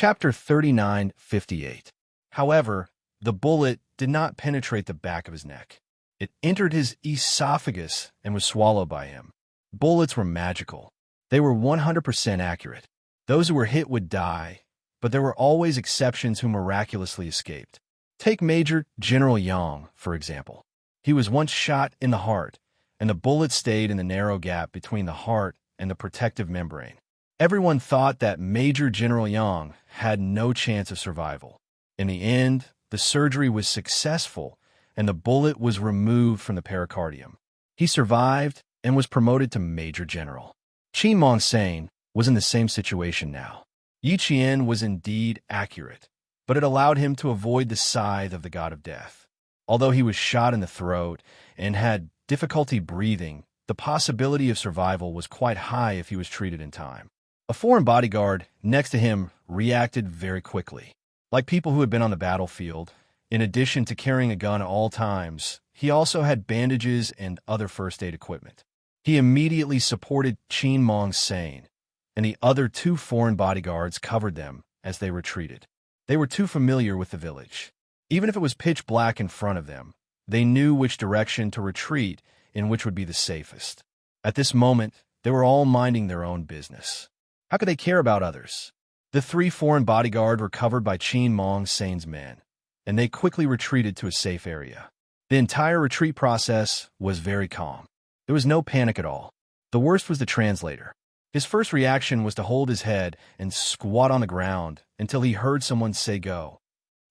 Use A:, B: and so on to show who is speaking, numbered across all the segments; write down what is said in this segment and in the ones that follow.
A: Chapter 39:58. However, the bullet did not penetrate the back of his neck. It entered his esophagus and was swallowed by him. Bullets were magical. They were 100% accurate. Those who were hit would die, but there were always exceptions who miraculously escaped. Take Major General Yang, for example. He was once shot in the heart, and the bullet stayed in the narrow gap between the heart and the protective membrane. Everyone thought that Major General Yang had no chance of survival. In the end, the surgery was successful, and the bullet was removed from the pericardium. He survived and was promoted to Major General. Qin Mongsane was in the same situation now. Yi Qian was indeed accurate, but it allowed him to avoid the scythe of the god of death. Although he was shot in the throat and had difficulty breathing, the possibility of survival was quite high if he was treated in time. A foreign bodyguard next to him reacted very quickly. Like people who had been on the battlefield, in addition to carrying a gun at all times, he also had bandages and other first aid equipment. He immediately supported Qin Mongsane, and the other two foreign bodyguards covered them as they retreated. They were too familiar with the village. Even if it was pitch black in front of them, they knew which direction to retreat and which would be the safest. At this moment, they were all minding their own business. How could they care about others? The three foreign bodyguards were covered by Qin Mongsane's men, and they quickly retreated to a safe area. The entire retreat process was very calm. There was no panic at all. The worst was the translator. His first reaction was to hold his head and squat on the ground until he heard someone say go.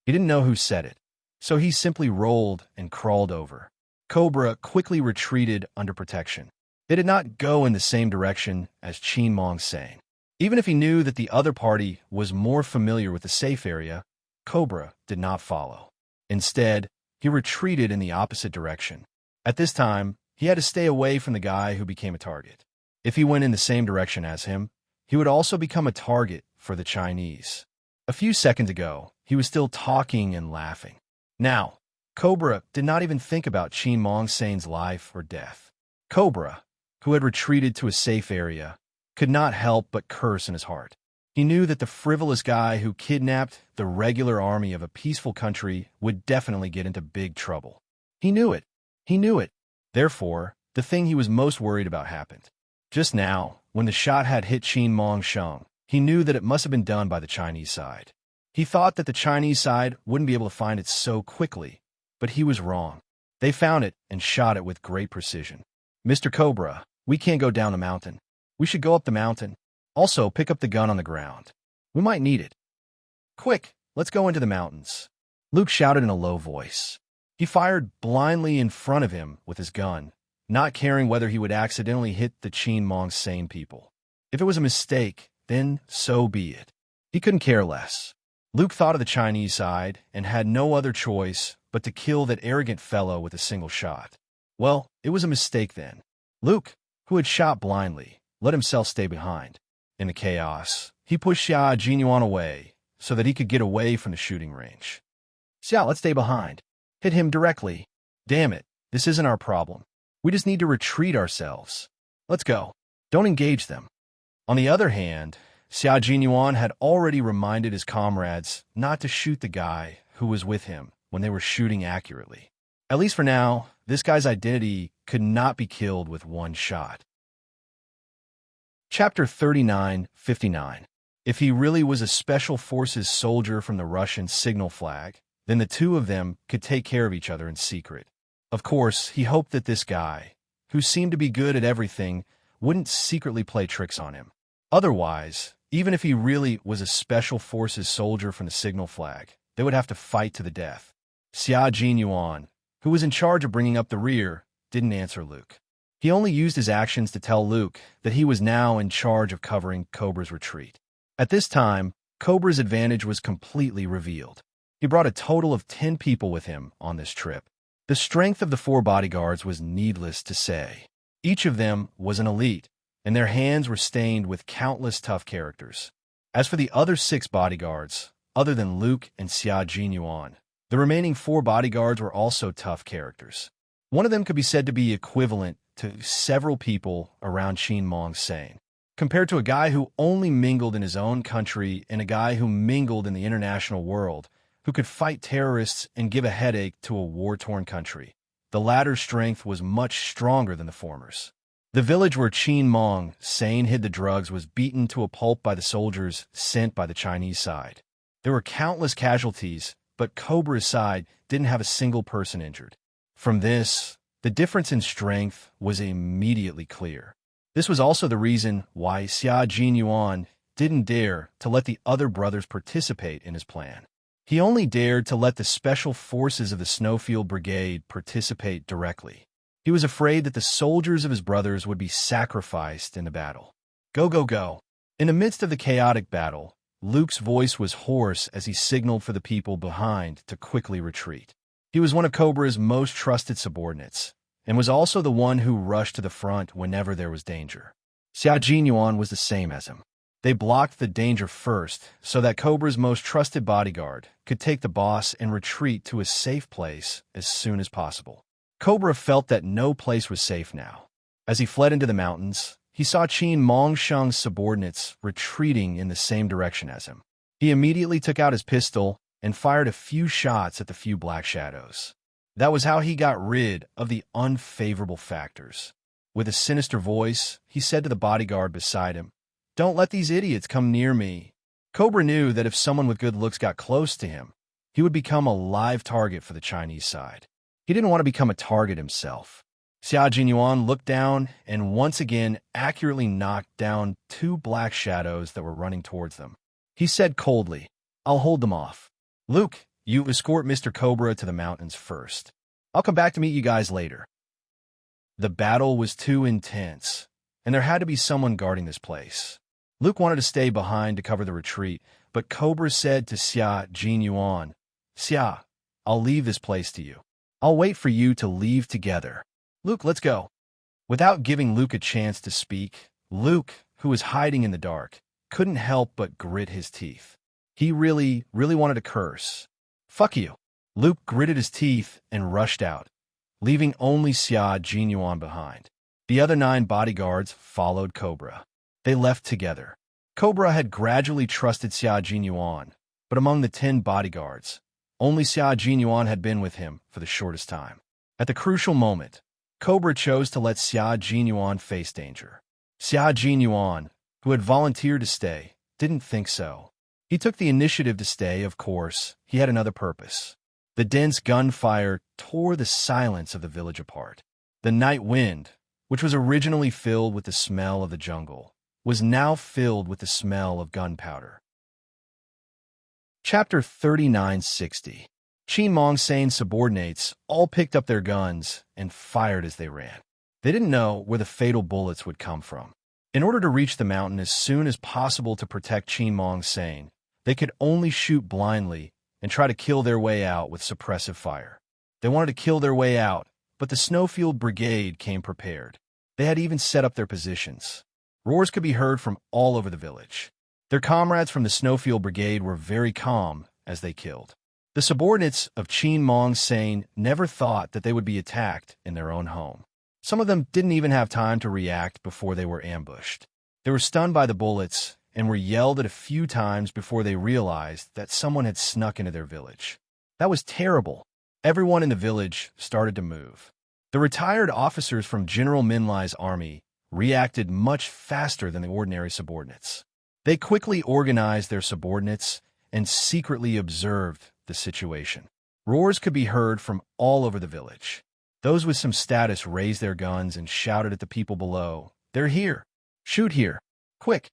A: He didn't know who said it, so he simply rolled and crawled over. Cobra quickly retreated under protection. They did not go in the same direction as Qin Mongsane. Even if he knew that the other party was more familiar with the safe area, Cobra did not follow. Instead, he retreated in the opposite direction. At this time, he had to stay away from the guy who became a target. If he went in the same direction as him, he would also become a target for the Chinese. A few seconds ago, he was still talking and laughing. Now, Cobra did not even think about Qin Mongsane's life or death. Cobra, who had retreated to a safe area, could not help but curse in his heart. He knew that the frivolous guy who kidnapped the regular army of a peaceful country would definitely get into big trouble. He knew it. He knew it. Therefore, the thing he was most worried about happened. Just now, when the shot had hit Qin Mongsane, he knew that it must have been done by the Chinese side. He thought that the Chinese side wouldn't be able to find it so quickly, but he was wrong. They found it and shot it with great precision. Mr. Cobra, we can't go down the mountain. We should go up the mountain. Also, pick up the gun on the ground. We might need it. Quick, let's go into the mountains. Luke shouted in a low voice. He fired blindly in front of him with his gun, not caring whether he would accidentally hit the Qin Mongsane people. If it was a mistake, then so be it. He couldn't care less. Luke thought of the Chinese side and had no other choice but to kill that arrogant fellow with a single shot. Well, it was a mistake then. Luke, who had shot blindly, let himself stay behind. In the chaos, he pushed Xia Jinyuan away so that he could get away from the shooting range. Xia, let's stay behind. Hit him directly. Damn it, this isn't our problem. We just need to retreat ourselves. Let's go. Don't engage them. On the other hand, Xia Jinyuan had already reminded his comrades not to shoot the guy who was with him when they were shooting accurately. At least for now, this guy's identity could not be killed with one shot. Chapter 39:59. If he really was a Special Forces soldier from the Russian signal flag, then the two of them could take care of each other in secret. Of course, he hoped that this guy, who seemed to be good at everything, wouldn't secretly play tricks on him. Otherwise, even if he really was a Special Forces soldier from the signal flag, they would have to fight to the death. Xia Jinyuan, who was in charge of bringing up the rear, didn't answer Luke. He only used his actions to tell Luke that he was now in charge of covering Cobra's retreat. At this time, Cobra's advantage was completely revealed. He brought a total of 10 people with him on this trip. The strength of the 4 bodyguards was needless to say. Each of them was an elite, and their hands were stained with countless tough characters. As for the other 6 bodyguards, other than Luke and Xia Jinyuan, the remaining 4 bodyguards were also tough characters. One of them could be said to be equivalent to several people around Qin Mongsane. compared to a guy who only mingled in his own country and a guy who mingled in the international world, who could fight terrorists and give a headache to a war-torn country. The latter's strength was much stronger than the former's. The village where Qin Mong Sane hid the drugs was beaten to a pulp by the soldiers sent by the Chinese side. There were countless casualties, but Cobra's side didn't have a single person injured. From this, the difference in strength was immediately clear. This was also the reason why Xia Jinyuan didn't dare to let the other brothers participate in his plan. He only dared to let the special forces of the Snowfield Brigade participate directly. He was afraid that the soldiers of his brothers would be sacrificed in the battle. Go, go, go. In the midst of the chaotic battle, Luke's voice was hoarse as he signaled for the people behind to quickly retreat. He was one of Cobra's most trusted subordinates, and was also the one who rushed to the front whenever there was danger. Xia Jinyuan was the same as him. They blocked the danger first so that Cobra's most trusted bodyguard could take the boss and retreat to a safe place as soon as possible. Cobra felt that no place was safe now. As he fled into the mountains, he saw Qin Mongsheng's subordinates retreating in the same direction as him. He immediately took out his pistol and fired a few shots at the few black shadows. That was how he got rid of the unfavorable factors. With a sinister voice, he said to the bodyguard beside him, "Don't let these idiots come near me." Cobra knew that if someone with good looks got close to him, he would become a live target for the Chinese side. He didn't want to become a target himself. Xia Jinyuan looked down and once again accurately knocked down two black shadows that were running towards them. He said coldly, "I'll hold them off. Luke, you escort Mr. Cobra to the mountains first. I'll come back to meet you guys later." The battle was too intense, and there had to be someone guarding this place. Luke wanted to stay behind to cover the retreat, but Cobra said to Xia Jinyuan, "Xia, I'll leave this place to you. I'll wait for you to leave together. Luke, let's go." Without giving Luke a chance to speak, Luke, who was hiding in the dark, couldn't help but grit his teeth. He really wanted to curse. "Fuck you." Luke gritted his teeth and rushed out, leaving only Xia Jinyuan behind. The other 9 bodyguards followed Cobra. They left together. Cobra had gradually trusted Xia Jinyuan, but among the 10 bodyguards, only Xia Jinyuan had been with him for the shortest time. At the crucial moment, Cobra chose to let Xia Jinyuan face danger. Xia Jinyuan, who had volunteered to stay, didn't think so. He took the initiative to stay, of course. He had another purpose. The dense gunfire tore the silence of the village apart. The night wind, which was originally filled with the smell of the jungle, was now filled with the smell of gunpowder. Chapter 3960. Qin Mongsane's subordinates all picked up their guns and fired as they ran. They didn't know where the fatal bullets would come from. In order to reach the mountain as soon as possible to protect Qin Mongsane, they could only shoot blindly and try to kill their way out with suppressive fire. They wanted to kill their way out, but the Snowfield Brigade came prepared. They had even set up their positions. Roars could be heard from all over the village. Their comrades from the Snowfield Brigade were very calm as they killed. The subordinates of Qin Mongsane never thought that they would be attacked in their own home. Some of them didn't even have time to react before they were ambushed. They were stunned by the bullets and were yelled at a few times before they realized that someone had snuck into their village. That was terrible. Everyone in the village started to move. The retired officers from General Minlai's army reacted much faster than the ordinary subordinates. They quickly organized their subordinates and secretly observed the situation. Roars could be heard from all over the village. Those with some status raised their guns and shouted at the people below, "They're here! Shoot here! Quick!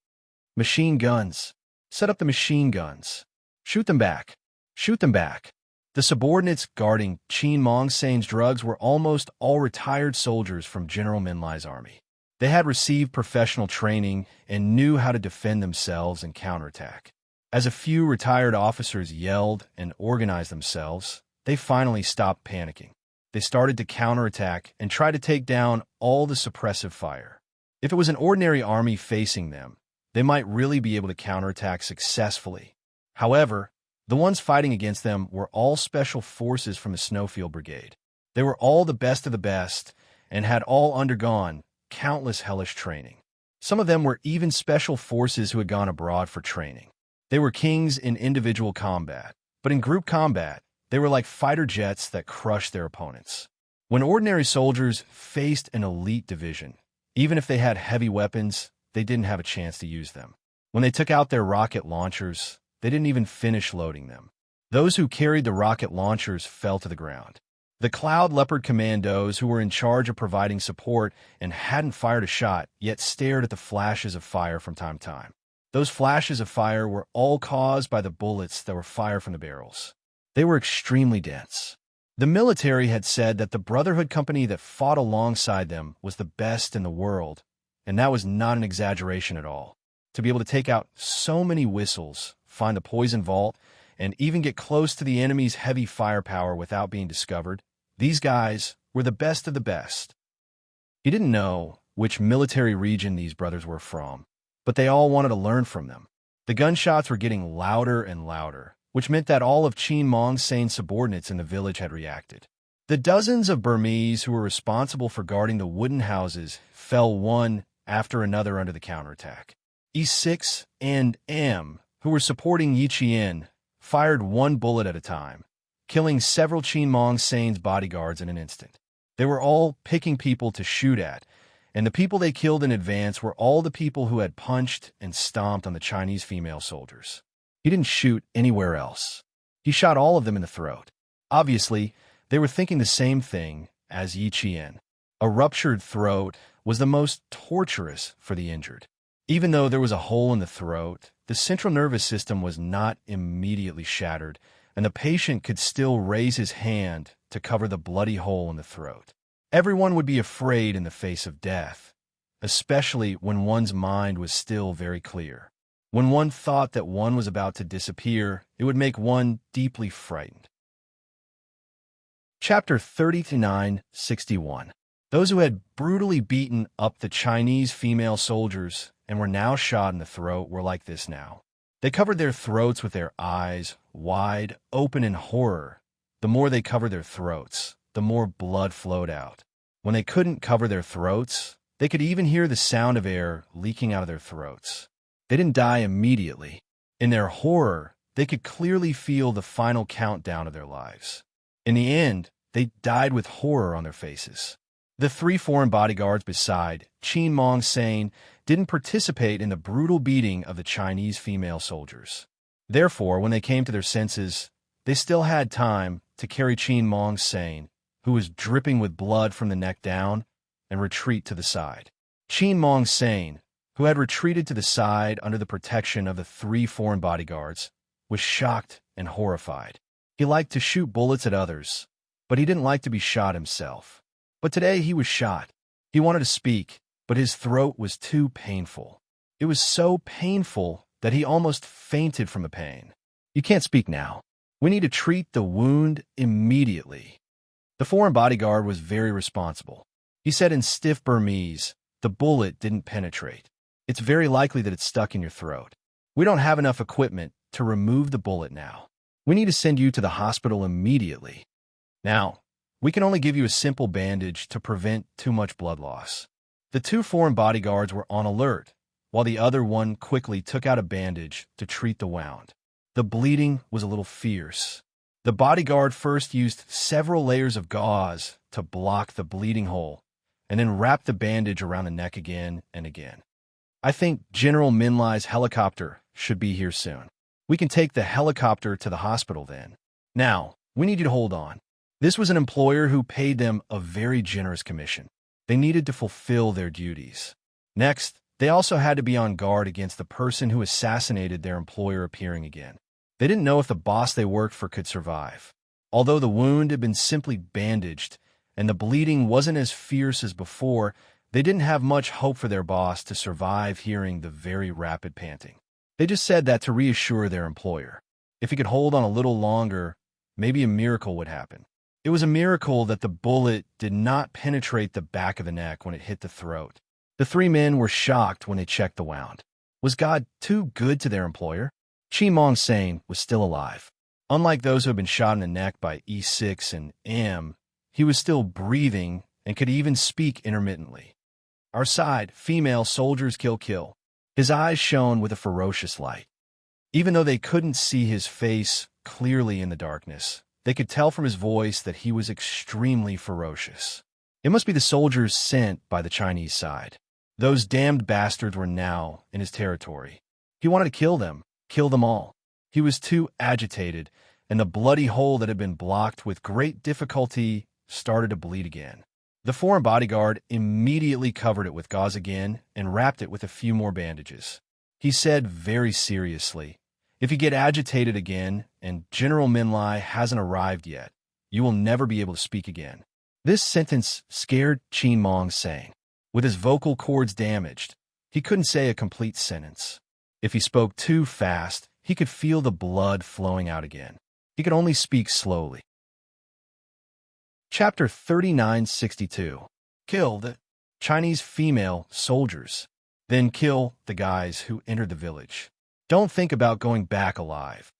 A: Machine guns! Set up the machine guns! Shoot them back! Shoot them back!" The subordinates guarding Qin Mongsane's drugs were almost all retired soldiers from General Minlai's army. They had received professional training and knew how to defend themselves and counterattack. As a few retired officers yelled and organized themselves, they finally stopped panicking. They started to counterattack and try to take down all the suppressive fire. If it was an ordinary army facing them, they might really be able to counterattack successfully. However, the ones fighting against them were all special forces from the Snowfield Brigade. They were all the best of the best and had all undergone countless hellish training. Some of them were even special forces who had gone abroad for training. They were kings in individual combat, but in group combat, they were like fighter jets that crushed their opponents. When ordinary soldiers faced an elite division, even if they had heavy weapons, they didn't have a chance to use them. When they took out their rocket launchers, they didn't even finish loading them. Those who carried the rocket launchers fell to the ground. The Cloud Leopard commandos, who were in charge of providing support and hadn't fired a shot, yet stared at the flashes of fire from time to time. Those flashes of fire were all caused by the bullets that were fired from the barrels. They were extremely dense. The military had said that the Brotherhood company that fought alongside them was the best in the world, and that was not an exaggeration at all. To be able to take out so many whistles, find the poison vault, and even get close to the enemy's heavy firepower without being discovered, these guys were the best of the best. He didn't know which military region these brothers were from, but they all wanted to learn from them. The gunshots were getting louder and louder, which meant that all of Qin Mong's sane subordinates in the village had reacted. The dozens of Burmese who were responsible for guarding the wooden houses fell one after another under the counterattack. E6 and M, who were supporting Yi Qian, fired one bullet at a time, killing several Qin Mong Sane's bodyguards in an instant. They were all picking people to shoot at, and the people they killed in advance were all the people who had punched and stomped on the Chinese female soldiers. He didn't shoot anywhere else. He shot all of them in the throat. Obviously, they were thinking the same thing as Yi Qian. A ruptured throat was the most torturous for the injured. Even though there was a hole in the throat, the central nervous system was not immediately shattered, and the patient could still raise his hand to cover the bloody hole in the throat. Everyone would be afraid in the face of death, especially when one's mind was still very clear. When one thought that one was about to disappear, it would make one deeply frightened. Chapter 39-61. Those who had brutally beaten up the Chinese female soldiers and were now shot in the throat were like this now. They covered their throats with their eyes wide open in horror. The more they covered their throats, the more blood flowed out. When they couldn't cover their throats, they could even hear the sound of air leaking out of their throats. They didn't die immediately. In their horror, they could clearly feel the final countdown of their lives. In the end, they died with horror on their faces. The 3 foreign bodyguards beside Qin Mong Sane didn't participate in the brutal beating of the Chinese female soldiers. Therefore, when they came to their senses, they still had time to carry Qin Mong Sane, who was dripping with blood from the neck down, and retreat to the side. Qin Mong Sane, who had retreated to the side under the protection of the 3 foreign bodyguards, was shocked and horrified. He liked to shoot bullets at others, but he didn't like to be shot himself. But today he was shot. He wanted to speak, but his throat was too painful. It was so painful that he almost fainted from the pain. "You can't speak now. We need to treat the wound immediately." The foreign bodyguard was very responsible. He said in stiff Burmese, "The bullet didn't penetrate. It's very likely that it's stuck in your throat. We don't have enough equipment to remove the bullet now. We need to send you to the hospital immediately. Now, we can only give you a simple bandage to prevent too much blood loss." The 2 foreign bodyguards were on alert, while the other one quickly took out a bandage to treat the wound. The bleeding was a little fierce. The bodyguard first used several layers of gauze to block the bleeding hole, and then wrapped the bandage around the neck again and again. "I think General Min Lai's helicopter should be here soon. We can take the helicopter to the hospital then. Now, we need you to hold on." This was an employer who paid them a very generous commission. They needed to fulfill their duties. Next, they also had to be on guard against the person who assassinated their employer appearing again. They didn't know if the boss they worked for could survive. Although the wound had been simply bandaged and the bleeding wasn't as fierce as before, they didn't have much hope for their boss to survive hearing the very rapid panting. They just said that to reassure their employer. If he could hold on a little longer, maybe a miracle would happen. It was a miracle that the bullet did not penetrate the back of the neck when it hit the throat. The 3 men were shocked when they checked the wound. Was God too good to their employer? Qin Mong Sane was still alive. Unlike those who had been shot in the neck by E6 and M, he was still breathing and could even speak intermittently. Our side, female soldiers kill kill. His eyes shone with a ferocious light. Even though they couldn't see his face clearly in the darkness, they could tell from his voice that he was extremely ferocious. It must be the soldiers sent by the Chinese side. Those damned bastards were now in his territory. He wanted to kill them all. He was too agitated, and the bloody hole that had been blocked with great difficulty started to bleed again. The foreign bodyguard immediately covered it with gauze again and wrapped it with a few more bandages. He said very seriously, "If you get agitated again and General Minlai hasn't arrived yet, you will never be able to speak again." This sentence scared Qin Mong Sang. With his vocal cords damaged, he couldn't say a complete sentence. If he spoke too fast, he could feel the blood flowing out again. He could only speak slowly. Chapter 3962. Kill the Chinese female soldiers. Then kill the guys who entered the village. Don't think about going back alive.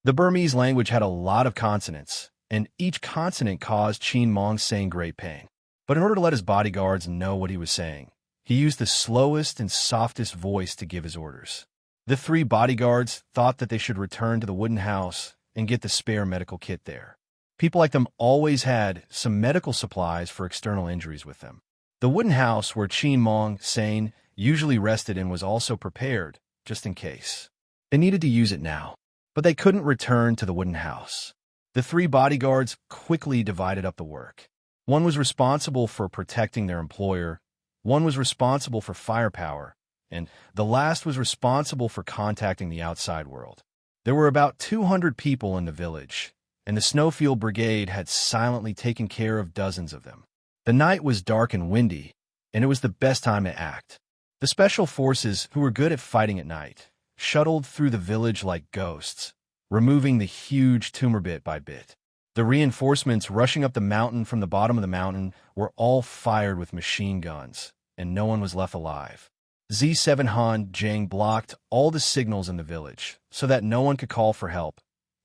A: The Burmese language had a lot of consonants, and each consonant caused Qin Mong Sang great pain. But in order to let his bodyguards know what he was saying, he used the slowest and softest voice to give his orders. The three bodyguards thought that they should return to the wooden house and get the spare medical kit there. People like them always had some medical supplies for external injuries with them. The wooden house where Qin Mong Sang usually rested in was also prepared, just in case. They needed to use it now, but they couldn't return to the wooden house. The three bodyguards quickly divided up the work. One was responsible for protecting their employer, one was responsible for firepower, and the last was responsible for contacting the outside world. There were about 200 people in the village, and the Snowfield Brigade had silently taken care of dozens of them. The night was dark and windy, and it was the best time to act. The special forces, who were good at fighting at night, shuttled through the village like ghosts, removing the huge tumor bit by bit. The reinforcements rushing up the mountain from the bottom of the mountain were all fired with machine guns, and no one was left alive. Z7 Han Jing blocked all the signals in the village so that no one could call for help,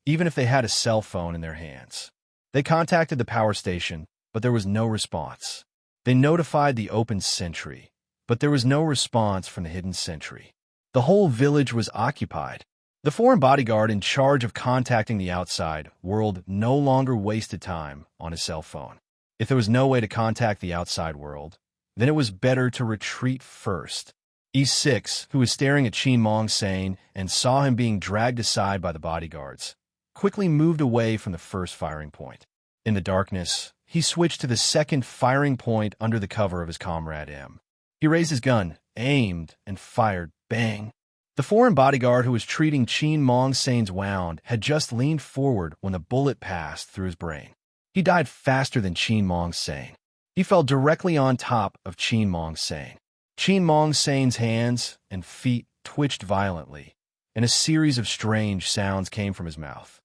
A: even if they had a cell phone in their hands. They contacted the power station, but there was no response. They notified the open sentry, but there was no response from the hidden sentry. The whole village was occupied. The foreign bodyguard in charge of contacting the outside world no longer wasted time on his cell phone. If there was no way to contact the outside world, then it was better to retreat first. E6, who was staring at Qin Mong Sang and saw him being dragged aside by the bodyguards, quickly moved away from the first firing point. In the darkness, he switched to the second firing point under the cover of his comrade M. He raised his gun, aimed, and fired. Bang! The foreign bodyguard who was treating Qin Mong Sang's wound had just leaned forward when the bullet passed through his brain. He died faster than Qin Mong Sang. He fell directly on top of Qin Mong Sang. Qin Mong Sang's hands and feet twitched violently, and a series of strange sounds came from his mouth.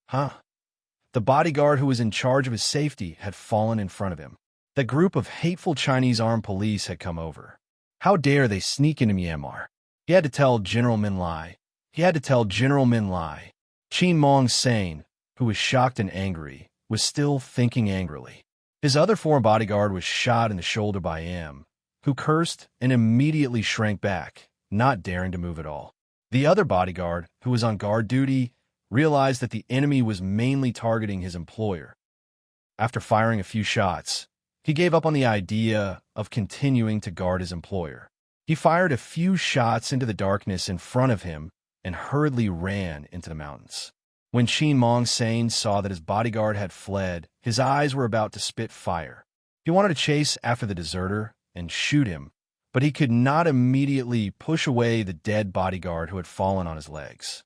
A: Huh? The bodyguard who was in charge of his safety had fallen in front of him. That group of hateful Chinese armed police had come over. How dare they sneak into Myanmar? He had to tell General Minlai. Qin Mong Sang, who was shocked and angry, was still thinking angrily. His other foreign bodyguard was shot in the shoulder by M, who cursed and immediately shrank back, not daring to move at all. The other bodyguard, who was on guard duty, realized that the enemy was mainly targeting his employer. After firing a few shots, he gave up on the idea of continuing to guard his employer. He fired a few shots into the darkness in front of him and hurriedly ran into the mountains. When Qin Mong Sang saw that his bodyguard had fled, his eyes were about to spit fire. He wanted to chase after the deserter and shoot him, but he could not immediately push away the dead bodyguard who had fallen on his legs.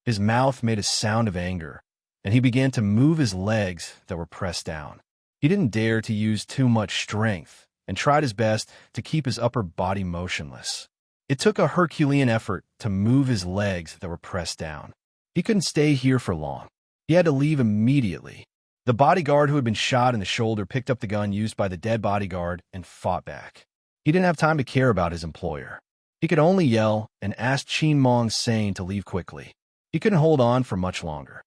A: His mouth made a sound of anger, and he began to move his legs that were pressed down. He didn't dare to use too much strength and tried his best to keep his upper body motionless. It took a Herculean effort to move his legs that were pressed down. He couldn't stay here for long. He had to leave immediately. The bodyguard who had been shot in the shoulder picked up the gun used by the dead bodyguard and fought back. He didn't have time to care about his employer. He could only yell and ask Qin Mong Sang to leave quickly. He couldn't hold on for much longer.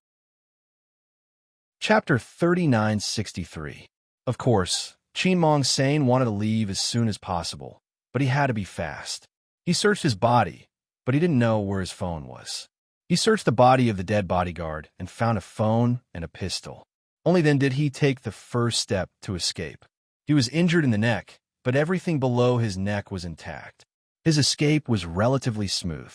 A: Chapter 3963. Of course, Qin Mong Sane wanted to leave as soon as possible, but he had to be fast. He searched his body, but he didn't know where his phone was. He searched the body of the dead bodyguard and found a phone and a pistol. Only then did he take the first step to escape. He was injured in the neck, but everything below his neck was intact. His escape was relatively smooth.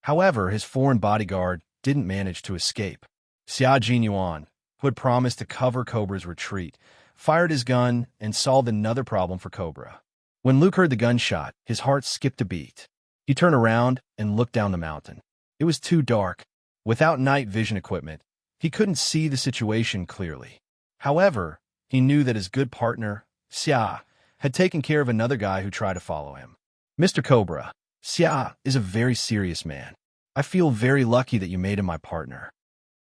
A: However, his foreign bodyguard didn't manage to escape. Xia Jinyuan, who had promised to cover Cobra's retreat, fired his gun and solved another problem for Cobra. When Luke heard the gunshot, his heart skipped a beat. He turned around and looked down the mountain. It was too dark. Without night vision equipment, he couldn't see the situation clearly. However, he knew that his good partner, Xia, had taken care of another guy who tried to follow him. Mr. Cobra, Xia is a very serious man. I feel very lucky that you made him my partner.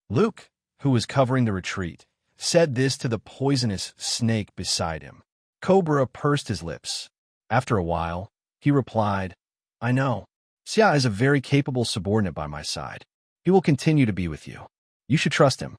A: Luke, who was covering the retreat, said this to the poisonous snake beside him. Cobra pursed his lips. After a while, he replied, I know. Xia is a very capable subordinate by my side. He will continue to be with you. You should trust him.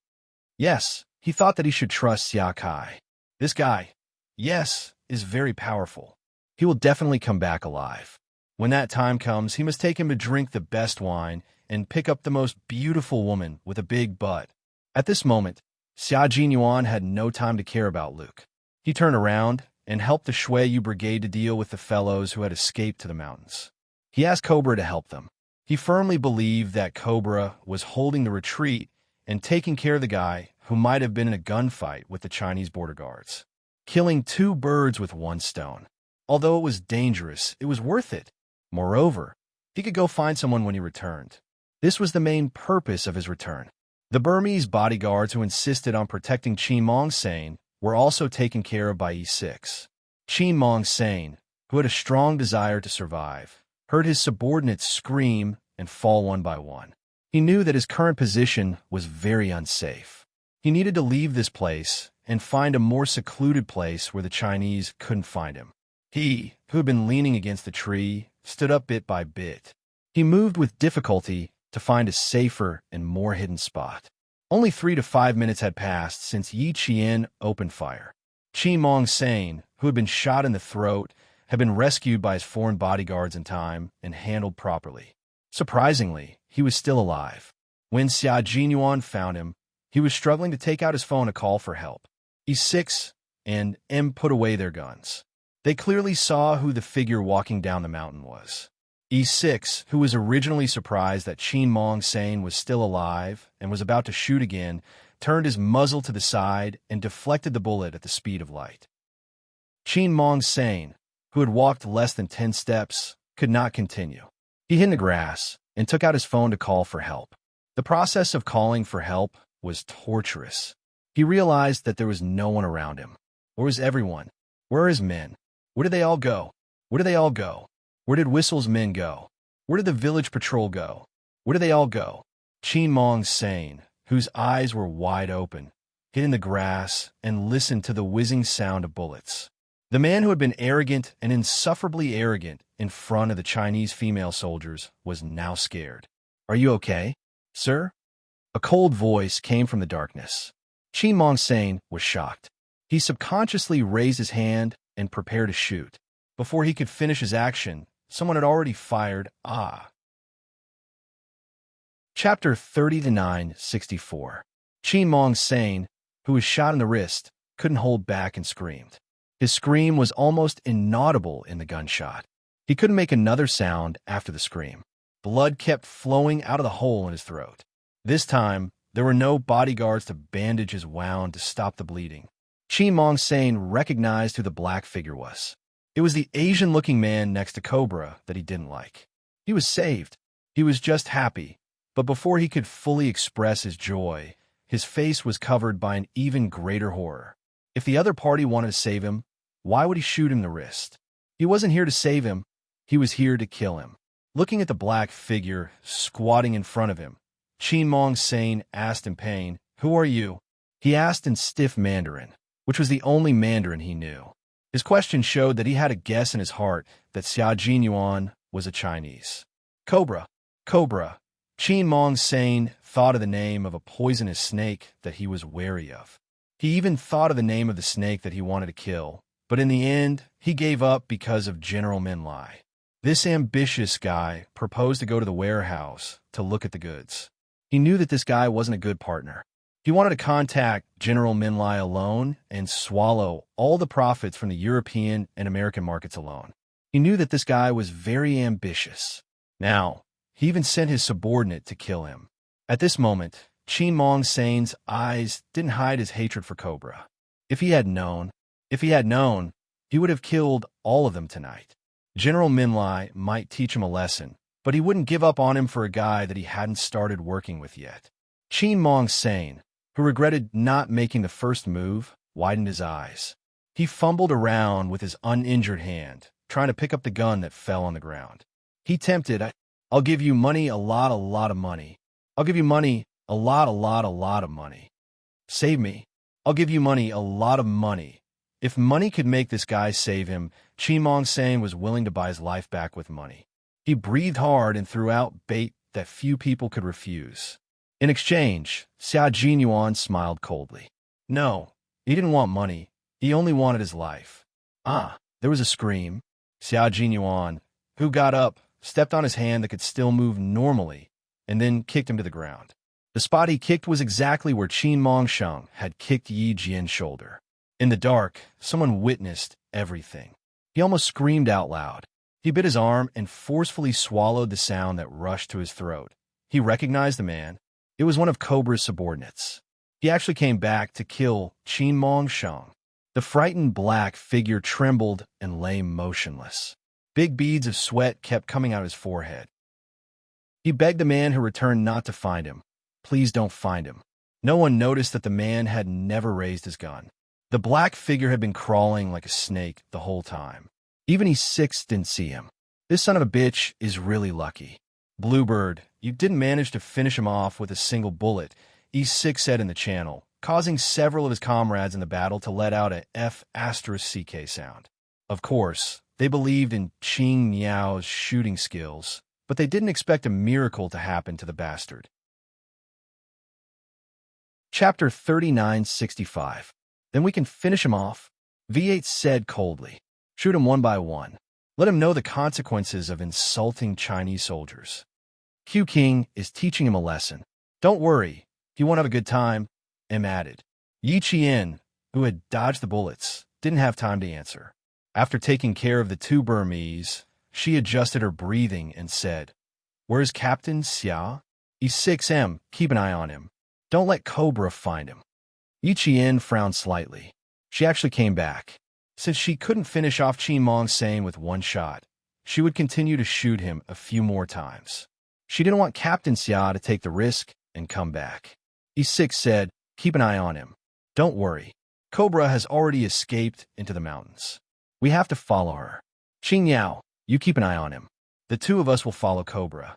A: Yes, he thought that he should trust Xia Kai. This guy, yes, is very powerful. He will definitely come back alive. When that time comes, he must take him to drink the best wine and pick up the most beautiful woman with a big butt. At this moment, Xia Jinyuan had no time to care about Luke. He turned around and helped the Shuiyu Brigade to deal with the fellows who had escaped to the mountains. He asked Cobra to help them. He firmly believed that Cobra was holding the retreat and taking care of the guy who might have been in a gunfight with the Chinese border guards. Killing two birds with one stone. Although it was dangerous, it was worth it. Moreover, he could go find someone when he returned. This was the main purpose of his return. The Burmese bodyguards who insisted on protecting Qin Mong Sane were also taken care of by E6. Qin Mong Sane, who had a strong desire to survive, heard his subordinates scream and fall one by one. He knew that his current position was very unsafe. He needed to leave this place and find a more secluded place where the Chinese couldn't find him. He, who had been leaning against the tree, stood up bit by bit. He moved with difficulty to find a safer and more hidden spot. Only 3 to 5 minutes had passed since Yi Qian opened fire. Qin Mong Sane, who had been shot in the throat, had been rescued by his foreign bodyguards in time and handled properly. Surprisingly, he was still alive. When Xia Jinyuan found him, he was struggling to take out his phone to call for help. E6 and M put away their guns. They clearly saw who the figure walking down the mountain was. E6, who was originally surprised that Qin Mong Sane was still alive and was about to shoot again, turned his muzzle to the side and deflected the bullet at the speed of light. Qin Mong Sane, who had walked less than 10 steps, could not continue. He hid in the grass and took out his phone to call for help. The process of calling for help was torturous. He realized that there was no one around him. Where was everyone? Where are his men? Where did they all go? Where did they all go? Where did Whistle's men go? Where did the village patrol go? Where did they all go? Qin Mong Sane, whose eyes were wide open, hid in the grass and listened to the whizzing sound of bullets. The man who had been arrogant and insufferably arrogant in front of the Chinese female soldiers was now scared. Are you okay, sir? A cold voice came from the darkness. Qin Mong Sane was shocked. He subconsciously raised his hand and prepared to shoot. Before he could finish his action, someone had already fired. Chapter 30-9-64. Qin Mong Sane, who was shot in the wrist, couldn't hold back and screamed. His scream was almost inaudible in the gunshot. He couldn't make another sound after the scream. Blood kept flowing out of the hole in his throat. This time, there were no bodyguards to bandage his wound to stop the bleeding. Qin Mong Sane recognized who the black figure was. It was the Asian-looking man next to Cobra that he didn't like. He was saved. He was just happy. But before he could fully express his joy, his face was covered by an even greater horror. If the other party wanted to save him, why would he shoot him in the wrist? He wasn't here to save him. He was here to kill him. Looking at the black figure squatting in front of him, Qin Mong Sane asked in pain, "Who are you?" He asked in stiff Mandarin, which was the only Mandarin he knew. His question showed that he had a guess in his heart that Xia Jinyuan was a Chinese. Cobra. Qin Mong Sane thought of the name of a poisonous snake that he was wary of. He even thought of the name of the snake that he wanted to kill, But in the end, he gave up because of General Min Lai. This ambitious guy proposed to go to the warehouse to look at the goods. He knew that this guy wasn't a good partner. He wanted to contact General Min Lai alone and swallow all the profits from the European and American markets alone. He knew that this guy was very ambitious. Now, he even sent his subordinate to kill him. At this moment, Qin Mong Sane's eyes didn't hide his hatred for Cobra. If he had known, he would have killed all of them tonight. General Min Lai might teach him a lesson, but he wouldn't give up on him for a guy that he hadn't started working with yet. Qin Mong Sane, who regretted not making the first move, widened his eyes. He fumbled around with his uninjured hand, trying to pick up the gun that fell on the ground. He tempted, "I'll give you money, a lot of money. I'll give you money, a lot of money. Save me. I'll give you money, a lot of money." If money could make this guy save him, Qin Mong Sane was willing to buy his life back with money. He breathed hard and threw out bait that few people could refuse. In exchange, Xia Jinyuan smiled coldly. No, he didn't want money. He only wanted his life. There was a scream. Xia Jinyuan, who got up, stepped on his hand that could still move normally, and then kicked him to the ground. The spot he kicked was exactly where Qin Mong Sheng had kicked Yi Jian's shoulder. In the dark, someone witnessed everything. He almost screamed out loud. He bit his arm and forcefully swallowed the sound that rushed to his throat. He recognized the man. It was one of Cobra's subordinates. He actually came back to kill Qin Mong Sheng. The frightened black figure trembled and lay motionless. Big beads of sweat kept coming out his forehead. He begged the man who returned not to find him. Please don't find him. No one noticed that the man had never raised his gun. The black figure had been crawling like a snake the whole time. Even E6 didn't see him. This son of a bitch is really lucky. Bluebird, you didn't manage to finish him off with a single bullet, E6 said in the channel, causing several of his comrades in the battle to let out a F***CK sound. Of course, they believed in Qing Niao's shooting skills, but they didn't expect a miracle to happen to the bastard. Chapter 3965. Then we can finish him off, V8 said coldly. Shoot him one by one. Let him know the consequences of insulting Chinese soldiers. Q King is teaching him a lesson. Don't worry, he won't have a good time, M added. Yi Qian, who had dodged the bullets, didn't have time to answer. After taking care of the two Burmese, she adjusted her breathing and said, "Where's Captain Xia? E6M, keep an eye on him. Don't let Cobra find him." Yi Qian frowned slightly. She actually came back. Since she couldn't finish off Qin Mong Sane with one shot, she would continue to shoot him a few more times. She didn't want Captain Xia to take the risk and come back. E6 said, "Keep an eye on him. Don't worry. Cobra has already escaped into the mountains. We have to follow her. Qing Yao, you keep an eye on him. The two of us will follow Cobra."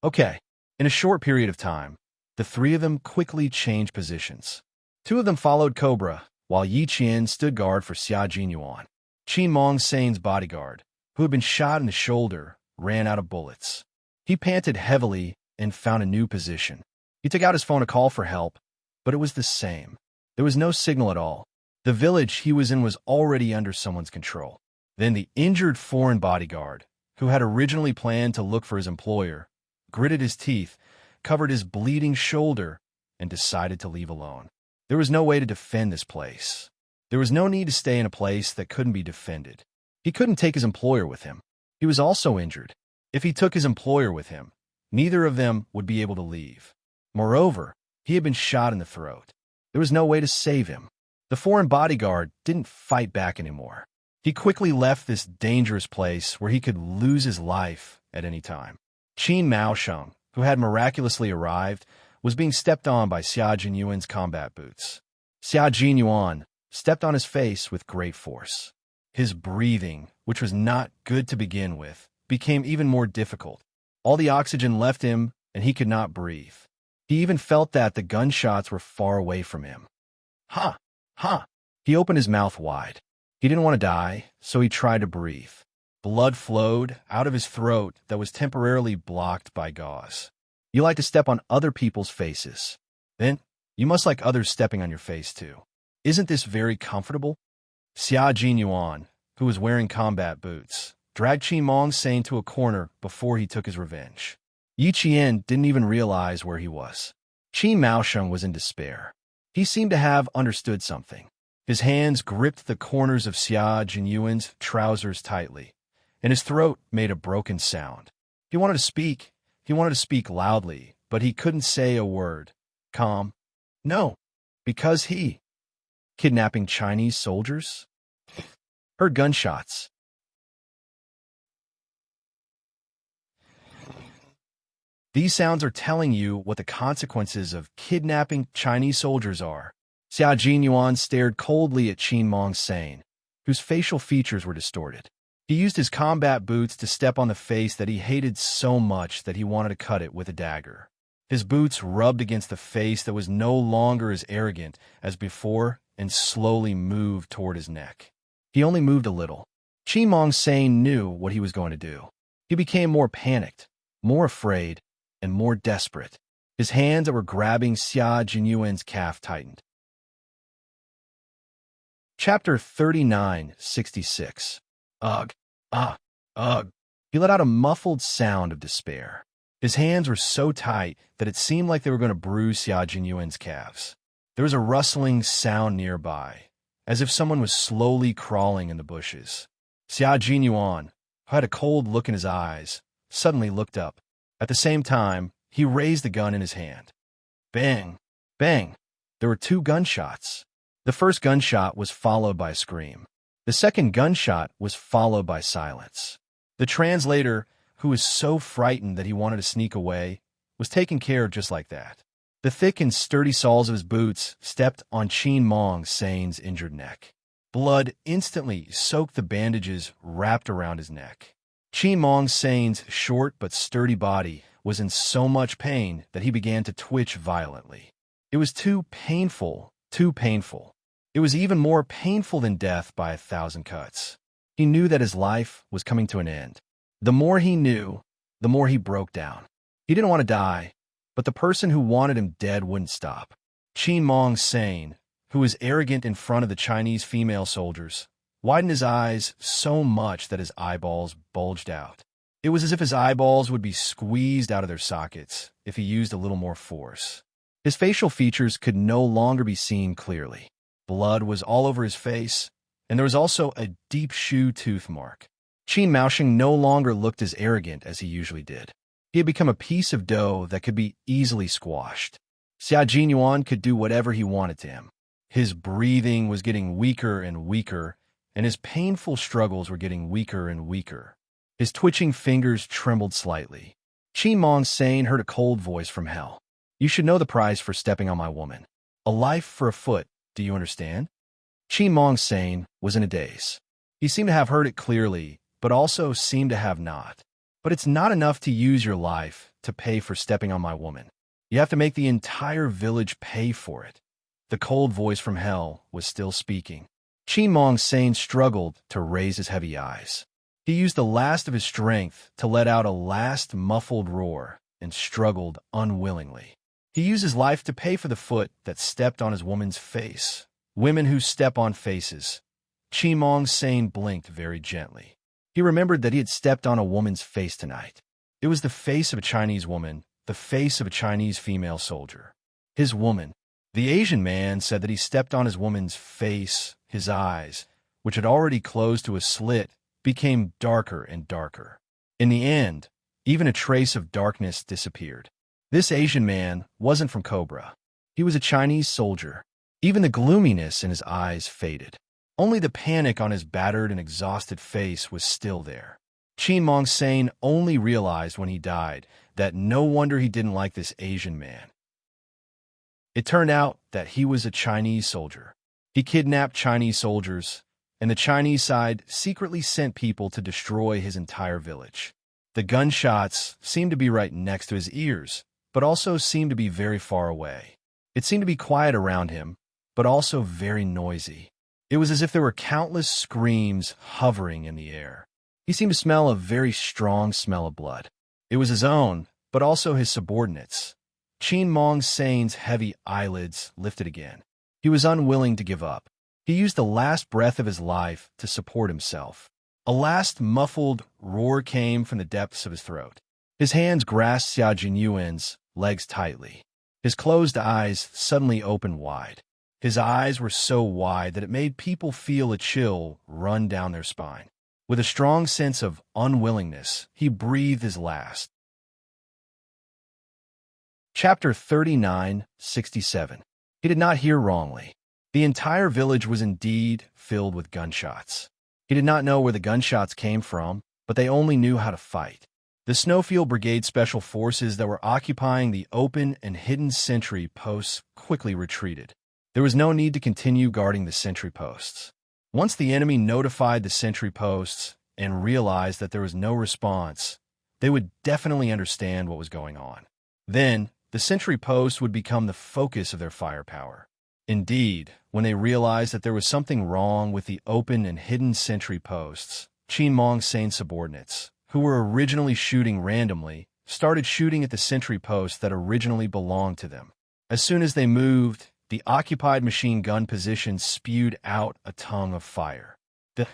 A: Okay. In a short period of time, the three of them quickly changed positions. Two of them followed Cobra, while Yi Qian stood guard for Xia Jinyuan. Qin Mong Sane's bodyguard, who had been shot in the shoulder, ran out of bullets. He panted heavily and found a new position. He took out his phone to call for help, but it was the same. There was no signal at all. The village he was in was already under someone's control. Then the injured foreign bodyguard, who had originally planned to look for his employer, gritted his teeth, covered his bleeding shoulder, and decided to leave alone. There was no way to defend this place. There was no need to stay in a place that couldn't be defended. He couldn't take his employer with him. He was also injured. If he took his employer with him, neither of them would be able to leave. Moreover, he had been shot in the throat. There was no way to save him. The foreign bodyguard didn't fight back anymore. He quickly left this dangerous place where he could lose his life at any time. Qin Maosheng, who had miraculously arrived, was being stepped on by Xia Jinyuan's combat boots. Xia Jinyuan stepped on his face with great force. His breathing, which was not good to begin with, became even more difficult. All the oxygen left him, and he could not breathe. He even felt that the gunshots were far away from him. Ha! Ha! He opened his mouth wide. He didn't want to die, so he tried to breathe. Blood flowed out of his throat that was temporarily blocked by gauze. You like to step on other people's faces. Then, you must like others stepping on your face too. Isn't this very comfortable? Xia Jinyuan, who was wearing combat boots, dragged Qin Mong Sane to a corner before he took his revenge. Yi Qian didn't even realize where he was. Qin Maosheng was in despair. He seemed to have understood something. His hands gripped the corners of Xia Jinyuan's trousers tightly, and his throat made a broken sound. He wanted to speak. He wanted to speak loudly, but he couldn't say a word. Calm. No. Because he. Kidnapping Chinese soldiers? Heard gunshots. These sounds are telling you what the consequences of kidnapping Chinese soldiers are. Xia Jinyuan stared coldly at Qin Mong Sane, whose facial features were distorted. He used his combat boots to step on the face that he hated so much that he wanted to cut it with a dagger. His boots rubbed against the face that was no longer as arrogant as before and slowly moved toward his neck. He only moved a little. Qin Mong Sane knew what he was going to do. He became more panicked, more afraid, and more desperate. His hands that were grabbing Xia Jinyuan's calf tightened. Chapter 39:66. Ugh, ugh. He let out a muffled sound of despair. His hands were so tight that it seemed like they were going to bruise Xia Jinyuan's calves. There was a rustling sound nearby, as if someone was slowly crawling in the bushes. Xia Jinyuan, who had a cold look in his eyes, suddenly looked up. At the same time, he raised the gun in his hand. Bang! Bang! There were 2 gunshots. The first gunshot was followed by a scream. The second gunshot was followed by silence. The translator, who was so frightened that he wanted to sneak away, was taken care of just like that. The thick and sturdy soles of his boots stepped on Qin Mong Sane's injured neck. Blood instantly soaked the bandages wrapped around his neck. Qin Mong Sane's short but sturdy body was in so much pain that he began to twitch violently. It was too painful. It was even more painful than death by 1,000 cuts. He knew that his life was coming to an end. The more he knew, the more he broke down. He didn't want to die, but the person who wanted him dead wouldn't stop. Qin Mong Sane, who was arrogant in front of the Chinese female soldiers, widened his eyes so much that his eyeballs bulged out. It was as if his eyeballs would be squeezed out of their sockets if he used a little more force. His facial features could no longer be seen clearly. Blood was all over his face, and there was also a deep shoe tooth mark. Qin Maosheng no longer looked as arrogant as he usually did. He had become a piece of dough that could be easily squashed. Xia Jinyuan could do whatever he wanted to him. His breathing was getting weaker and weaker, and his painful struggles were getting weaker and weaker. His twitching fingers trembled slightly. Qin Mong Sane heard a cold voice from hell. You should know the price for stepping on my woman. A life for a foot, do you understand? Qin Mong Sane was in a daze. He seemed to have heard it clearly, but also seemed to have not. But it's not enough to use your life to pay for stepping on my woman. You have to make the entire village pay for it. The cold voice from hell was still speaking. Qin Mong Sane struggled to raise his heavy eyes. He used the last of his strength to let out a last muffled roar and struggled unwillingly. He used his life to pay for the foot that stepped on his woman's face. Women who step on faces. Qin Mong Sane blinked very gently. He remembered that he had stepped on a woman's face tonight. It was the face of a Chinese woman, the face of a Chinese female soldier. His woman. The Asian man said that he stepped on his woman's face. His eyes, which had already closed to a slit, became darker and darker. In the end, even a trace of darkness disappeared. This Asian man wasn't from Cobra. He was a Chinese soldier. Even the gloominess in his eyes faded. Only the panic on his battered and exhausted face was still there. Qin Mong Sane only realized when he died that no wonder he didn't like this Asian man. It turned out that he was a Chinese soldier. He kidnapped Chinese soldiers, and the Chinese side secretly sent people to destroy his entire village. The gunshots seemed to be right next to his ears, but also seemed to be very far away. It seemed to be quiet around him, but also very noisy. It was as if there were countless screams hovering in the air. He seemed to smell a very strong smell of blood. It was his own, but also his subordinates. Qin Mong Sane's heavy eyelids lifted again. He was unwilling to give up. He used the last breath of his life to support himself. A last muffled roar came from the depths of his throat. His hands grasped Xia Jinyuan's legs tightly. His closed eyes suddenly opened wide. His eyes were so wide that it made people feel a chill run down their spine. With a strong sense of unwillingness, he breathed his last. Chapter 39:67. He did not hear wrongly. The entire village was indeed filled with gunshots. He did not know where the gunshots came from, but they only knew how to fight. The Snowfield Brigade Special Forces that were occupying the open and hidden sentry posts quickly retreated. There was no need to continue guarding the sentry posts. Once the enemy notified the sentry posts and realized that there was no response, they would definitely understand what was going on. Then, the sentry posts would become the focus of their firepower. Indeed, when they realized that there was something wrong with the open and hidden sentry posts, Qin Mong's sane subordinates, who were originally shooting randomly, started shooting at the sentry posts that originally belonged to them. As soon as they moved, the occupied machine gun positions spewed out a tongue of fire. The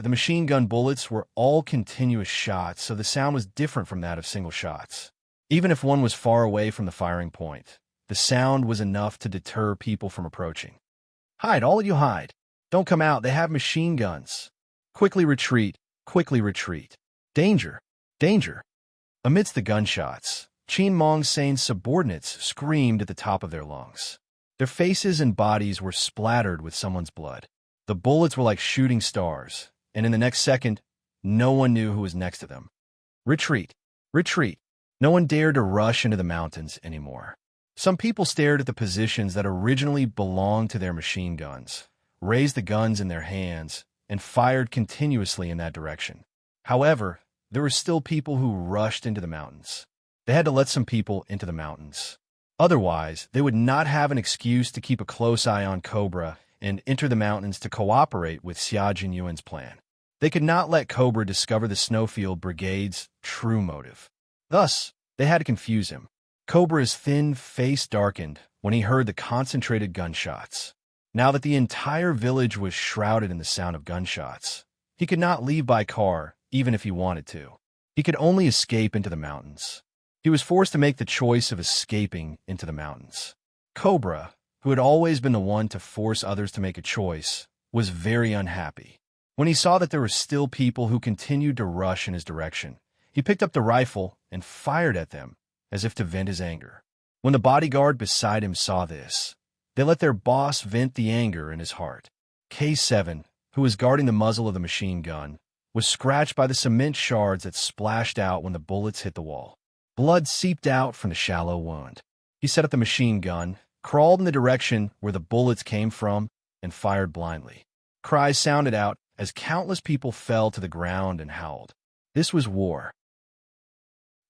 A: machine gun bullets were all continuous shots, so the sound was different from that of single shots. Even if one was far away from the firing point, the sound was enough to deter people from approaching. "Hide, all of you hide. Don't come out, they have machine guns. Quickly retreat, quickly retreat. Danger, danger." Amidst the gunshots, Qin Mong's sane subordinates screamed at the top of their lungs. Their faces and bodies were splattered with someone's blood. The bullets were like shooting stars, and in the next second, no one knew who was next to them. Retreat, retreat. No one dared to rush into the mountains anymore. Some people stared at the positions that originally belonged to their machine guns, raised the guns in their hands, and fired continuously in that direction. However, there were still people who rushed into the mountains. They had to let some people into the mountains. Otherwise, they would not have an excuse to keep a close eye on Cobra and enter the mountains to cooperate with Xia Jinyuan's plan. They could not let Cobra discover the Snowfield Brigade's true motive. Thus, they had to confuse him. Cobra's thin face darkened when he heard the concentrated gunshots. Now that the entire village was shrouded in the sound of gunshots, he could not leave by car even if he wanted to. He could only escape into the mountains. He was forced to make the choice of escaping into the mountains. Cobra, who had always been the one to force others to make a choice, was very unhappy. When he saw that there were still people who continued to rush in his direction, he picked up the rifle and fired at them, as if to vent his anger. When the bodyguard beside him saw this, they let their boss vent the anger in his heart. K7, who was guarding the muzzle of the machine gun, was scratched by the cement shards that splashed out when the bullets hit the wall. Blood seeped out from the shallow wound. He set up the machine gun, crawled in the direction where the bullets came from, and fired blindly. Cries sounded out as countless people fell to the ground and howled. This was war.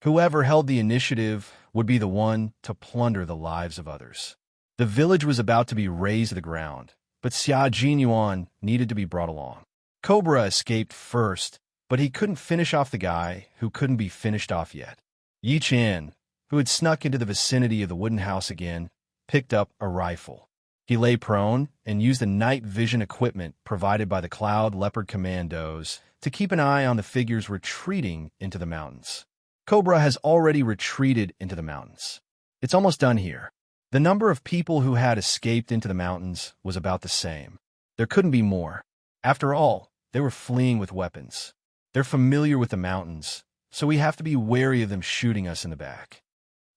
A: Whoever held the initiative would be the one to plunder the lives of others. The village was about to be razed to the ground, but Xia Jinyuan needed to be brought along. Cobra escaped first, but he couldn't finish off the guy who couldn't be finished off yet. Yi Qian, who had snuck into the vicinity of the wooden house again, picked up a rifle. He lay prone and used the night vision equipment provided by the Cloud Leopard Commandos to keep an eye on the figures retreating into the mountains. Cobra has already retreated into the mountains. It's almost done here. The number of people who had escaped into the mountains was about the same. There couldn't be more. After all, they were fleeing with weapons. They're familiar with the mountains, so we have to be wary of them shooting us in the back.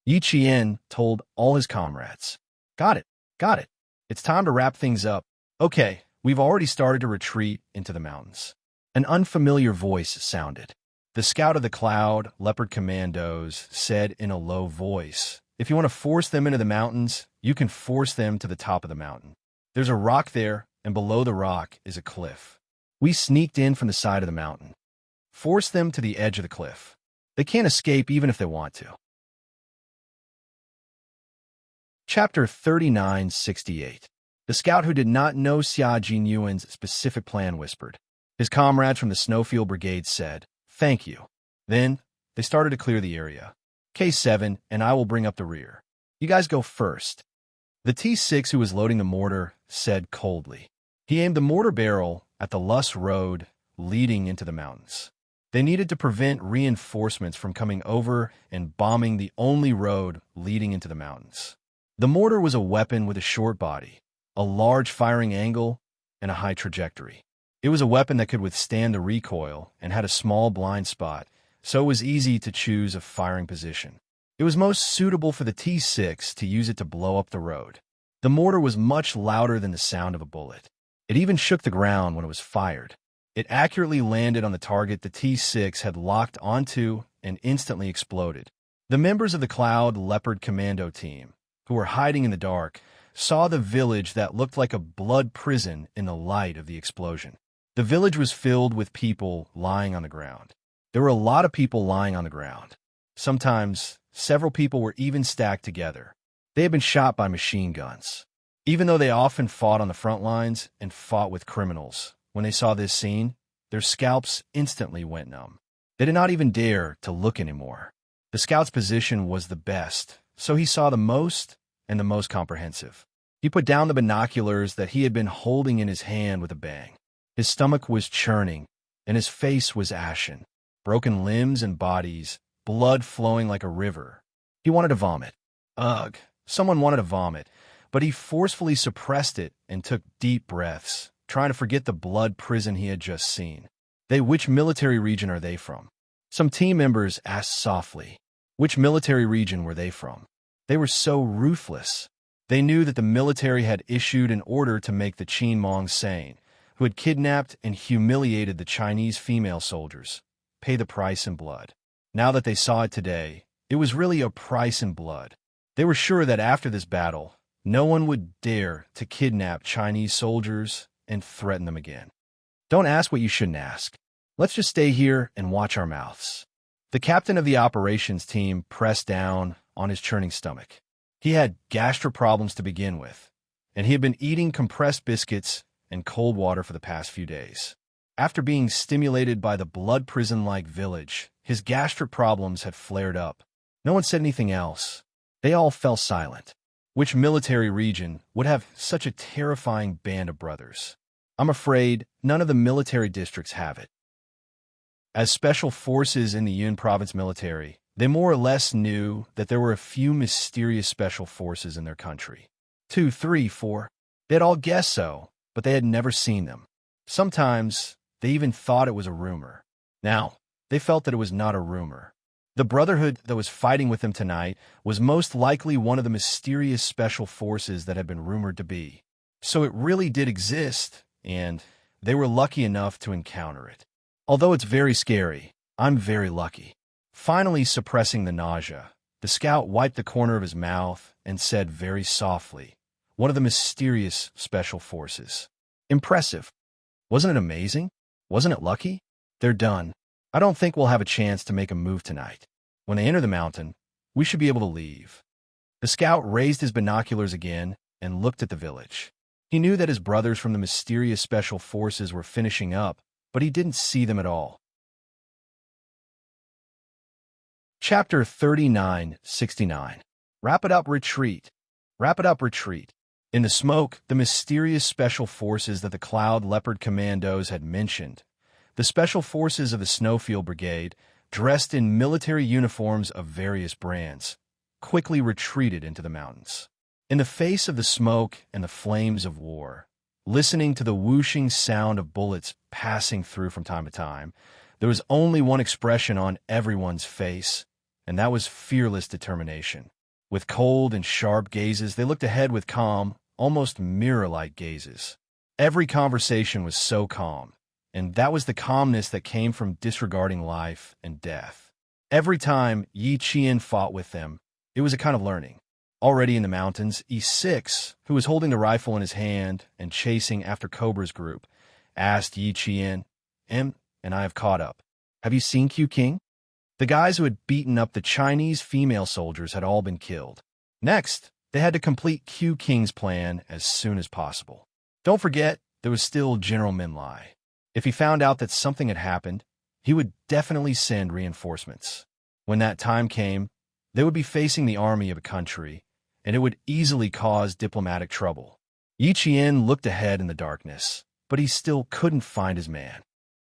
A: Yi Qian told all his comrades. Got it, got it. It's time to wrap things up. Okay, we've already started to retreat into the mountains. An unfamiliar voice sounded. The scout of the Cloud Leopard Commandos said in a low voice, "If you want to force them into the mountains, you can force them to the top of the mountain. There's a rock there, and below the rock is a cliff. We sneaked in from the side of the mountain. Force them to the edge of the cliff. They can't escape even if they want to." Chapter 39:68. The scout who did not know Xia Jinyuan's specific plan whispered. His comrades from the Snowfield Brigade said, "Thank you." Then, they started to clear the area. K7 and I will bring up the rear. You guys go first. The T6 who was loading the mortar said coldly. He aimed the mortar barrel at the Lus road leading into the mountains. They needed to prevent reinforcements from coming over and bombing the only road leading into the mountains. The mortar was a weapon with a short body, a large firing angle, and a high trajectory. It was a weapon that could withstand the recoil and had a small blind spot, so it was easy to choose a firing position. It was most suitable for the T6 to use it to blow up the road. The mortar was much louder than the sound of a bullet. It even shook the ground when it was fired. It accurately landed on the target the T6 had locked onto and instantly exploded. The members of the Cloud Leopard Commando team, who were hiding in the dark, saw the village that looked like a blood prison in the light of the explosion. The village was filled with people lying on the ground. There were a lot of people lying on the ground. Sometimes, several people were even stacked together. They had been shot by machine guns. Even though they often fought on the front lines and fought with criminals, when they saw this scene, their scalps instantly went numb. They did not even dare to look anymore. The scout's position was the best, so he saw the most and the most comprehensive. He put down the binoculars that he had been holding in his hand with a bang. His stomach was churning, and his face was ashen. Broken limbs and bodies, blood flowing like a river. He wanted to vomit. Ugh, someone wanted to vomit, but he forcefully suppressed it and took deep breaths, trying to forget the blood prison he had just seen. Which military region are they from? Some team members asked softly. Which military region were they from? They were so ruthless. They knew that the military had issued an order to make the Qin Mong Sane, who had kidnapped and humiliated the Chinese female soldiers, pay the price in blood. Now that they saw it today, it was really a price in blood. They were sure that after this battle, no one would dare to kidnap Chinese soldiers and threaten them again. Don't ask what you shouldn't ask. Let's just stay here and watch our mouths. The captain of the operations team pressed down on his churning stomach. He had gastro problems to begin with, and he had been eating compressed biscuits and cold water for the past few days. After being stimulated by the blood prison-like village, his gastric problems had flared up. No one said anything else. They all fell silent. Which military region would have such a terrifying band of brothers? I'm afraid none of the military districts have it. As special forces in the Yun province military, they more or less knew that there were a few mysterious special forces in their country. 2, 3, 4. They had all guessed so, but they had never seen them. Sometimes, they even thought it was a rumor. Now, they felt that it was not a rumor. The brotherhood that was fighting with them tonight was most likely one of the mysterious special forces that had been rumored to be. So it really did exist, and they were lucky enough to encounter it. Although it's very scary, I'm very lucky. Finally suppressing the nausea, the scout wiped the corner of his mouth and said very softly, one of the mysterious special forces. Impressive. Wasn't it amazing? Wasn't it lucky? They're done. I don't think we'll have a chance to make a move tonight. When they enter the mountain, we should be able to leave. The scout raised his binoculars again and looked at the village. He knew that his brothers from the mysterious special forces were finishing up, but he didn't see them at all. Chapter 3969. Wrap it up, retreat. Wrap it up, retreat. In the smoke, the mysterious special forces that the Cloud Leopard Commandos had mentioned, the special forces of the Snowfield Brigade, dressed in military uniforms of various brands, quickly retreated into the mountains. In the face of the smoke and the flames of war, listening to the whooshing sound of bullets passing through from time to time, there was only one expression on everyone's face, and that was fearless determination. With cold and sharp gazes, they looked ahead with calm, almost mirror-like gazes. Every conversation was so calm, and that was the calmness that came from disregarding life and death. Every time Yi Qian fought with them, it was a kind of learning. Already in the mountains, E6, who was holding the rifle in his hand and chasing after Cobra's group, asked Yi Qian, and I have caught up. Have you seen Q King? The guys who had beaten up the Chinese female soldiers had all been killed. Next, they had to complete Q King's plan as soon as possible. Don't forget, there was still General Minlai. If he found out that something had happened, he would definitely send reinforcements. When that time came, they would be facing the army of a country, and it would easily cause diplomatic trouble. Yi Qian looked ahead in the darkness, but he still couldn't find his man.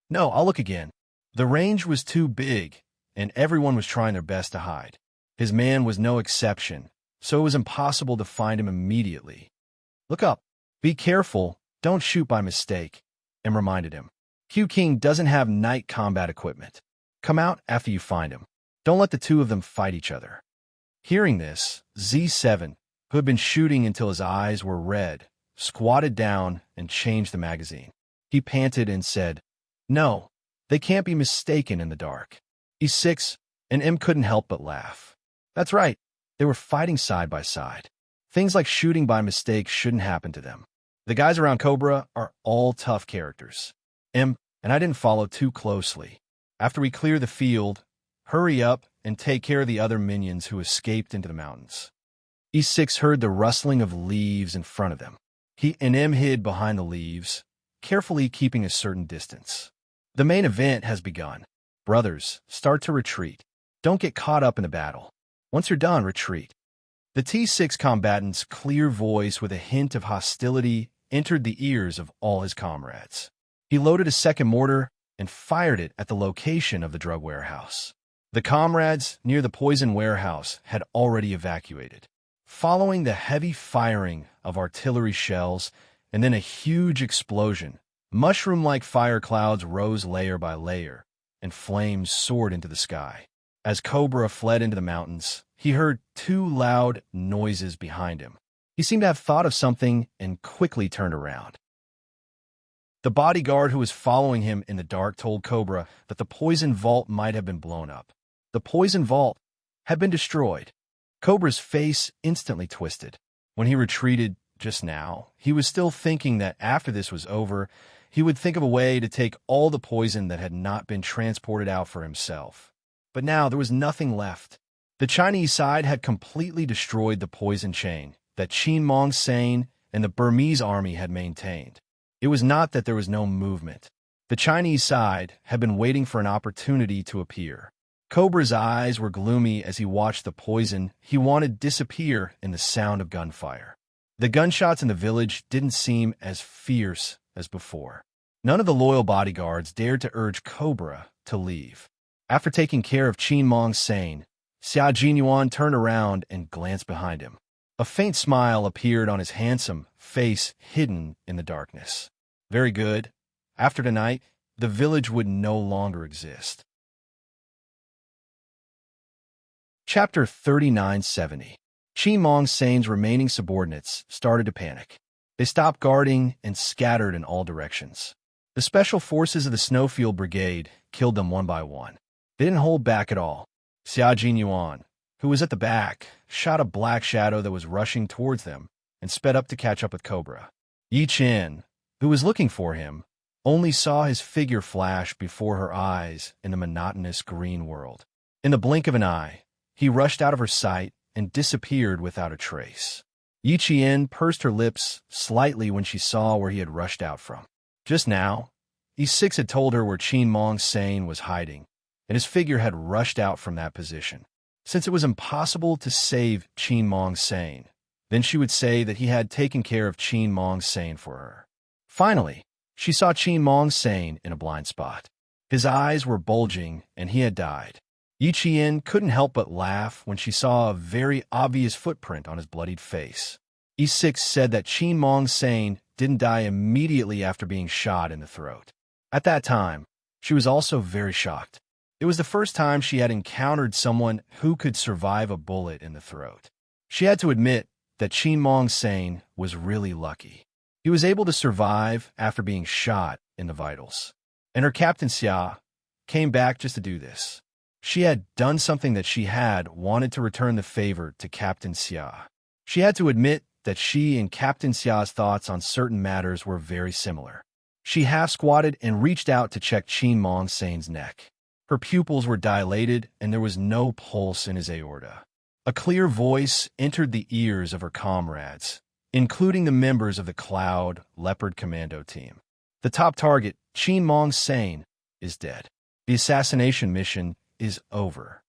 A: "No, I'll look again." The range was too big, and everyone was trying their best to hide. His man was no exception, so it was impossible to find him immediately. "Look up. Be careful, don't shoot by mistake," Em reminded him. "Q King doesn't have night combat equipment. Come out after you find him. Don't let the two of them fight each other." Hearing this, Z7, who had been shooting until his eyes were red, squatted down and changed the magazine. He panted and said, "No, they can't be mistaken in the dark." E6 and M couldn't help but laugh. That's right, they were fighting side by side. Things like shooting by mistake shouldn't happen to them. The guys around Cobra are all tough characters. M and I didn't follow too closely. After we clear the field, hurry up and take care of the other minions who escaped into the mountains. E6 heard the rustling of leaves in front of them. He and M hid behind the leaves, carefully keeping a certain distance. The main event has begun. Brothers, start to retreat. Don't get caught up in the battle. Once you're done, retreat. The T6 combatant's clear voice with a hint of hostility entered the ears of all his comrades. He loaded a second mortar and fired it at the location of the drug warehouse. The comrades near the poison warehouse had already evacuated. Following the heavy firing of artillery shells and then a huge explosion, mushroom-like fire clouds rose layer by layer, and flames soared into the sky. As Cobra fled into the mountains, he heard two loud noises behind him. He seemed to have thought of something and quickly turned around. The bodyguard who was following him in the dark told Cobra that the poison vault might have been blown up. The poison vault had been destroyed. Cobra's face instantly twisted. When he retreated just now, he was still thinking that after this was over, he would think of a way to take all the poison that had not been transported out for himself. But now there was nothing left. The Chinese side had completely destroyed the poison chain that Qin Mong Sane and the Burmese army had maintained. It was not that there was no movement. The Chinese side had been waiting for an opportunity to appear. Cobra's eyes were gloomy as he watched the poison he wanted disappear in the sound of gunfire. The gunshots in the village didn't seem as fierce as before. None of the loyal bodyguards dared to urge Cobra to leave. After taking care of Qin Mong Sane, Xia Jinyuan turned around and glanced behind him. A faint smile appeared on his handsome face hidden in the darkness. Very good. After tonight, the village would no longer exist. Chapter 3970. Qin Mong Sane's remaining subordinates started to panic. They stopped guarding and scattered in all directions. The special forces of the Snowfield Brigade killed them one by one. They didn't hold back at all. Xia Jinyuan, who was at the back, shot a black shadow that was rushing towards them and sped up to catch up with Cobra. Yi Qian, who was looking for him, only saw his figure flash before her eyes in the monotonous green world. In the blink of an eye, he rushed out of her sight and disappeared without a trace. Yi Qian pursed her lips slightly when she saw where he had rushed out from. Just now, E6 had told her where Qin Mong Sane was hiding, and his figure had rushed out from that position. Since it was impossible to save Qin Mong Sane, then she would say that he had taken care of Qin Mong Sane for her. Finally, she saw Qin Mong Sane in a blind spot. His eyes were bulging, and he had died. Yi Qian couldn't help but laugh when she saw a very obvious footprint on his bloodied face. E6 said that Qin Mong Sane didn't die immediately after being shot in the throat. At that time, she was also very shocked. It was the first time she had encountered someone who could survive a bullet in the throat. She had to admit that Qin Mong Sane was really lucky. He was able to survive after being shot in the vitals. And her Captain Xia came back just to do this. She had done something that she had wanted to return the favor to Captain Xia. She had to admit that she and Captain Xia's thoughts on certain matters were very similar. She half-squatted and reached out to check Qin Mong Sane's neck. Her pupils were dilated and there was no pulse in his aorta. A clear voice entered the ears of her comrades, including the members of the Cloud Leopard Commando team. The top target, Qin Mong Sane, is dead. The assassination mission is over.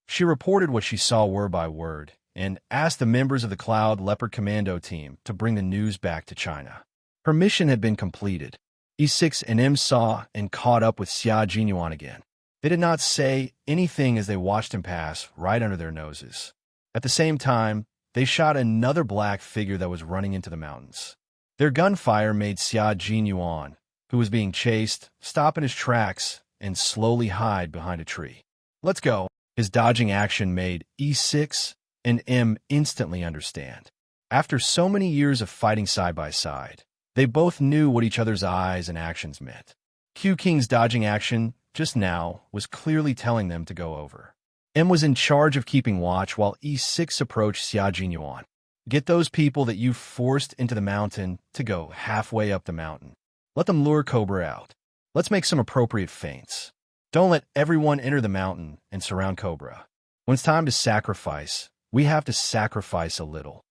A: She reported what she saw word by word, and asked the members of the Cloud Leopard Commando team to bring the news back to China. Her mission had been completed. E6 and M saw and caught up with Xia Jinyuan again. They did not say anything as they watched him pass right under their noses. At the same time, they shot another black figure that was running into the mountains. Their gunfire made Xia Jinyuan, who was being chased, stop in his tracks and slowly hide behind a tree. "Let's go." His dodging action made E6 and M instantly understand. After so many years of fighting side by side, they both knew what each other's eyes and actions meant. Q King's dodging action just now was clearly telling them to go over. M was in charge of keeping watch while E6 approached Xia Jinyuan. "Get those people that you forced into the mountain to go halfway up the mountain. Let them lure Cobra out. Let's make some appropriate feints. Don't let everyone enter the mountain and surround Cobra. When it's time to sacrifice, we have to sacrifice a little.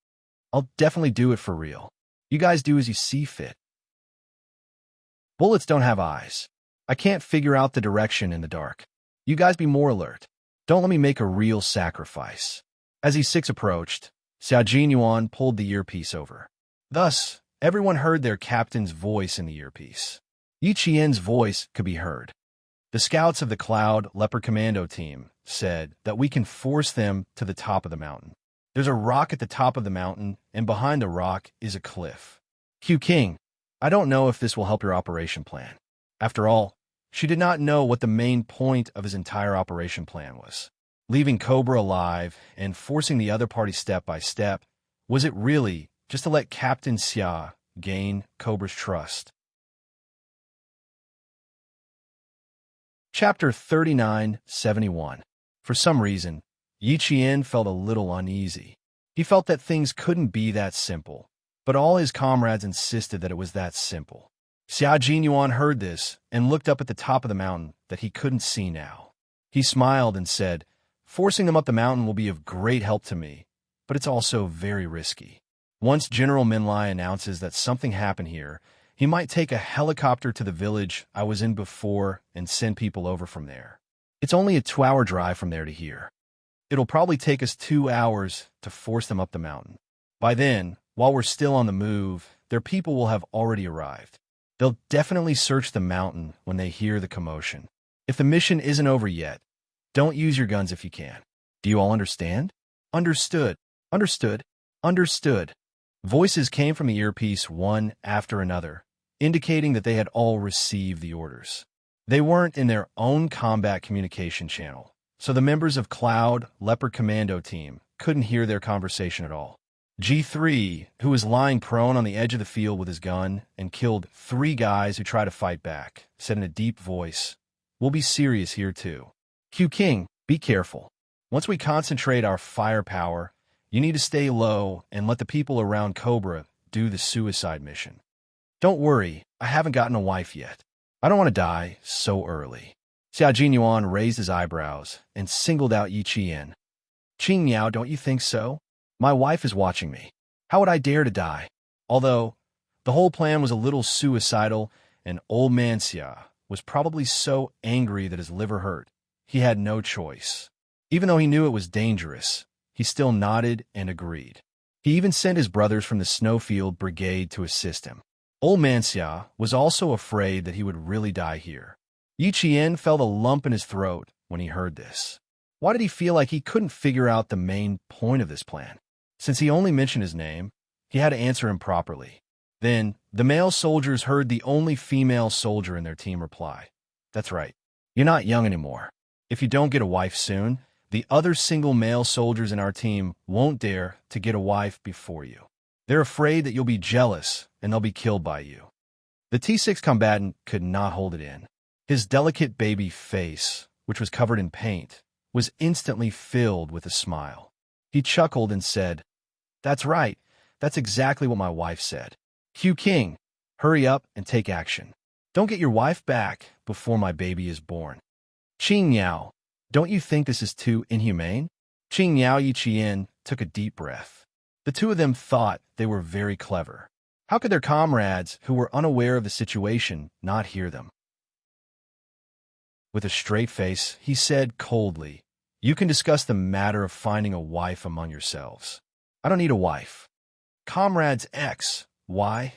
A: I'll definitely do it for real. You guys do as you see fit." Bullets don't have eyes. I can't figure out the direction in the dark. You guys be more alert. Don't let me make a real sacrifice. As E6 approached, Xia Jinyuan pulled the earpiece over. Thus, everyone heard their captain's voice in the earpiece. Yi Qian's voice could be heard. "The scouts of the Cloud Leopard Commando team said that we can force them to the top of the mountain. There's a rock at the top of the mountain, and behind the rock is a cliff. Q King, I don't know if this will help your operation plan." After all, she did not know what the main point of his entire operation plan was. Leaving Cobra alive and forcing the other party step by step, was it really just to let Captain Xia gain Cobra's trust? Chapter 3971. For some reason, Yi Qian felt a little uneasy. He felt that things couldn't be that simple, but all his comrades insisted that it was that simple. Xia Jinyuan heard this and looked up at the top of the mountain that he couldn't see now. He smiled and said, "Forcing them up the mountain will be of great help to me, but it's also very risky. Once General Minlai announces that something happened here, he might take a helicopter to the village I was in before and send people over from there. It's only a 2-hour drive from there to here. It'll probably take us 2 hours to force them up the mountain. By then, while we're still on the move, their people will have already arrived. They'll definitely search the mountain when they hear the commotion. If the mission isn't over yet, don't use your guns if you can. Do you all understand?" "Understood. Understood. Understood." Voices came from the earpiece one after another, indicating that they had all received the orders. They weren't in their own combat communication channel, so the members of Cloud Leopard Commando team couldn't hear their conversation at all. G3, who was lying prone on the edge of the field with his gun and killed 3 guys who tried to fight back, said in a deep voice, "We'll be serious here too. Q King, be careful. Once we concentrate our firepower, you need to stay low and let the people around Cobra do the suicide mission. Don't worry, I haven't gotten a wife yet. I don't want to die so early." Xia Jinyuan raised his eyebrows and singled out Yi Qian. "Qing Yao, don't you think so? My wife is watching me. How would I dare to die?" Although the whole plan was a little suicidal, and old man Xia was probably so angry that his liver hurt, he had no choice. Even though he knew it was dangerous, he still nodded and agreed. He even sent his brothers from the Snowfield Brigade to assist him. Old man Xia was also afraid that he would really die here. Yi Qian felt a lump in his throat when he heard this. Why did he feel like he couldn't figure out the main point of this plan? Since he only mentioned his name, he had to answer him properly. Then, the male soldiers heard the only female soldier in their team reply, "That's right. You're not young anymore. If you don't get a wife soon, the other single male soldiers in our team won't dare to get a wife before you. They're afraid that you'll be jealous and they'll be killed by you." The T6 combatant could not hold it in. His delicate baby face, which was covered in paint, was instantly filled with a smile. He chuckled and said, "That's right. That's exactly what my wife said. Q King, hurry up and take action. Don't get your wife back before my baby is born." "Qing Yao, don't you think this is too inhumane?" Qing Yao Yi Qian took a deep breath. The two of them thought they were very clever. How could their comrades, who were unaware of the situation, not hear them? With a straight face, he said coldly, You can discuss the matter of finding a wife among yourselves. I don't need a wife. Comrades X, Y,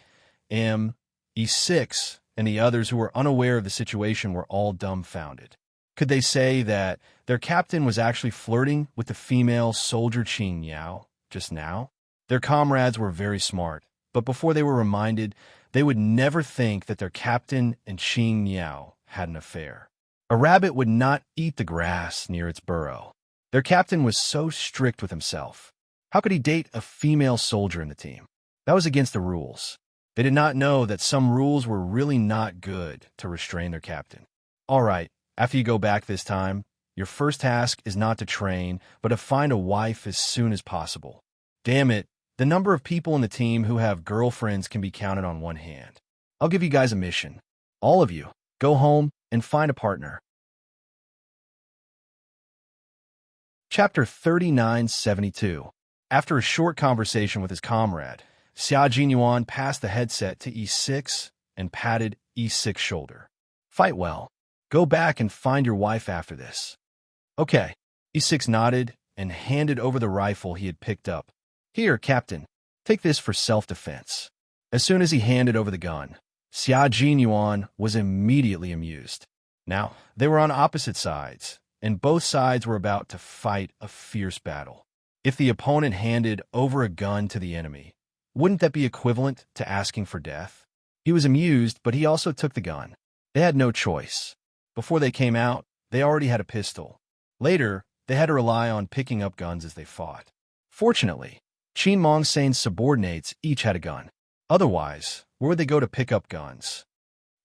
A: M, E6, and the others who were unaware of the situation were all dumbfounded. Could they say that their captain was actually flirting with the female soldier Qing Yao just now? Their comrades were very smart, but before they were reminded, they would never think that their captain and Qing Yao had an affair. A rabbit would not eat the grass near its burrow. Their captain was so strict with himself. How could he date a female soldier in the team? That was against the rules. They did not know that some rules were really not good to restrain their captain. All right, after you go back this time, your first task is not to train, but to find a wife as soon as possible. Damn it, the number of people in the team who have girlfriends can be counted on one hand. I'll give you guys a mission. All of you, go home and find a partner. Chapter 3972. After a short conversation with his comrade, Xia Jinyuan passed the headset to E6 and patted E6's shoulder. Fight well. Go back and find your wife after this. Okay. E6 nodded and handed over the rifle he had picked up. Here, Captain. Take this for self-defense. As soon as he handed over the gun, Xia Jinyuan was immediately amused. Now, they were on opposite sides, and both sides were about to fight a fierce battle. If the opponent handed over a gun to the enemy, wouldn't that be equivalent to asking for death? He was amused, but he also took the gun. They had no choice. Before they came out, they already had a pistol. Later, they had to rely on picking up guns as they fought. Fortunately, Qin Mongsane's subordinates each had a gun. Otherwise, where would they go to pick up guns?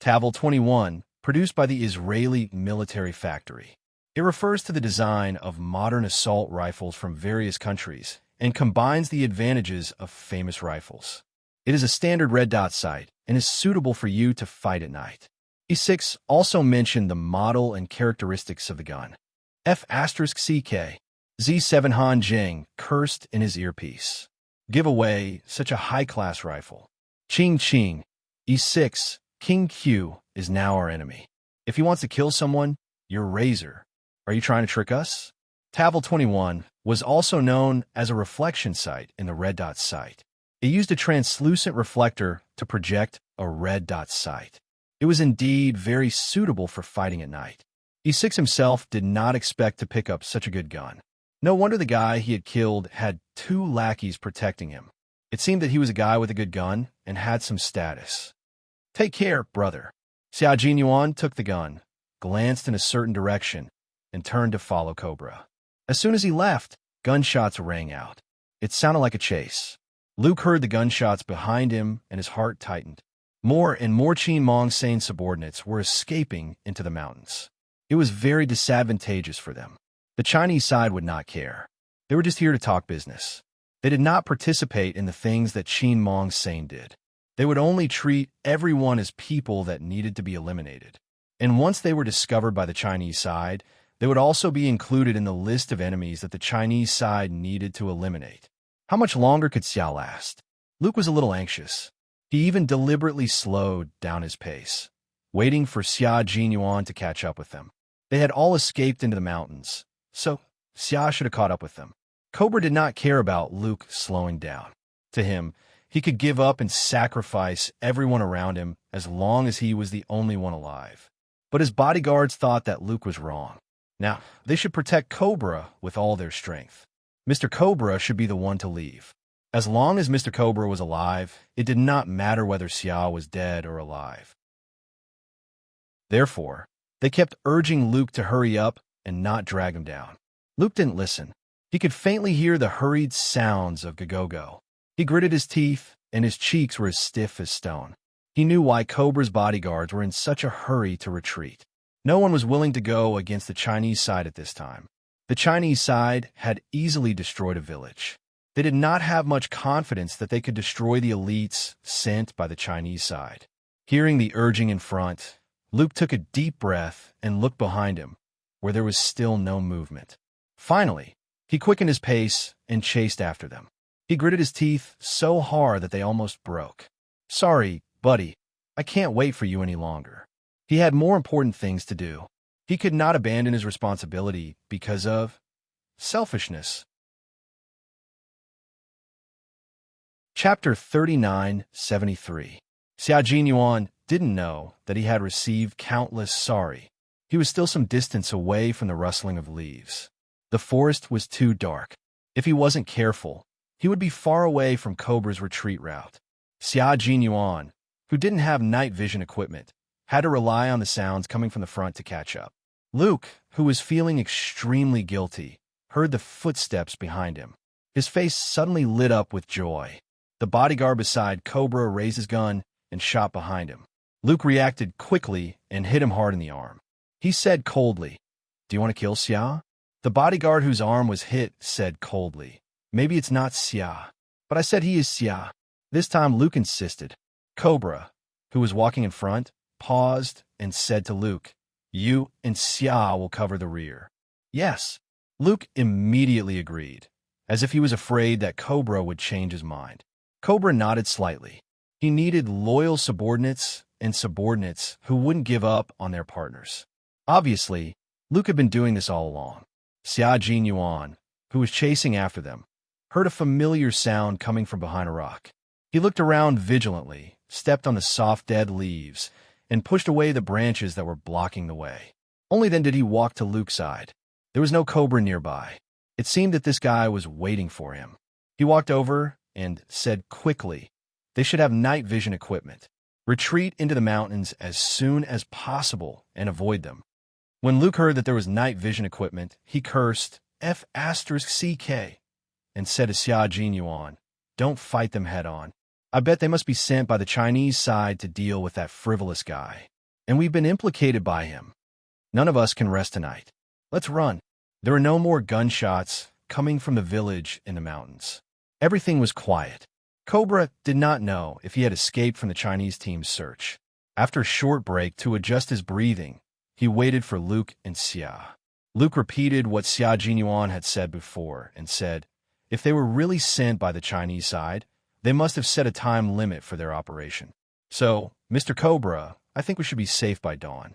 A: Tavil 21, produced by the Israeli military factory. It refers to the design of modern assault rifles from various countries and combines the advantages of famous rifles. It is a standard red dot sight and is suitable for you to fight at night. E6 also mentioned the model and characteristics of the gun. F*CK, Z7 Han Jing cursed in his earpiece. Give away such a high-class rifle. Ching Ching, E6, King Q is now our enemy. If he wants to kill someone, you're Razor. Are you trying to trick us? Tavil 21 was also known as a reflection sight in the red dot sight. It used a translucent reflector to project a red dot sight. It was indeed very suitable for fighting at night. E6 himself did not expect to pick up such a good gun. No wonder the guy he had killed had 2 lackeys protecting him. It seemed that he was a guy with a good gun and had some status. Take care, brother. Xia Jinyuan took the gun, glanced in a certain direction, and turned to follow Cobra. As soon as he left, gunshots rang out. It sounded like a chase. Luke heard the gunshots behind him, and his heart tightened. More and more Qin Mongsane subordinates were escaping into the mountains. It was very disadvantageous for them. The Chinese side would not care. They were just here to talk business. They did not participate in the things that Qin Mongsane did. They would only treat everyone as people that needed to be eliminated. And once they were discovered by the Chinese side, they would also be included in the list of enemies that the Chinese side needed to eliminate. How much longer could Xiao last? Luke was a little anxious. He even deliberately slowed down his pace, waiting for Xia Jinyuan to catch up with them. They had all escaped into the mountains, so Xia should have caught up with them. Cobra did not care about Luke slowing down. To him, he could give up and sacrifice everyone around him as long as he was the only one alive. But his bodyguards thought that Luke was wrong. Now, they should protect Cobra with all their strength. Mr. Cobra should be the one to leave. As long as Mr. Cobra was alive, it did not matter whether Xiao was dead or alive. Therefore, they kept urging Luke to hurry up and not drag him down. Luke didn't listen. He could faintly hear the hurried sounds of Gogogo. He gritted his teeth, and his cheeks were as stiff as stone. He knew why Cobra's bodyguards were in such a hurry to retreat. No one was willing to go against the Chinese side at this time. The Chinese side had easily destroyed a village. They did not have much confidence that they could destroy the elites sent by the Chinese side. Hearing the urging in front, Luke took a deep breath and looked behind him, where there was still no movement. Finally, he quickened his pace and chased after them. He gritted his teeth so hard that they almost broke. Sorry, buddy, I can't wait for you any longer. He had more important things to do. He could not abandon his responsibility because of selfishness. Chapter 3973. Xia Jinyuan didn't know that he had received countless sorry. He was still some distance away from the rustling of leaves. The forest was too dark. If he wasn't careful, he would be far away from Cobra's retreat route. Xia Jinyuan, who didn't have night vision equipment, had to rely on the sounds coming from the front to catch up. Luke, who was feeling extremely guilty, heard the footsteps behind him. His face suddenly lit up with joy. The bodyguard beside Cobra raised his gun and shot behind him. Luke reacted quickly and hit him hard in the arm. He said coldly, "Do you want to kill Xia?" The bodyguard whose arm was hit said coldly, "Maybe it's not Xia, but I said he is Xia." This time Luke insisted. Cobra, who was walking in front, paused and said to Luke, "You and Xia will cover the rear." "Yes." Luke immediately agreed, as if he was afraid that Cobra would change his mind. Cobra nodded slightly. He needed loyal subordinates and subordinates who wouldn't give up on their partners. Obviously, Luke had been doing this all along. Xia Jinyuan, who was chasing after them, heard a familiar sound coming from behind a rock. He looked around vigilantly, stepped on the soft dead leaves, and pushed away the branches that were blocking the way. Only then did he walk to Luke's side. There was no Cobra nearby. It seemed that this guy was waiting for him. He walked over and said quickly, "They should have night vision equipment. Retreat into the mountains as soon as possible and avoid them." When Luke heard that there was night vision equipment, he cursed F***CK and said to Xia Jinyuan, "Don't fight them head-on. I bet they must be sent by the Chinese side to deal with that frivolous guy. And we've been implicated by him. None of us can rest tonight. Let's run." There were no more gunshots coming from the village in the mountains. Everything was quiet. Cobra did not know if he had escaped from the Chinese team's search. After a short break to adjust his breathing, he waited for Luke and Xia. Luke repeated what Xia Jinyuan had said before and said, if they were really sent by the Chinese side, they must have set a time limit for their operation. "So, Mr. Cobra, I think we should be safe by dawn."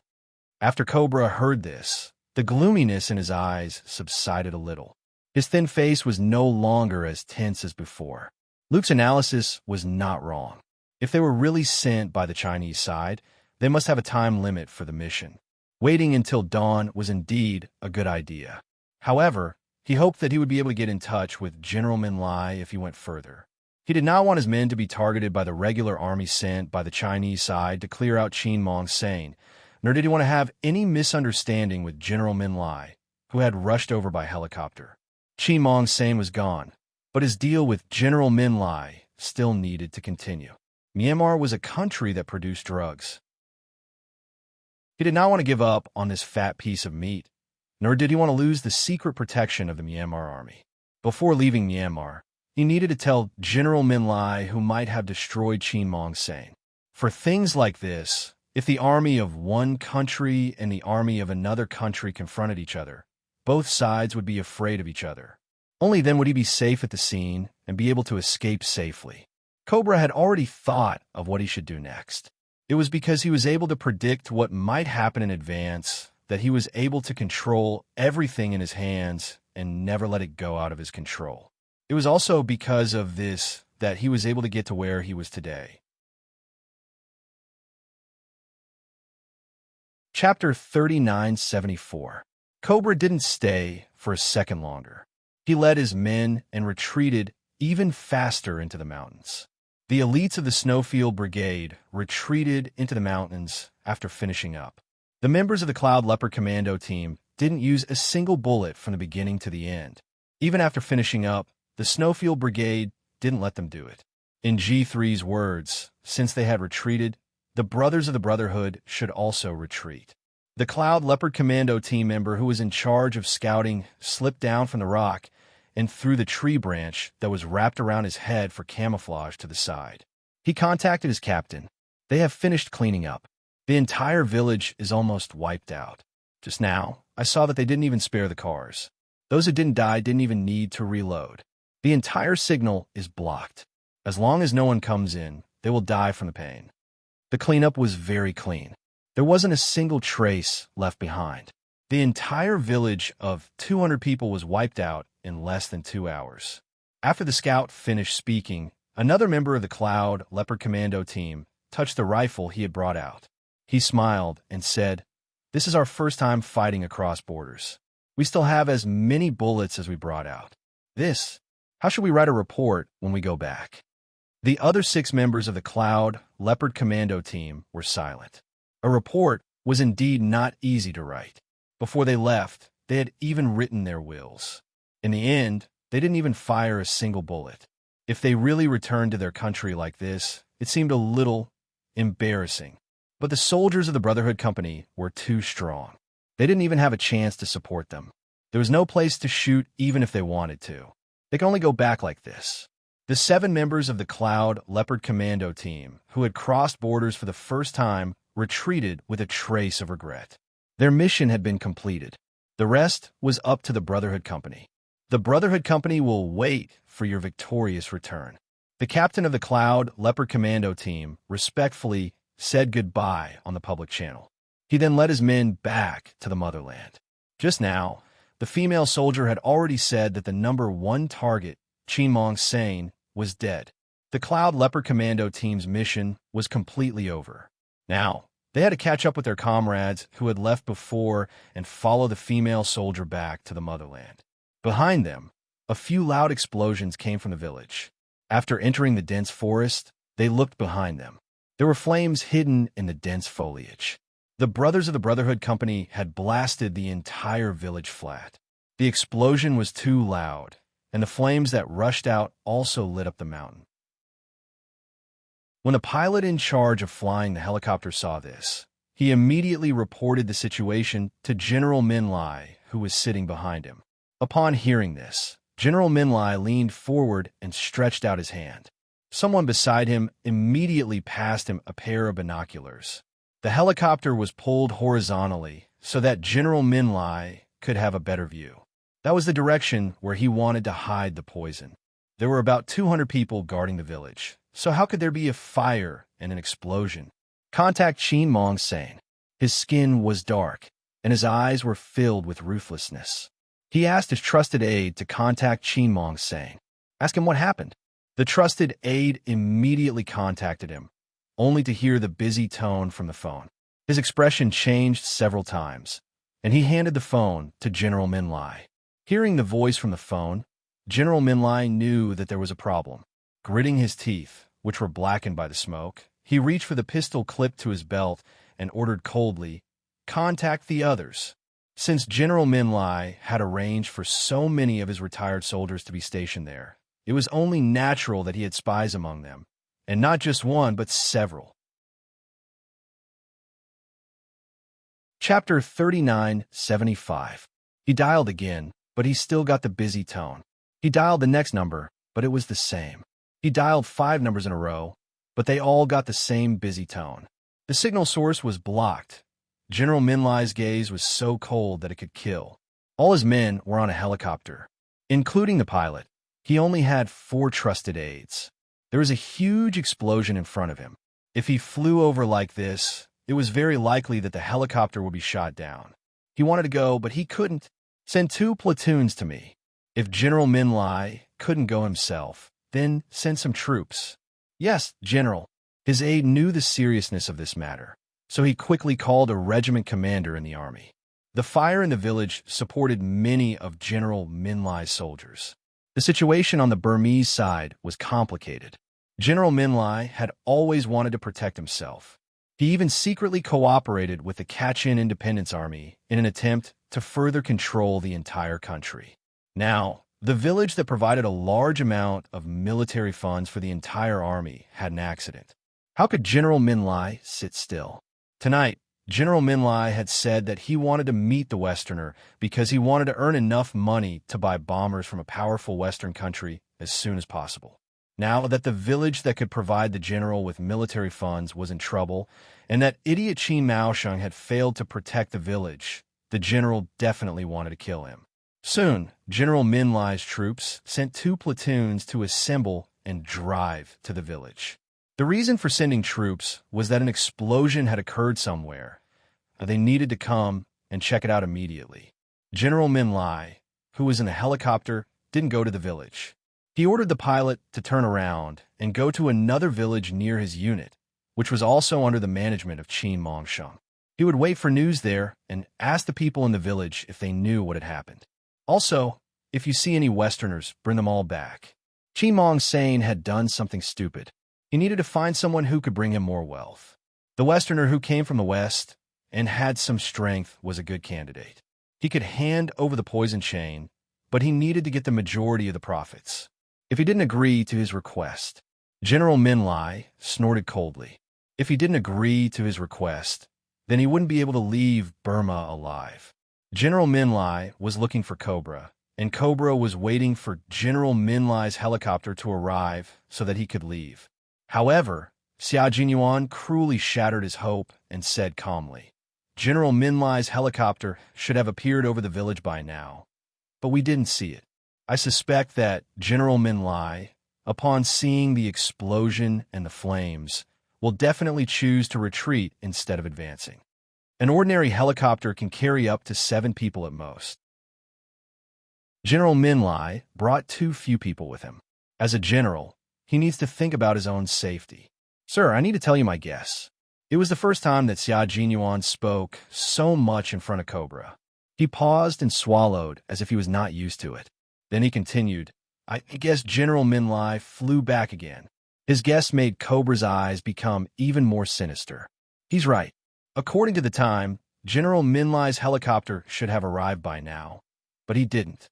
A: After Cobra heard this, the gloominess in his eyes subsided a little. His thin face was no longer as tense as before. Luke's analysis was not wrong. If they were really sent by the Chinese side, they must have a time limit for the mission. Waiting until dawn was indeed a good idea. However, he hoped that he would be able to get in touch with General Min Lai if he went further. He did not want his men to be targeted by the regular army sent by the Chinese side to clear out Qin Mong Sane, nor did he want to have any misunderstanding with General Min Lai, who had rushed over by helicopter. Qin Mong Sane was gone, but his deal with General Min Lai still needed to continue. Myanmar was a country that produced drugs. He did not want to give up on this fat piece of meat, nor did he want to lose the secret protection of the Myanmar army. Before leaving Myanmar, he needed to tell General Min Lai who might have destroyed Qin Mong Sane. For things like this, if the army of one country and the army of another country confronted each other, both sides would be afraid of each other. Only then would he be safe at the scene and be able to escape safely. Cobra had already thought of what he should do next. It was because he was able to predict what might happen in advance that he was able to control everything in his hands and never let it go out of his control. It was also because of this that he was able to get to where he was today. Chapter 3974. Cobra didn't stay for a second longer. He led his men and retreated even faster into the mountains. The elites of the Snowfield Brigade retreated into the mountains after finishing up. The members of the Cloud Leopard Commando team didn't use a single bullet from the beginning to the end. Even after finishing up, the Snowfield Brigade didn't let them do it. In G3's words, since they had retreated, the Brothers of the Brotherhood should also retreat. The Cloud Leopard Commando team member who was in charge of scouting slipped down from the rock and threw the tree branch that was wrapped around his head for camouflage to the side. He contacted his captain. "They have finished cleaning up. The entire village is almost wiped out. Just now, I saw that they didn't even spare the cars. Those who didn't die didn't even need to reload. The entire signal is blocked. As long as no one comes in, they will die from the pain." The cleanup was very clean. There wasn't a single trace left behind. The entire village of 200 people was wiped out in less than 2 hours. After the scout finished speaking, another member of the Cloud Leopard Commando team touched the rifle he had brought out. He smiled and said, "This is our first time fighting across borders. We still have as many bullets as we brought out. How should we write a report when we go back?" The other 6 members of the Cloud Leopard Commando team were silent. A report was indeed not easy to write. Before they left, they had even written their wills. In the end, they didn't even fire a single bullet. If they really returned to their country like this, it seemed a little embarrassing. But the soldiers of the Brotherhood Company were too strong. They didn't even have a chance to support them. There was no place to shoot even if they wanted to. They could only go back like this. The 7 members of the Cloud Leopard Commando team, who had crossed borders for the first time, retreated with a trace of regret. Their mission had been completed. The rest was up to the Brotherhood Company. The Brotherhood Company will wait for your victorious return. The captain of the Cloud Leopard Commando team respectfully said goodbye on the public channel. He then led his men back to the motherland. Just now, the female soldier had already said that the number 1 target, Chinmong Sane, was dead. The Cloud Leopard Commando team's mission was completely over. Now, they had to catch up with their comrades who had left before and follow the female soldier back to the motherland. Behind them, a few loud explosions came from the village. After entering the dense forest, they looked behind them. There were flames hidden in the dense foliage. The brothers of the Brotherhood Company had blasted the entire village flat. The explosion was too loud, and the flames that rushed out also lit up the mountain. When the pilot in charge of flying the helicopter saw this, he immediately reported the situation to General Min Lai, who was sitting behind him. Upon hearing this, General Min Lai leaned forward and stretched out his hand. Someone beside him immediately passed him a pair of binoculars. The helicopter was pulled horizontally so that General Min Lai could have a better view. That was the direction where he wanted to hide the poison. There were about 200 people guarding the village, so how could there be a fire and an explosion? Contact Chinmong Sane. His skin was dark, and his eyes were filled with ruthlessness. He asked his trusted aide to contact Chinmong Sane. Ask him what happened. The trusted aide immediately contacted him, only to hear the busy tone from the phone. His expression changed several times, and he handed the phone to General Min Lai. Hearing the voice from the phone, General Min Lai knew that there was a problem. Gritting his teeth, which were blackened by the smoke, he reached for the pistol clipped to his belt and ordered coldly, "Contact the others." Since General Min Lai had arranged for so many of his retired soldiers to be stationed there, it was only natural that he had spies among them, and not just one, but several. Chapter 3975. He dialed again, but he still got the busy tone. He dialed the next number, but it was the same. He dialed 5 numbers in a row, but they all got the same busy tone. The signal source was blocked. General Min Lai's gaze was so cold that it could kill. All his men were on a helicopter, including the pilot. He only had 4 trusted aides. There was a huge explosion in front of him. If he flew over like this, it was very likely that the helicopter would be shot down. He wanted to go, but he couldn't. "Send 2 platoons to me." If General Min Lai couldn't go himself, then send some troops. "Yes, General." His aide knew the seriousness of this matter, so he quickly called a regiment commander in the army. The fire in the village supported many of General Min Lai's soldiers. The situation on the Burmese side was complicated. General Min Lai had always wanted to protect himself. He even secretly cooperated with the Kachin Independence Army in an attempt to further control the entire country. Now, the village that provided a large amount of military funds for the entire army had an accident. How could General Min Lai sit still? Tonight, General Min Lai had said that he wanted to meet the Westerner because he wanted to earn enough money to buy bombers from a powerful Western country as soon as possible. Now that the village that could provide the general with military funds was in trouble, and that idiot Qin Maosheng had failed to protect the village, the general definitely wanted to kill him. Soon, General Min Lai's troops sent 2 platoons to assemble and drive to the village. The reason for sending troops was that an explosion had occurred somewhere. They needed to come and check it out immediately. General Min Lai, who was in a helicopter, didn't go to the village. He ordered the pilot to turn around and go to another village near his unit, which was also under the management of Qin Mongsheng. He would wait for news there and ask the people in the village if they knew what had happened. Also, if you see any Westerners, bring them all back. Qin Mongsheng had done something stupid. He needed to find someone who could bring him more wealth. The Westerner who came from the West and had some strength was a good candidate. He could hand over the poison chain, but he needed to get the majority of the profits. If he didn't agree to his request, General Min Lai snorted coldly. If he didn't agree to his request, then he wouldn't be able to leave Burma alive. General Min Lai was looking for Cobra, and Cobra was waiting for General Min Lai's helicopter to arrive so that he could leave. However, Xia Jinyuan cruelly shattered his hope and said calmly, General Min Lai's helicopter should have appeared over the village by now, but we didn't see it. I suspect that General Min Lai, upon seeing the explosion and the flames, will definitely choose to retreat instead of advancing. An ordinary helicopter can carry up to 7 people at most. General Min Lai brought too few people with him. As a general, he needs to think about his own safety. Sir, I need to tell you my guess. It was the first time that Xia Jinyuan spoke so much in front of Cobra. He paused and swallowed as if he was not used to it. Then he continued, I guess General Min Lai flew back again. His guess made Cobra's eyes become even more sinister. He's right. According to the time, General Min Lai's helicopter should have arrived by now. But he didn't.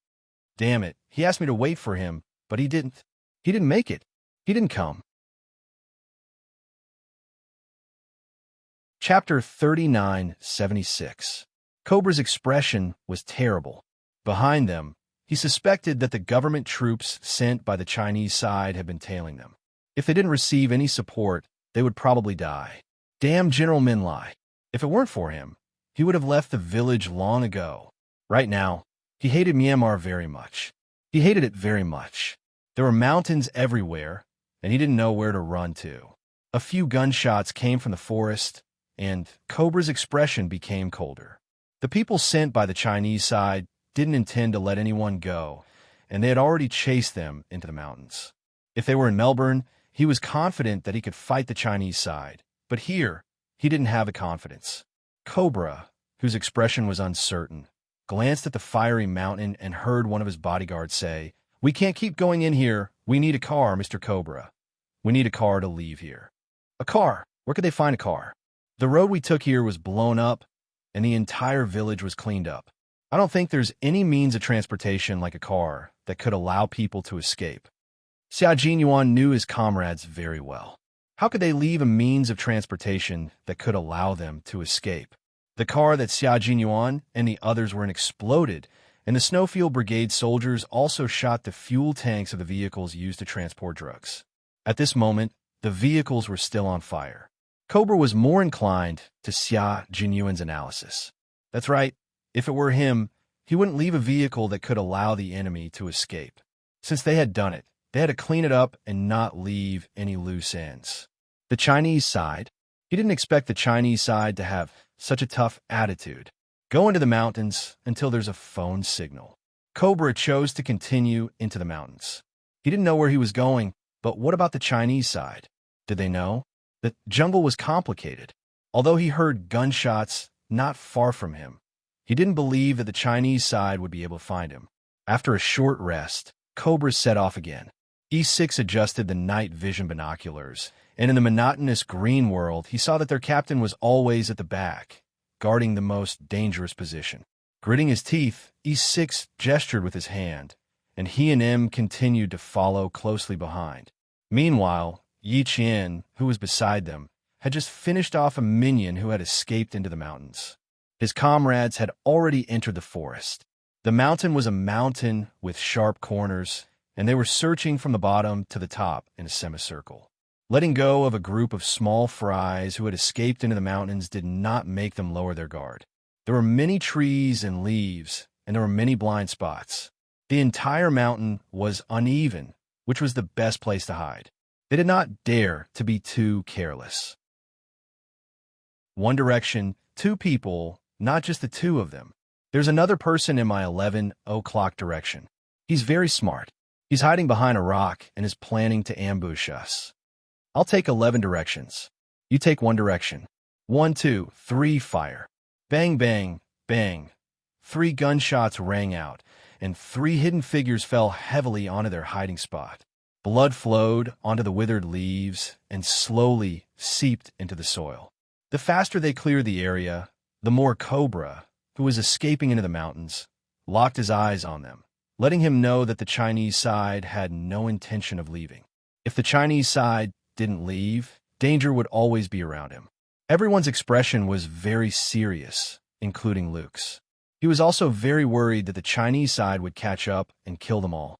A: Damn it, he asked me to wait for him, but he didn't. He didn't make it. He didn't come. Chapter 3976. Cobra's expression was terrible. Behind them, he suspected that the government troops sent by the Chinese side had been tailing them. If they didn't receive any support, they would probably die. Damn General Min Lai. If it weren't for him, he would have left the village long ago. Right now, he hated Myanmar very much. He hated it very much. There were mountains everywhere, and he didn't know where to run to. A few gunshots came from the forest, and Cobra's expression became colder. The people sent by the Chinese side didn't intend to let anyone go, and they had already chased them into the mountains. If they were in Melbourne, he was confident that he could fight the Chinese side, but here, he didn't have the confidence. Cobra, whose expression was uncertain, glanced at the fiery mountain and heard one of his bodyguards say, We can't keep going in here. We need a car, Mr. Cobra. We need a car to leave here. A car? Where could they find a car? The road we took here was blown up, and the entire village was cleaned up. I don't think there's any means of transportation like a car that could allow people to escape. Xia Jinyuan knew his comrades very well. How could they leave a means of transportation that could allow them to escape? The car that Xia Jinyuan and the others were in exploded, and the Snowfield Brigade soldiers also shot the fuel tanks of the vehicles used to transport drugs. At this moment, the vehicles were still on fire. Cobra was more inclined to Xia Jinyuan's analysis. That's right. If it were him, he wouldn't leave a vehicle that could allow the enemy to escape. Since they had done it, they had to clean it up and not leave any loose ends. The Chinese side, he didn't expect the Chinese side to have such a tough attitude. Go into the mountains until there's a phone signal. Cobra chose to continue into the mountains. He didn't know where he was going, but what about the Chinese side? Did they know? The jungle was complicated. Although he heard gunshots not far from him, he didn't believe that the Chinese side would be able to find him. After a short rest, Cobra set off again. E6 adjusted the night vision binoculars, and in the monotonous green world, he saw that their captain was always at the back, guarding the most dangerous position. Gritting his teeth, E6 gestured with his hand, and he and M continued to follow closely behind. Meanwhile, Yi Qian, who was beside them, had just finished off a minion who had escaped into the mountains. His comrades had already entered the forest. The mountain was a mountain with sharp corners, and they were searching from the bottom to the top in a semicircle. Letting go of a group of small fries who had escaped into the mountains did not make them lower their guard. There were many trees and leaves, and there were many blind spots. The entire mountain was uneven, which was the best place to hide. They did not dare to be too careless. One direction, 2 people, not just the two of them. There's another person in my 11 o'clock direction. He's very smart. He's hiding behind a rock and is planning to ambush us. I'll take 11 directions. You take one direction. 1, 2, 3, fire. Bang, bang, bang. 3 gunshots rang out, and 3 hidden figures fell heavily onto their hiding spot. Blood flowed onto the withered leaves and slowly seeped into the soil. The faster they cleared the area, the more Cobra, who was escaping into the mountains, locked his eyes on them, letting him know that the Chinese side had no intention of leaving. If the Chinese side didn't leave, danger would always be around him. Everyone's expression was very serious, including Luke's. He was also very worried that the Chinese side would catch up and kill them all.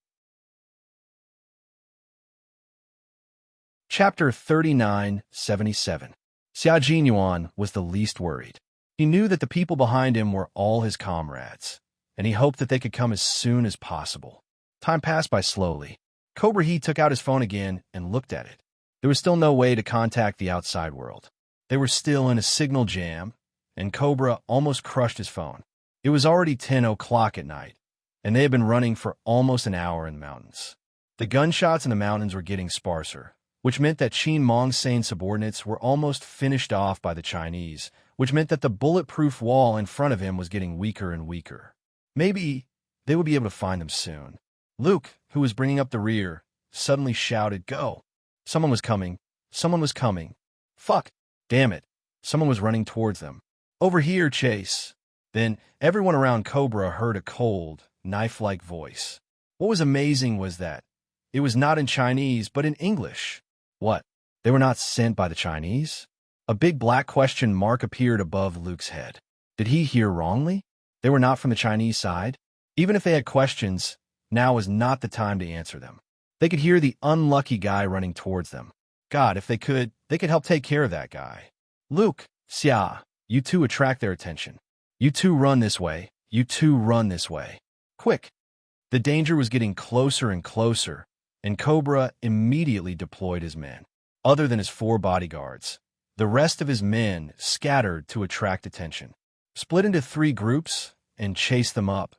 A: Chapter 39:77. Xia Jinyuan was the least worried. He knew that the people behind him were all his comrades, and he hoped that they could come as soon as possible. Time passed by slowly. Cobra He took out his phone again and looked at it. There was still no way to contact the outside world. They were still in a signal jam, and Cobra almost crushed his phone. It was already 10 o'clock at night, and they had been running for almost an hour in the mountains. The gunshots in the mountains were getting sparser, which meant that Qin Mongsane's subordinates were almost finished off by the Chinese, which meant that the bulletproof wall in front of him was getting weaker and weaker. Maybe they would be able to find them soon. Luke, who was bringing up the rear, suddenly shouted, "Go!" Someone was coming. Someone was coming. Fuck! Damn it! Someone was running towards them. "Over here, chase!" Then everyone around Cobra heard a cold, knife-like voice. What was amazing was that it was not in Chinese, but in English. What? They were not sent by the Chinese? A big black question mark appeared above Luke's head. Did he hear wrongly? They were not from the Chinese side? Even if they had questions, now was not the time to answer them. They could hear the unlucky guy running towards them. God, if they could help take care of that guy. Luke, Xia, you two attract their attention. You two run this way. You two run this way. Quick! The danger was getting closer and closer, and Cobra immediately deployed his men. Other than his 4 bodyguards, the rest of his men scattered to attract attention. Split into 3 groups and chased them up.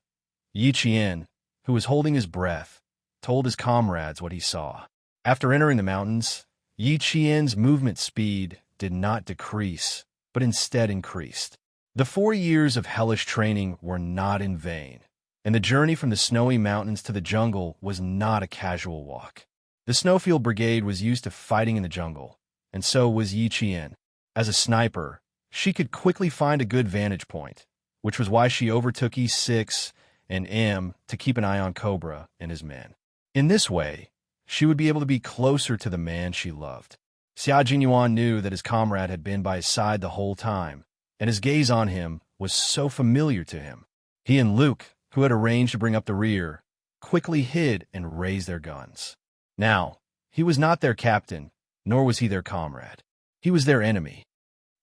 A: Yi Qian, who was holding his breath, told his comrades what he saw. After entering the mountains, Yi Qian's movement speed did not decrease, but instead increased. The 4 years of hellish training were not in vain, and the journey from the snowy mountains to the jungle was not a casual walk. The Snowfield Brigade was used to fighting in the jungle, and so was Yi Qian. As a sniper, she could quickly find a good vantage point, which was why she overtook E6 and M to keep an eye on Cobra and his men. In this way, she would be able to be closer to the man she loved. Xia Jinyuan knew that his comrade had been by his side the whole time, and his gaze on him was so familiar to him. He and Luke, who had arranged to bring up the rear, quickly hid and raised their guns. Now, he was not their captain, nor was he their comrade. He was their enemy.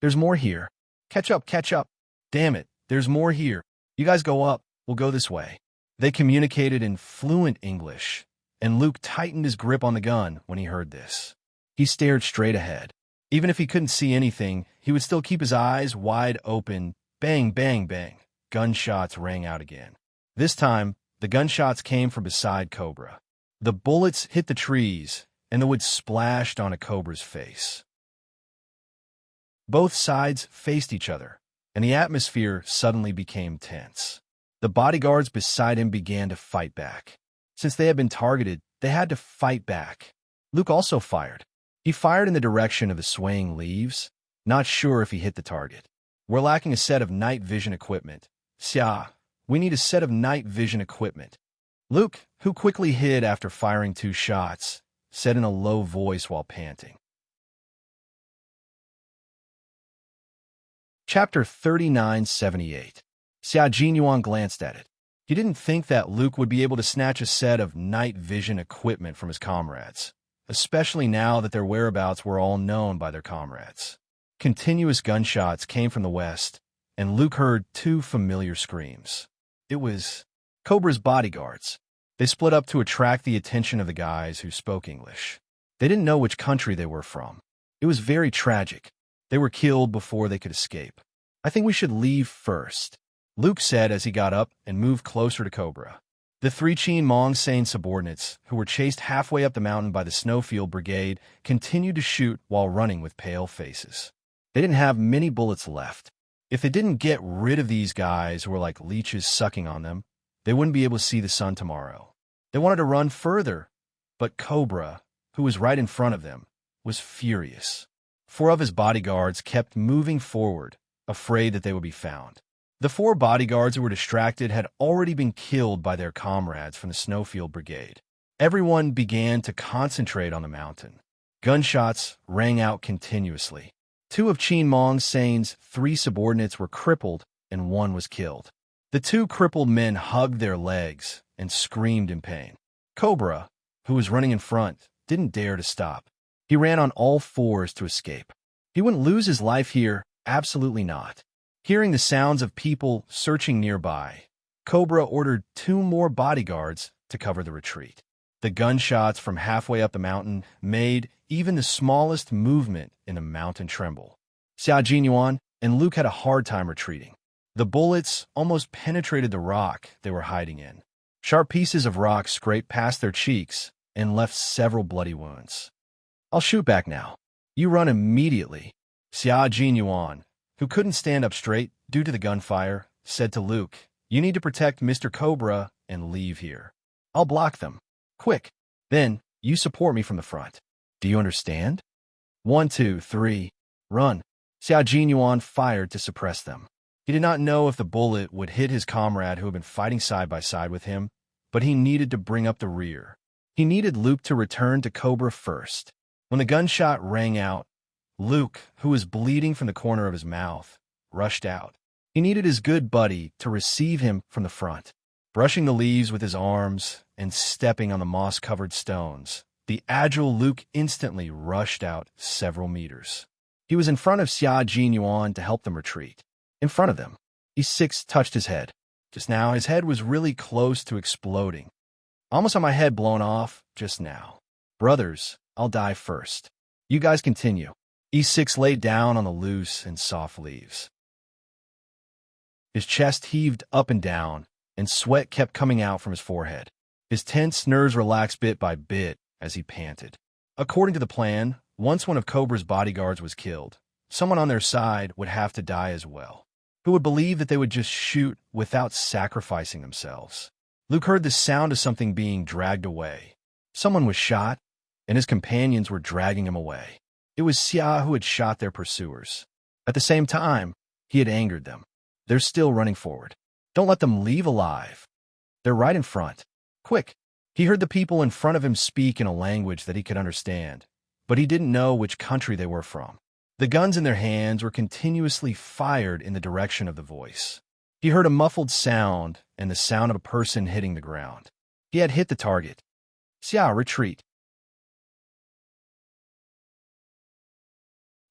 A: "There's more here. Catch up, catch up. Damn it, there's more here. You guys go up, we'll go this way." They communicated in fluent English, and Luke tightened his grip on the gun when he heard this. He stared straight ahead. Even if he couldn't see anything, he would still keep his eyes wide open. Bang, bang, bang. Gunshots rang out again. This time, the gunshots came from beside Cobra. The bullets hit the trees, and the wood splashed on a Cobra's face. Both sides faced each other, and the atmosphere suddenly became tense. The bodyguards beside him began to fight back. Since they had been targeted, they had to fight back. Luke also fired. He fired in the direction of the swaying leaves, not sure if he hit the target. "We're lacking a set of night vision equipment. Xia, we need a set of night vision equipment." Luke, who quickly hid after firing 2 shots, said in a low voice while panting. Chapter 39:78. Xia Jinyuan glanced at it. He didn't think that Luke would be able to snatch a set of night vision equipment from his comrades, especially now that their whereabouts were all known by their comrades. Continuous gunshots came from the west, and Luke heard 2 familiar screams. It was Cobra's bodyguards. They split up to attract the attention of the guys who spoke English. They didn't know which country they were from. It was very tragic. They were killed before they could escape. I think we should leave first, Luke said as he got up and moved closer to Cobra. The three Cheen Mong Sane subordinates, who were chased halfway up the mountain by the Snowfield Brigade, continued to shoot while running with pale faces. They didn't have many bullets left. If they didn't get rid of these guys who were like leeches sucking on them, they wouldn't be able to see the sun tomorrow. They wanted to run further, but Cobra, who was right in front of them, was furious. 4 of his bodyguards kept moving forward, afraid that they would be found. The 4 bodyguards who were distracted had already been killed by their comrades from the Snowfield Brigade. Everyone began to concentrate on the mountain. Gunshots rang out continuously. 2 of Cheen Mong Sane's 3 subordinates were crippled, and 1 was killed. The 2 crippled men hugged their legs and screamed in pain. Cobra, who was running in front, didn't dare to stop. He ran on all 4s to escape. He wouldn't lose his life here, absolutely not. Hearing the sounds of people searching nearby, Cobra ordered 2 more bodyguards to cover the retreat. The gunshots from halfway up the mountain made even the smallest movement in the mountain tremble. Xia Jinyuan and Luke had a hard time retreating. The bullets almost penetrated the rock they were hiding in. Sharp pieces of rock scraped past their cheeks and left several bloody wounds. I'll shoot back now. You run immediately, Xia Jinyuan, who couldn't stand up straight due to the gunfire, said to Luke, you need to protect Mr. Cobra and leave here. I'll block them. Quick. Then, you support me from the front. Do you understand? 1, 2, 3. Run. Xia Jinyuan fired to suppress them. He did not know if the bullet would hit his comrade who had been fighting side by side with him, but he needed to bring up the rear. He needed Luke to return to Cobra first. When the gunshot rang out, Luke, who was bleeding from the corner of his mouth, rushed out. He needed his good buddy to receive him from the front. Brushing the leaves with his arms and stepping on the moss-covered stones, the agile Luke instantly rushed out several meters. He was in front of Xia Jinyuan to help them retreat. In front of them, E6 touched his head. Just now, his head was really close to exploding. Almost had my head blown off just now. Brothers, I'll die first. You guys continue. E6 laid down on the loose and soft leaves. His chest heaved up and down, and sweat kept coming out from his forehead. His tense nerves relaxed bit by bit as he panted. According to the plan, once one of Cobra's bodyguards was killed, someone on their side would have to die as well, who would believe that they would just shoot without sacrificing themselves. Luke heard the sound of something being dragged away. Someone was shot, and his companions were dragging him away. It was Xia who had shot their pursuers. At the same time, he had angered them. They're still running forward. Don't let them leave alive. They're right in front. Quick! He heard the people in front of him speak in a language that he could understand, but he didn't know which country they were from. The guns in their hands were continuously fired in the direction of the voice. He heard a muffled sound and the sound of a person hitting the ground. He had hit the target. Xia, retreat.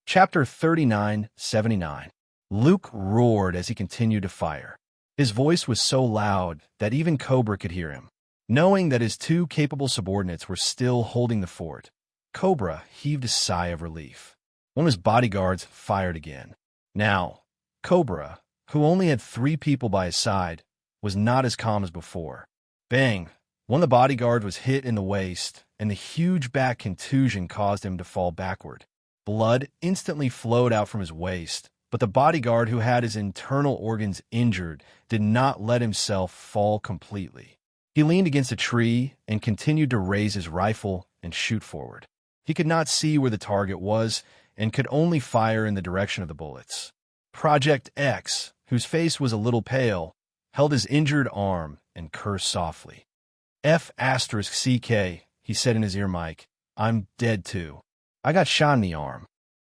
A: Chapter 39-79. Luke roared as he continued to fire. His voice was so loud that even Cobra could hear him. Knowing that his 2 capable subordinates were still holding the fort, Cobra heaved a sigh of relief. One of his bodyguards fired again. Now, Cobra, who only had 3 people by his side, was not as calm as before. Bang! One of the bodyguards was hit in the waist, and the huge back contusion caused him to fall backward. Blood instantly flowed out from his waist, but the bodyguard who had his internal organs injured did not let himself fall completely. He leaned against a tree and continued to raise his rifle and shoot forward. He could not see where the target was and could only fire in the direction of the bullets. Project X, whose face was a little pale, held his injured arm and cursed softly. F***CK, he said in his ear mic. I'm dead too. I got shot in the arm.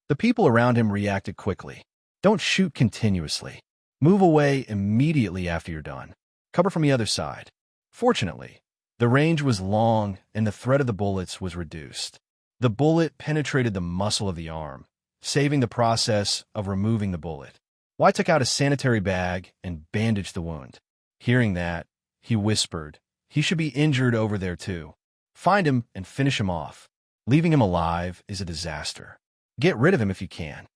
A: The people around him reacted quickly. Don't shoot continuously. Move away immediately after you're done. Cover from the other side. Fortunately, the range was long and the threat of the bullets was reduced. The bullet penetrated the muscle of the arm, saving the process of removing the bullet. Y took out a sanitary bag and bandaged the wound. Hearing that, he whispered, he should be injured over there too. Find him and finish him off. Leaving him alive is a disaster. Get rid of him if you can.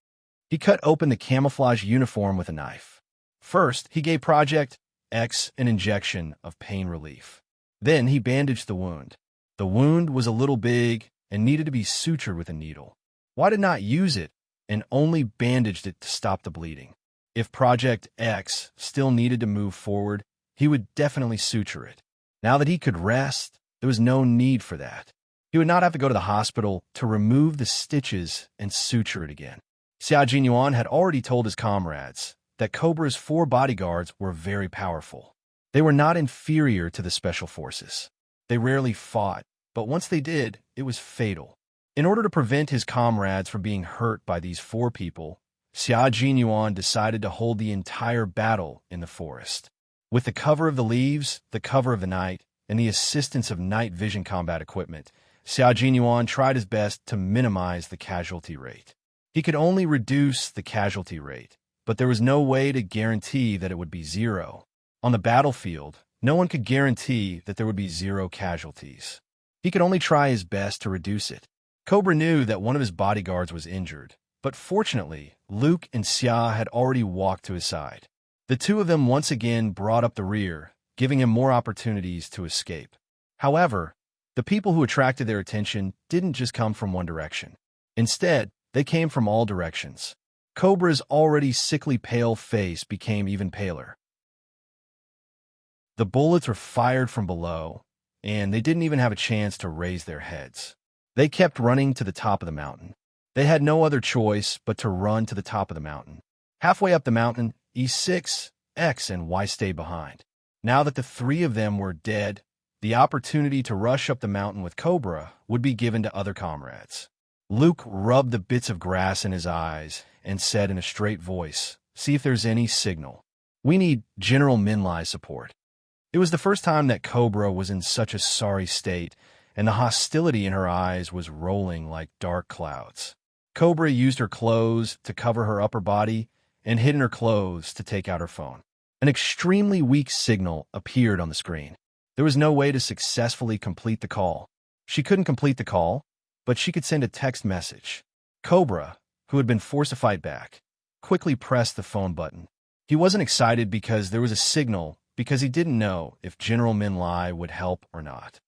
A: He cut open the camouflage uniform with a knife. First, he gave Project X an injection of pain relief. Then he bandaged the wound. The wound was a little big and needed to be sutured with a needle. Why did not use it and only bandaged it to stop the bleeding? If Project X still needed to move forward, he would definitely suture it. Now that he could rest, there was no need for that. He would not have to go to the hospital to remove the stitches and suture it again. Xia Jinyuan had already told his comrades that Cobra's 4 bodyguards were very powerful. They were not inferior to the special forces. They rarely fought, but once they did, it was fatal. In order to prevent his comrades from being hurt by these 4 people, Xia Jinyuan decided to hold the entire battle in the forest. With the cover of the leaves, the cover of the night, and the assistance of night vision combat equipment, Xia Jinyuan tried his best to minimize the casualty rate. He could only reduce the casualty rate, but there was no way to guarantee that it would be 0. On the battlefield, no one could guarantee that there would be 0 casualties. He could only try his best to reduce it. Cobra knew that one of his bodyguards was injured, but fortunately, Luke and Xia had already walked to his side. The 2 of them once again brought up the rear, giving him more opportunities to escape. However, the people who attracted their attention didn't just come from one direction. Instead, they came from all directions. Cobra's already sickly pale face became even paler. The bullets were fired from below, and they didn't even have a chance to raise their heads. They kept running to the top of the mountain. They had no other choice but to run to the top of the mountain. Halfway up the mountain, E6, X, and Y stayed behind. Now that the 3 of them were dead, the opportunity to rush up the mountain with Cobra would be given to other comrades. Luke rubbed the bits of grass in his eyes and said in a straight voice, "See if there's any signal. We need General Minlai's support." It was the first time that Cobra was in such a sorry state, and the hostility in her eyes was rolling like dark clouds. Cobra used her clothes to cover her upper body and hid in her clothes to take out her phone. An extremely weak signal appeared on the screen. There was no way to successfully complete the call. She couldn't complete the call, but she could send a text message. Cobra, who had been forced to fight back, quickly pressed the phone button. He wasn't excited because there was a signal, because he didn't know if General Minlai would help or not.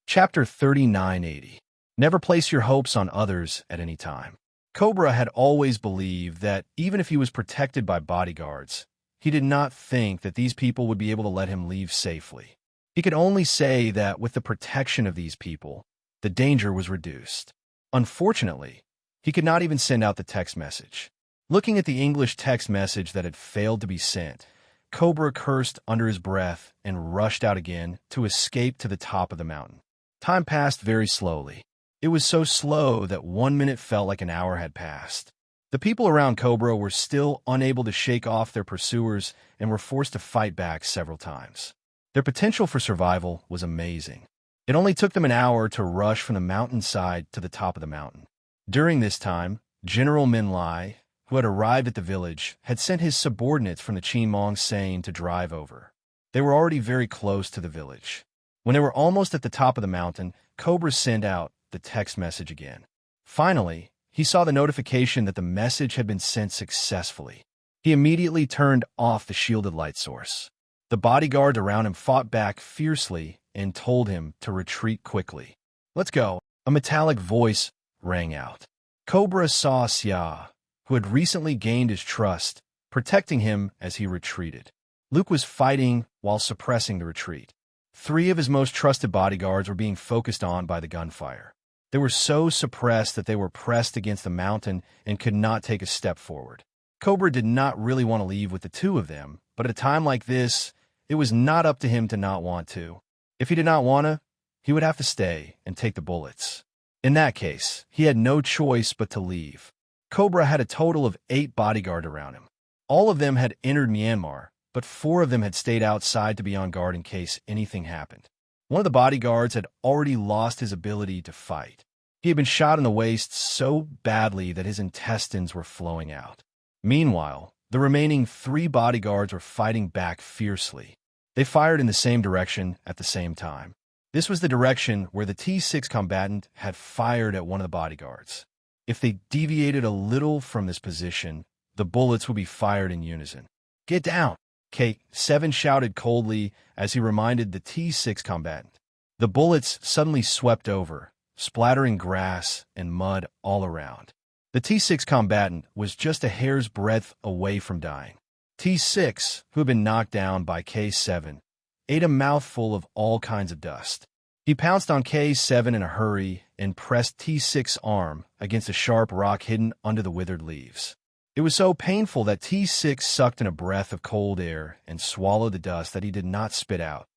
A: Chapter 3980. Never place your hopes on others at any time. Cobra had always believed that even if he was protected by bodyguards, he did not think that these people would be able to let him leave safely. He could only say that with the protection of these people, the danger was reduced. Unfortunately, he could not even send out the text message. Looking at the English text message that had failed to be sent, Cobra cursed under his breath and rushed out again to escape to the top of the mountain. Time passed very slowly. It was so slow that 1 minute felt like an hour had passed. The people around Cobra were still unable to shake off their pursuers and were forced to fight back several times. Their potential for survival was amazing. It only took them an hour to rush from the mountainside to the top of the mountain. During this time, General Minlai, who had arrived at the village, had sent his subordinates from the Qinmong Sane to drive over. They were already very close to the village. When they were almost at the top of the mountain, Cobra sent out the text message again. Finally, he saw the notification that the message had been sent successfully. He immediately turned off the shielded light source. The bodyguards around him fought back fiercely and told him to retreat quickly. "Let's go," a metallic voice rang out. Cobra saw Xia, who had recently gained his trust, protecting him as he retreated. Luke was fighting while suppressing the retreat. 3 of his most trusted bodyguards were being focused on by the gunfire. They were so suppressed that they were pressed against the mountain and could not take a step forward. Cobra did not really want to leave with the 2 of them, but at a time like this, it was not up to him to not want to. If he did not want to, he would have to stay and take the bullets. In that case, he had no choice but to leave. Cobra had a total of 8 bodyguards around him. All of them had entered Myanmar, but 4 of them had stayed outside to be on guard in case anything happened. One of the bodyguards had already lost his ability to fight. He had been shot in the waist so badly that his intestines were flowing out. Meanwhile, the remaining 3 bodyguards were fighting back fiercely. They fired in the same direction at the same time. This was the direction where the T6 combatant had fired at one of the bodyguards. If they deviated a little from this position, the bullets would be fired in unison. "Get down!" K7 shouted coldly as he reminded the T6 combatant. The bullets suddenly swept over, splattering grass and mud all around. The T6 combatant was just a hair's breadth away from dying. T6, who had been knocked down by K7, ate a mouthful of all kinds of dust. He pounced on K7 in a hurry and pressed T6's arm against a sharp rock hidden under the withered leaves. It was so painful that T6 sucked in a breath of cold air and swallowed the dust that he did not spit out.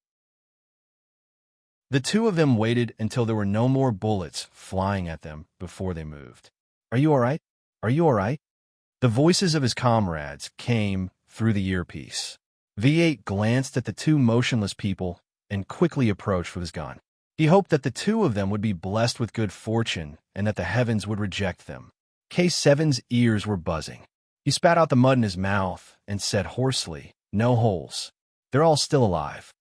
A: The two of them waited until there were no more bullets flying at them before they moved. "Are you all right? Are you all right?" The voices of his comrades came through the earpiece. V8 glanced at the two motionless people and quickly approached with his gun. He hoped that the two of them would be blessed with good fortune and that the heavens would reject them. K7's ears were buzzing. He spat out the mud in his mouth and said hoarsely, "No holes. They're all still alive.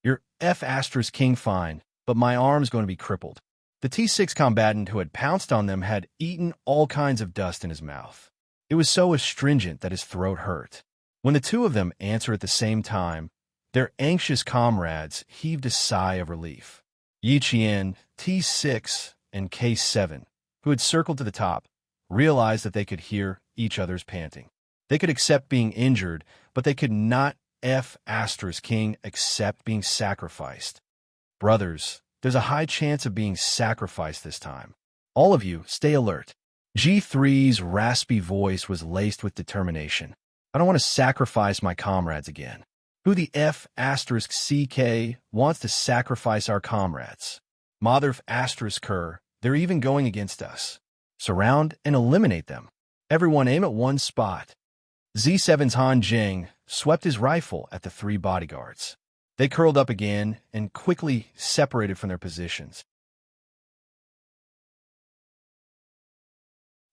A: Your F*King fine, but my arm's going to be crippled." The T6 combatant who had pounced on them had eaten all kinds of dust in his mouth. It was so astringent that his throat hurt. When the two of them answered at the same time, their anxious comrades heaved a sigh of relief. Yiqian, T6, and K7, who had circled to the top, realized that they could hear each other's panting. They could accept being injured, but they could not F*King accept being sacrificed. "Brothers, there's a high chance of being sacrificed this time. All of you, stay alert." G3's raspy voice was laced with determination. "I don't want to sacrifice my comrades again. Who the F*CK wants to sacrifice our comrades? Mother F*Ker, they're even going against us. Surround and eliminate them. Everyone aim at one spot." Z7's Han Jing swept his rifle at the three bodyguards. They curled up again and quickly separated from their positions.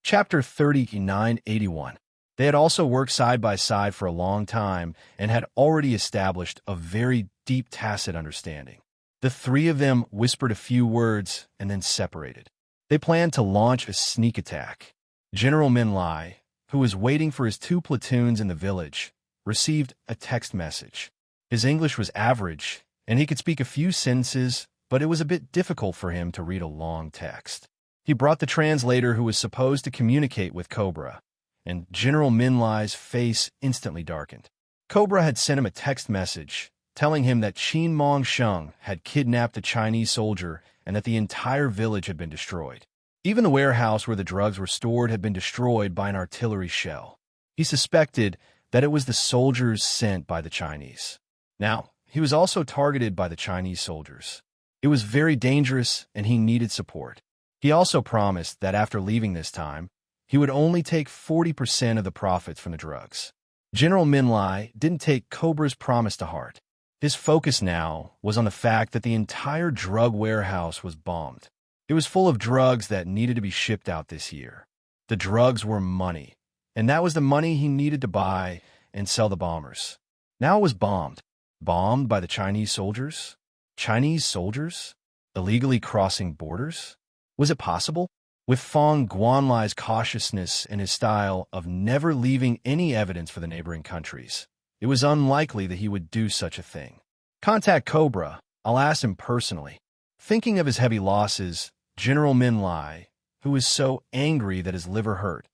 A: Chapter 3981. They had also worked side by side for a long time and had already established a very deep tacit understanding. The three of them whispered a few words and then separated. They planned to launch a sneak attack. General Min Lai, who was waiting for his two platoons in the village, received a text message. His English was average, and he could speak a few sentences, but it was a bit difficult for him to read a long text. He brought the translator who was supposed to communicate with Cobra, and General Min Lai's face instantly darkened. Cobra had sent him a text message telling him that Qin Mong Sheng had kidnapped a Chinese soldier and that the entire village had been destroyed. Even the warehouse where the drugs were stored had been destroyed by an artillery shell. He suspected that it was the soldiers sent by the Chinese. Now, he was also targeted by the Chinese soldiers. It was very dangerous and he needed support. He also promised that after leaving this time, he would only take 40% of the profits from the drugs. General Min Lai didn't take Cobra's promise to heart. His focus now was on the fact that the entire drug warehouse was bombed. It was full of drugs that needed to be shipped out this year. The drugs were money, and that was the money he needed to buy and sell the bombers. Now it was bombed. Bombed by the Chinese soldiers? Chinese soldiers? Illegally crossing borders? Was it possible? With Fong Guanlai's cautiousness and his style of never leaving any evidence for the neighboring countries, it was unlikely that he would do such a thing. Contact Cobra. I'll ask him personally. Thinking of his heavy losses, General Min Lai, who was so angry that his liver hurt,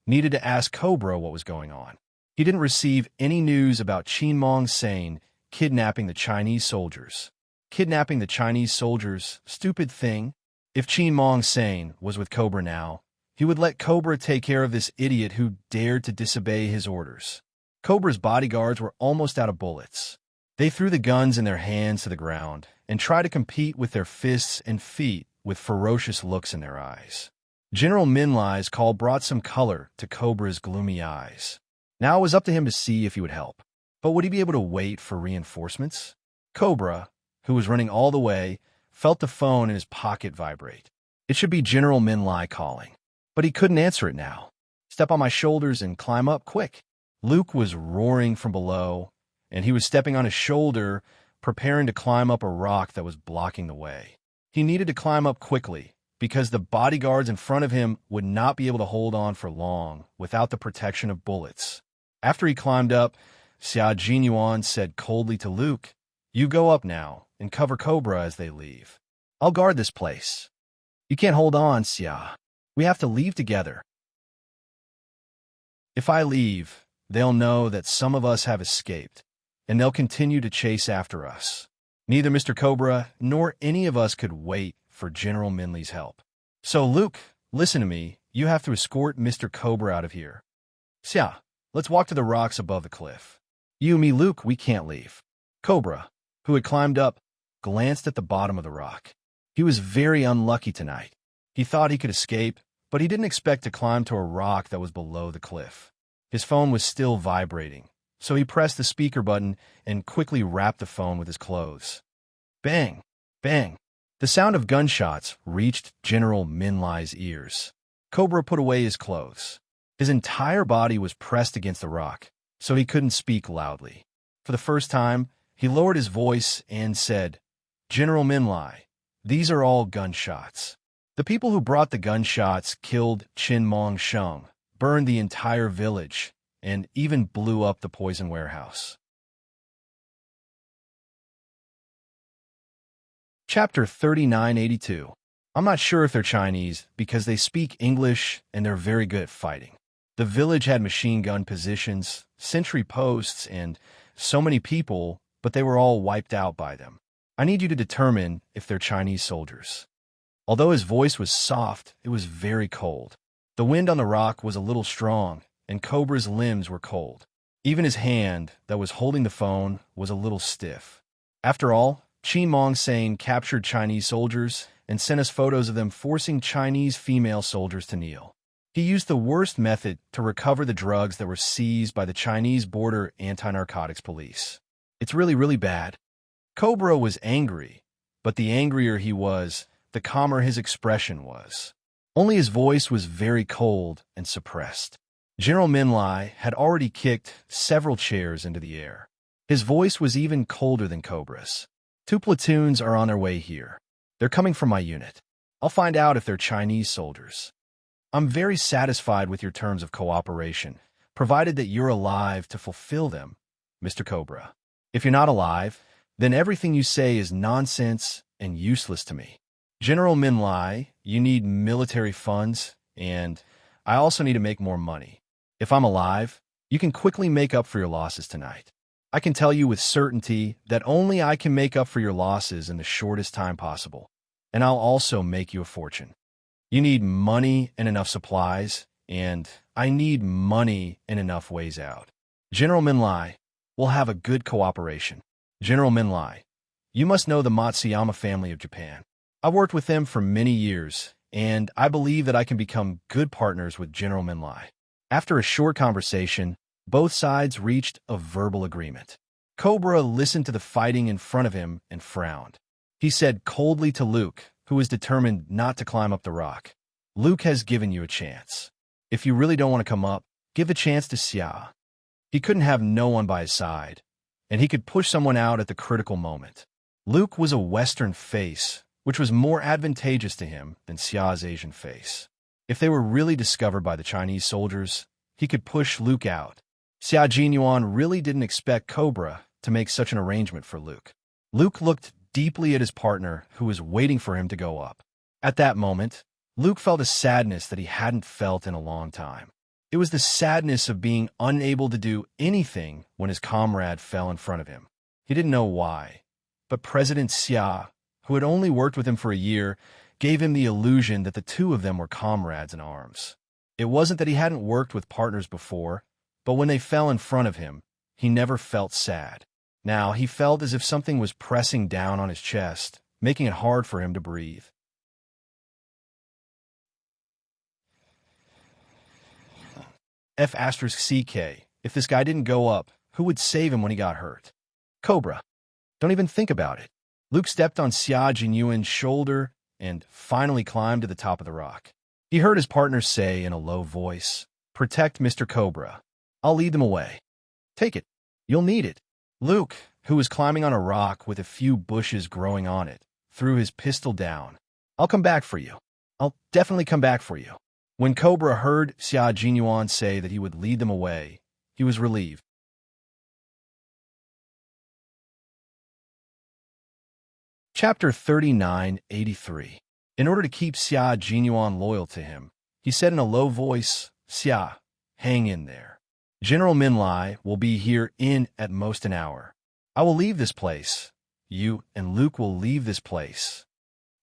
A: needed to ask Cobra what was going on. He didn't receive any news about Qin Mong Sane kidnapping the Chinese soldiers. Kidnapping the Chinese soldiers? Stupid thing. If Qin Mong Sane was with Cobra now, he would let Cobra take care of this idiot who dared to disobey his orders. Cobra's bodyguards were almost out of bullets. They threw the guns in their hands to the ground and tried to compete with their fists and feet with ferocious looks in their eyes. General Min Lai's call brought some color to Cobra's gloomy eyes. Now it was up to him to see if he would help. But would he be able to wait for reinforcements? Cobra, who was running all the way, felt the phone in his pocket vibrate. It should be General Min Lai calling. But he couldn't answer it now. Step on my shoulders and climb up, quick. Luke was roaring from below, and he was stepping on his shoulder, preparing to climb up a rock that was blocking the way. He needed to climb up quickly, because the bodyguards in front of him would not be able to hold on for long without the protection of bullets. After he climbed up, Xia Jinyuan said coldly to Luke, "You go up now and cover Cobra as they leave. I'll guard this place." "You can't hold on, Xia. We have to leave together. If I leave, they'll know that some of us have escaped, and they'll continue to chase after us. Neither Mr. Cobra nor any of us could wait for General Minley's help. So, Luke, listen to me. You have to escort Mr. Cobra out of here. Xia, let's walk to the rocks above the cliff. You, me, Luke, we can't leave." Cobra, who had climbed up, glanced at the bottom of the rock. He was very unlucky tonight. He thought he could escape, but he didn't expect to climb to a rock that was below the cliff. His phone was still vibrating, so he pressed the speaker button and quickly wrapped the phone with his clothes. Bang! Bang! The sound of gunshots reached General Minlai's ears. Cobra put away his clothes. His entire body was pressed against the rock, so he couldn't speak loudly. For the first time, he lowered his voice and said, "General Minlai, these are all gunshots. The people who brought the gunshots killed Qin Mong Sheng, burned the entire village, and even blew up the poison warehouse." Chapter 3982. I'm not sure if they're Chinese because they speak English and they're very good at fighting. The village had machine gun positions, sentry posts, and so many people, but they were all wiped out by them. I need you to determine if they're Chinese soldiers. Although his voice was soft, it was very cold. The wind on the rock was a little strong, and Cobra's limbs were cold. Even his hand that was holding the phone was a little stiff. After all, Qin Mong Sheng captured Chinese soldiers and sent us photos of them forcing Chinese female soldiers to kneel. He used the worst method to recover the drugs that were seized by the Chinese border anti-narcotics police. It's really, really bad. Cobra was angry, but the angrier he was, the calmer his expression was. Only his voice was very cold and suppressed. General Minlai had already kicked several chairs into the air. His voice was even colder than Cobra's. 2 platoons are on their way here. They're coming from my unit. I'll find out if they're Chinese soldiers. I'm very satisfied with your terms of cooperation, provided that you're alive to fulfill them, Mr. Cobra. If you're not alive, then everything you say is nonsense and useless to me. General Minlai, you need military funds, and I also need to make more money. If I'm alive, you can quickly make up for your losses tonight. I can tell you with certainty that only I can make up for your losses in the shortest time possible, and I'll also make you a fortune. You need money and enough supplies, and I need money and enough ways out. General Minlai, we'll have a good cooperation. General Minlai, you must know the Matsuyama family of Japan. I've worked with them for many years, and I believe that I can become good partners with General Minlai. After a short conversation, both sides reached a verbal agreement. Cobra listened to the fighting in front of him and frowned. He said coldly to Luke, who was determined not to climb up the rock, "Luke has given you a chance. If you really don't want to come up, give a chance to Xia." He couldn't have no one by his side, and he could push someone out at the critical moment. Luke was a Western face, which was more advantageous to him than Xia's Asian face. If they were really discovered by the Chinese soldiers, he could push Luke out. Xia Jinyuan really didn't expect Cobra to make such an arrangement for Luke. Luke looked deeply at his partner, who was waiting for him to go up. At that moment, Luke felt a sadness that he hadn't felt in a long time. It was the sadness of being unable to do anything when his comrade fell in front of him. He didn't know why, but President Xia, who had only worked with him for a year, gave him the illusion that the two of them were comrades in arms. It wasn't that he hadn't worked with partners before, but when they fell in front of him, he never felt sad. Now he felt as if something was pressing down on his chest, making it hard for him to breathe. F*CK. If this guy didn't go up, who would save him when he got hurt? Cobra. Don't even think about it. Luke stepped on Xia Jinyuan's shoulder and finally climbed to the top of the rock. He heard his partner say in a low voice, "Protect Mr. Cobra. I'll lead them away. Take it. You'll need it." Luke, who was climbing on a rock with a few bushes growing on it, threw his pistol down. "I'll come back for you. I'll definitely come back for you." When Cobra heard Xia Jinyuan say that he would lead them away, he was relieved. Chapter 3983. In order to keep Xia Jinyuan loyal to him, he said in a low voice, "Xia, hang in there. General Minlai will be here in at most an hour. I will leave this place. You and Luke will leave this place."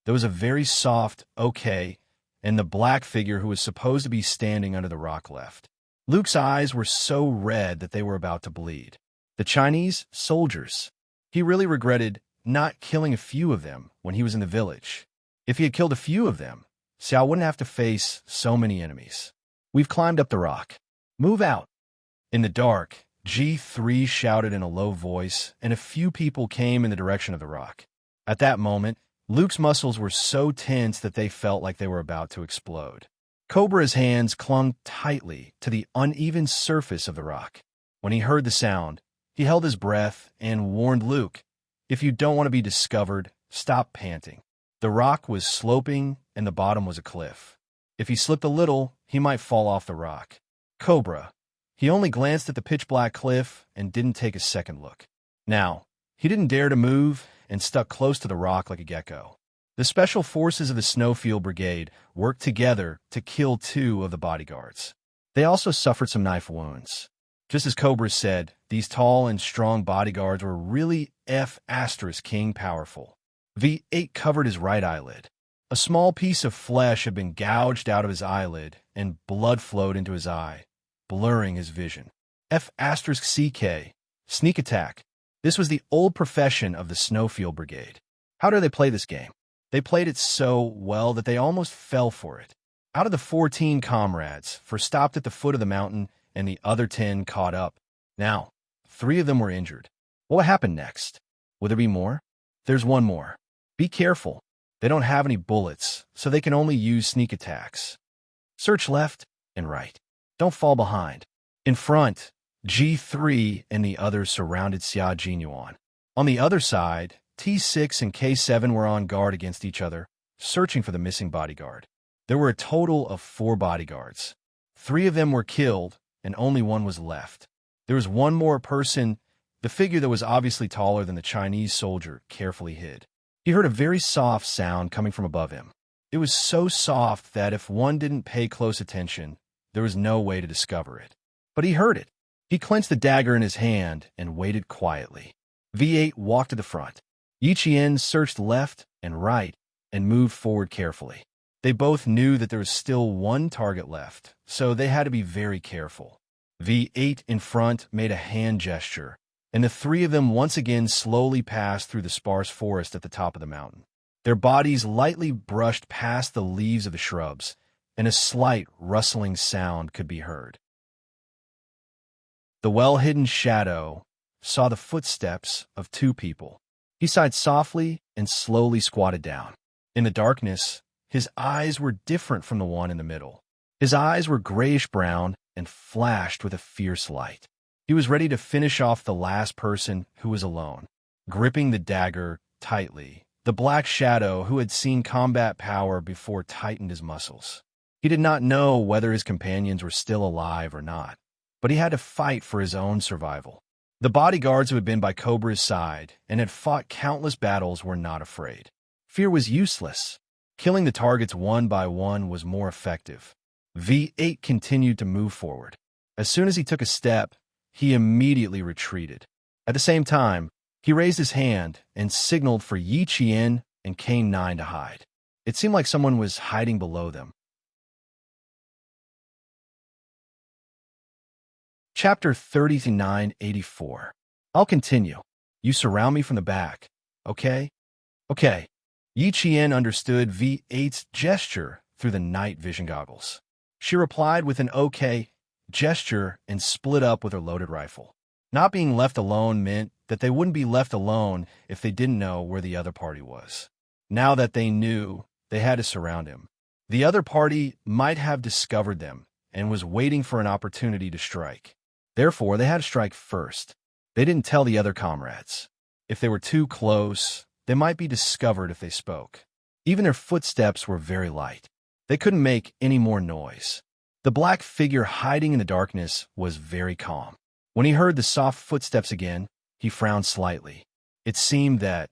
A: There was a very soft "okay," and the black figure who was supposed to be standing under the rock left. Luke's eyes were so red that they were about to bleed. The Chinese soldiers. He really regretted not killing a few of them when he was in the village. If he had killed a few of them, Xiao wouldn't have to face so many enemies. "We've climbed up the rock. Move out." In the dark, G3 shouted in a low voice, and a few people came in the direction of the rock. At that moment, Luke's muscles were so tense that they felt like they were about to explode. Cobra's hands clung tightly to the uneven surface of the rock. When he heard the sound, he held his breath and warned Luke, "If you don't want to be discovered, stop panting." The rock was sloping and the bottom was a cliff. If he slipped a little, he might fall off the rock. Cobra. He only glanced at the pitch-black cliff and didn't take a second look. Now, he didn't dare to move and stuck close to the rock like a gecko. The special forces of the Snowfield Brigade worked together to kill 2 of the bodyguards. They also suffered some knife wounds. Just as Cobra said, these tall and strong bodyguards were really F***ing powerful. V8 covered his right eyelid. A small piece of flesh had been gouged out of his eyelid, and blood flowed into his eye, blurring his vision. F***CK, sneak attack. This was the old profession of the Snowfield Brigade. How do they play this game? They played it so well that they almost fell for it. Out of the 14 comrades, 4 stopped at the foot of the mountain, and the other 10 caught up. Now, 3 of them were injured. What would happen next? Will there be more? There's one more. Be careful. They don't have any bullets, so they can only use sneak attacks. Search left and right. Don't fall behind. In front, G3 and the others surrounded Xia Jinyuan. On the other side, T6 and K7 were on guard against each other, searching for the missing bodyguard. There were a total of 4 bodyguards. 3 of them were killed, and only 1 was left. There was one more person, the figure that was obviously taller than the Chinese soldier, carefully hid. He heard a very soft sound coming from above him. It was so soft that if one didn't pay close attention, there was no way to discover it. But he heard it. He clenched the dagger in his hand and waited quietly. V8 walked to the front. Yi Qian searched left and right and moved forward carefully. They both knew that there was still 1 target left, so they had to be very careful. V8 in front made a hand gesture, and the 3 of them once again slowly passed through the sparse forest at the top of the mountain. Their bodies lightly brushed past the leaves of the shrubs, and a slight rustling sound could be heard. The well-hidden shadow saw the footsteps of 2 people. He sighed softly and slowly squatted down. In the darkness, his eyes were different from the one in the middle. His eyes were grayish-brown and flashed with a fierce light. He was ready to finish off the last person who was alone. Gripping the dagger tightly, the black shadow who had seen combat power before tightened his muscles. He did not know whether his companions were still alive or not, but he had to fight for his own survival. The bodyguards who had been by Cobra's side and had fought countless battles were not afraid. Fear was useless. Killing the targets one by one was more effective. V8 continued to move forward. As soon as he took a step, he immediately retreated. At the same time, he raised his hand and signaled for Yi Qian and K9 to hide. It seemed like someone was hiding below them. Chapter 3984. I'll continue. You surround me from the back, okay? Okay. Yi Qian understood V8's gesture through the night vision goggles. She replied with an okay gesture and split up with her loaded rifle. Not being left alone meant that they wouldn't be left alone if they didn't know where the other party was. Now that they knew, they had to surround him. The other party might have discovered them and was waiting for an opportunity to strike. Therefore, they had to strike first. They didn't tell the other comrades. If they were too close, they might be discovered if they spoke. Even their footsteps were very light. They couldn't make any more noise. The black figure hiding in the darkness was very calm. When he heard the soft footsteps again, he frowned slightly. It seemed that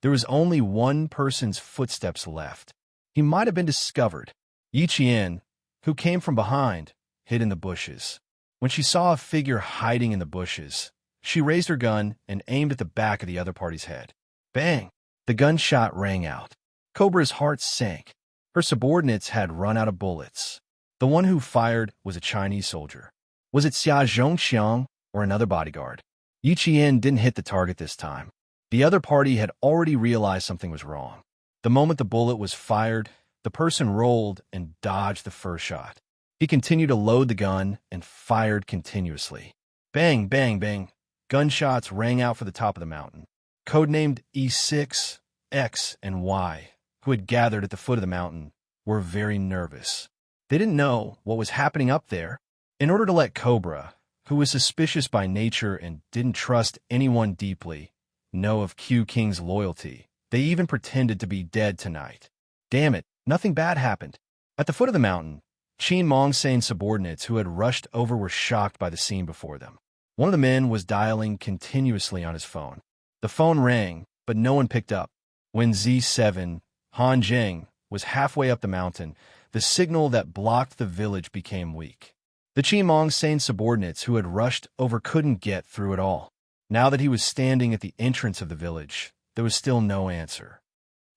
A: there was only one person's footsteps left. He might have been discovered. Yi Qian, who came from behind, hid in the bushes. When she saw a figure hiding in the bushes, she raised her gun and aimed at the back of the other party's head. Bang! The gunshot rang out. Cobra's heart sank. Her subordinates had run out of bullets. The one who fired was a Chinese soldier. Was it Xia Zhongxiang or another bodyguard? Yi Qian didn't hit the target this time. The other party had already realized something was wrong. The moment the bullet was fired, the person rolled and dodged the first shot. He continued to load the gun and fired continuously. Bang, bang, bang. Gunshots rang out for the top of the mountain. Codenamed E6, X, and Y, who had gathered at the foot of the mountain, were very nervous. They didn't know what was happening up there. In order to let Cobra, who was suspicious by nature and didn't trust anyone deeply, know of Q King's loyalty, they even pretended to be dead tonight. Damn it, nothing bad happened. At the foot of the mountain, Qin Mongsane subordinates who had rushed over were shocked by the scene before them. One of the men was dialing continuously on his phone. The phone rang, but no one picked up. When Z7, Han Zheng, was halfway up the mountain, the signal that blocked the village became weak. The Qin Mongsane subordinates who had rushed over couldn't get through at all. Now that he was standing at the entrance of the village, there was still no answer.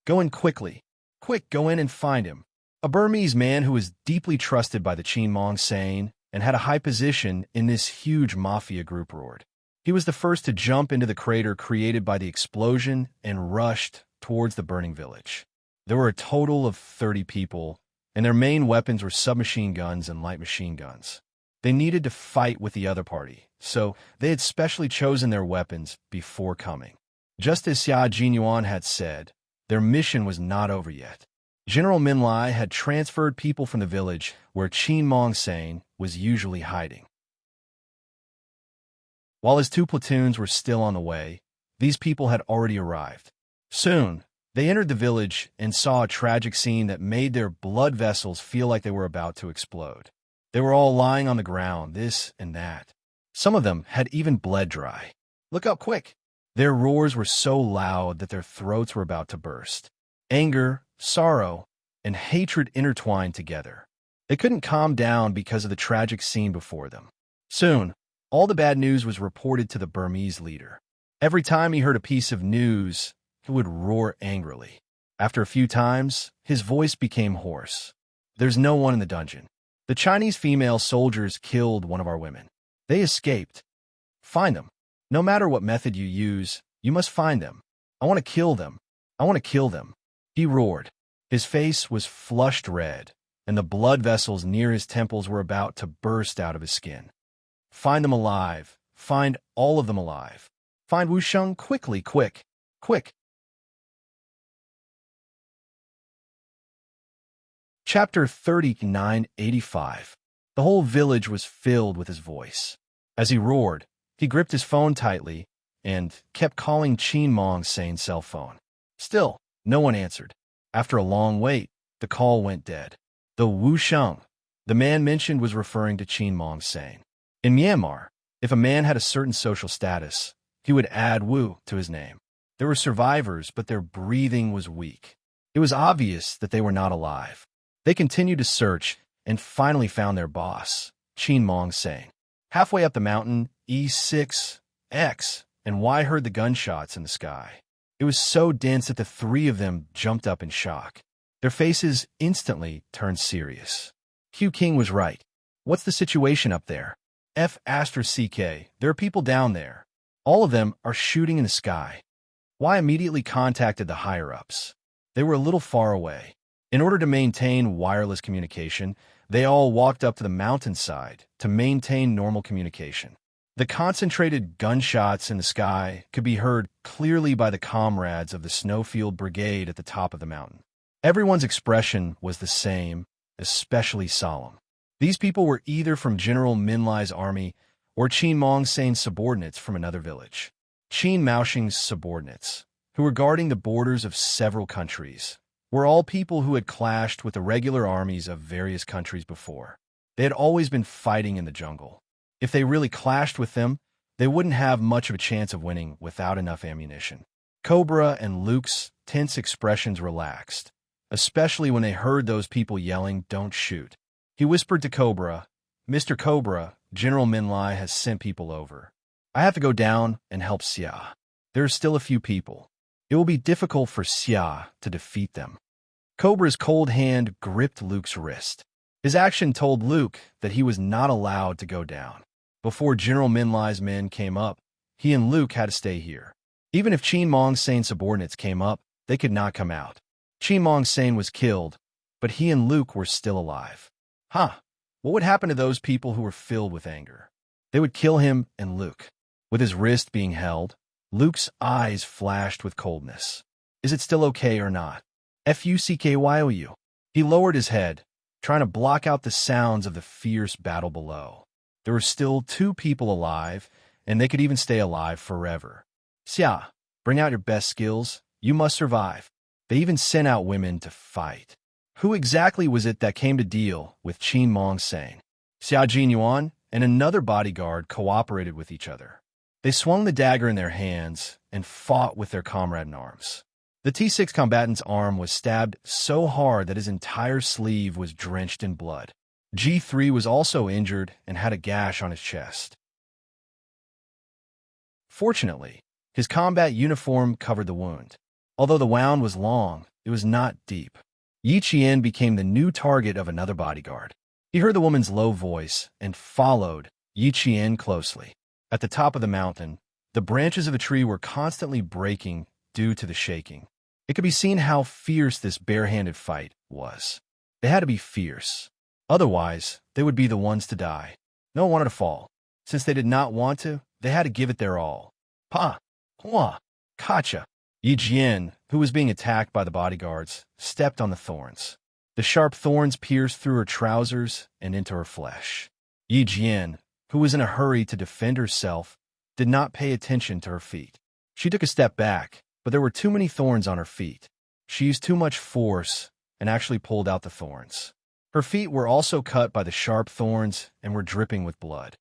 A: Go in quickly. Quick, go in and find him. A Burmese man who was deeply trusted by the Qin Mongsane and had a high position in this huge mafia group roared. He was the first to jump into the crater created by the explosion and rushed towards the burning village. There were a total of 30 people, and their main weapons were submachine guns and light machine guns. They needed to fight with the other party, so they had specially chosen their weapons before coming. Just as Xia Jinyuan had said, their mission was not over yet. General Minlai had transferred people from the village where Qin Mongsane was usually hiding. While his 2 platoons were still on the way, these people had already arrived. Soon, they entered the village and saw a tragic scene that made their blood vessels feel like they were about to explode. They were all lying on the ground, this and that. Some of them had even bled dry. Look up quick! Their roars were so loud that their throats were about to burst. Anger, sorrow, and hatred intertwined together. They couldn't calm down because of the tragic scene before them. Soon, all the bad news was reported to the Burmese leader. Every time he heard a piece of news, he would roar angrily. After a few times, his voice became hoarse. There's no one in the dungeon. The Chinese female soldiers killed one of our women. They escaped. Find them. No matter what method you use, you must find them. I want to kill them. I want to kill them. He roared. His face was flushed red, and the blood vessels near his temples were about to burst out of his skin. Find them alive. Find all of them alive. Find Wu Sheng quickly, quick, quick. Chapter 3985. The whole village was filled with his voice. As he roared, he gripped his phone tightly and kept calling Qin Mongsane's cell phone. Still, no one answered. After a long wait, the call went dead. The Wu Sheng the man mentioned was referring to Qin Mongsane. In Myanmar, if a man had a certain social status, he would add Wu to his name. There were survivors, but their breathing was weak. It was obvious that they were not alive. They continued to search and finally found their boss, Qin Mongsane. Halfway up the mountain, E6, X, and Y heard the gunshots in the sky. It was so dense that the 3 of them jumped up in shock. Their faces instantly turned serious. Q King was right. What's the situation up there? F*CK, there are people down there. All of them are shooting in the sky. Y immediately contacted the higher-ups. They were a little far away. In order to maintain wireless communication, they all walked up to the mountainside to maintain normal communication. The concentrated gunshots in the sky could be heard clearly by the comrades of the Snowfield Brigade at the top of the mountain. Everyone's expression was the same, especially solemn. These people were either from General Minlai's army or Qin Mongsane's subordinates from another village. Qin Maoxing's subordinates, who were guarding the borders of several countries, were all people who had clashed with the regular armies of various countries before. They had always been fighting in the jungle. If they really clashed with them, they wouldn't have much of a chance of winning without enough ammunition. Cobra and Luke's tense expressions relaxed, especially when they heard those people yelling, "Don't shoot." He whispered to Cobra, "Mr. Cobra, General Minlai has sent people over. I have to go down and help Xia. There are still a few people. It will be difficult for Xia to defeat them." Cobra's cold hand gripped Luke's wrist. His action told Luke that he was not allowed to go down. Before General Minlai's men came up, he and Luke had to stay here. Even if Qin Mongsane's subordinates came up, they could not come out. Qin Mongsane was killed, but he and Luke were still alive. What would happen to those people who were filled with anger? They would kill him and Luke. With his wrist being held, Luke's eyes flashed with coldness. Is it still okay or not? Fuckyu. He lowered his head, trying to block out the sounds of the fierce battle below. There were still 2 people alive, and they could even stay alive forever. Xia, bring out your best skills. You must survive. They even sent out women to fight. Who exactly was it that came to deal with Qin Mongsane? Xia Jinyuan and another bodyguard cooperated with each other. They swung the dagger in their hands and fought with their comrade in arms. The T6 combatant's arm was stabbed so hard that his entire sleeve was drenched in blood. G3 was also injured and had a gash on his chest. Fortunately, his combat uniform covered the wound. Although the wound was long, it was not deep. Yi Qian became the new target of another bodyguard. He heard the woman's low voice and followed Yi Qian closely. At the top of the mountain, the branches of a tree were constantly breaking due to the shaking. It could be seen how fierce this bare-handed fight was. They had to be fierce. Otherwise, they would be the ones to die. No one wanted to fall. Since they did not want to, they had to give it their all. Kacha. Yi Jian, who was being attacked by the bodyguards, stepped on the thorns. The sharp thorns pierced through her trousers and into her flesh. Yi Jian, who was in a hurry to defend herself, did not pay attention to her feet. She took a step back, but there were too many thorns on her feet. She used too much force and actually pulled out the thorns. Her feet were also cut by the sharp thorns and were dripping with blood.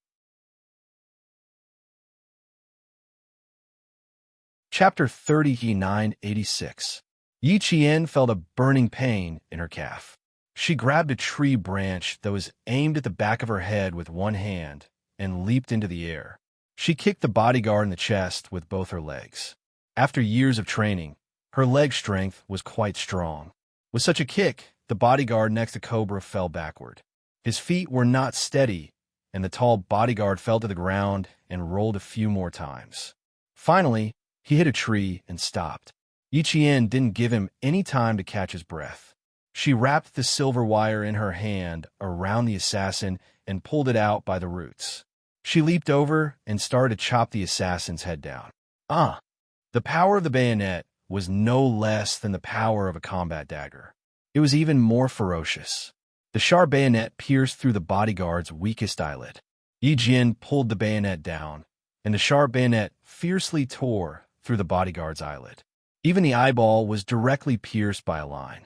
A: Chapter 3986. Yi Qian felt a burning pain in her calf. She grabbed a tree branch that was aimed at the back of her head with one hand and leaped into the air. She kicked the bodyguard in the chest with both her legs. After years of training, her leg strength was quite strong. With such a kick, the bodyguard next to Cobra fell backward. His feet were not steady, and the tall bodyguard fell to the ground and rolled a few more times. Finally, he hit a tree and stopped. Yi Qian didn't give him any time to catch his breath. She wrapped the silver wire in her hand around the assassin and pulled it out by the roots. She leaped over and started to chop the assassin's head down. The power of the bayonet was no less than the power of a combat dagger. It was even more ferocious. The sharp bayonet pierced through the bodyguard's weakest eyelid. Yi Jian pulled the bayonet down, and the sharp bayonet fiercely tore through the bodyguard's eyelid. Even the eyeball was directly pierced by a line.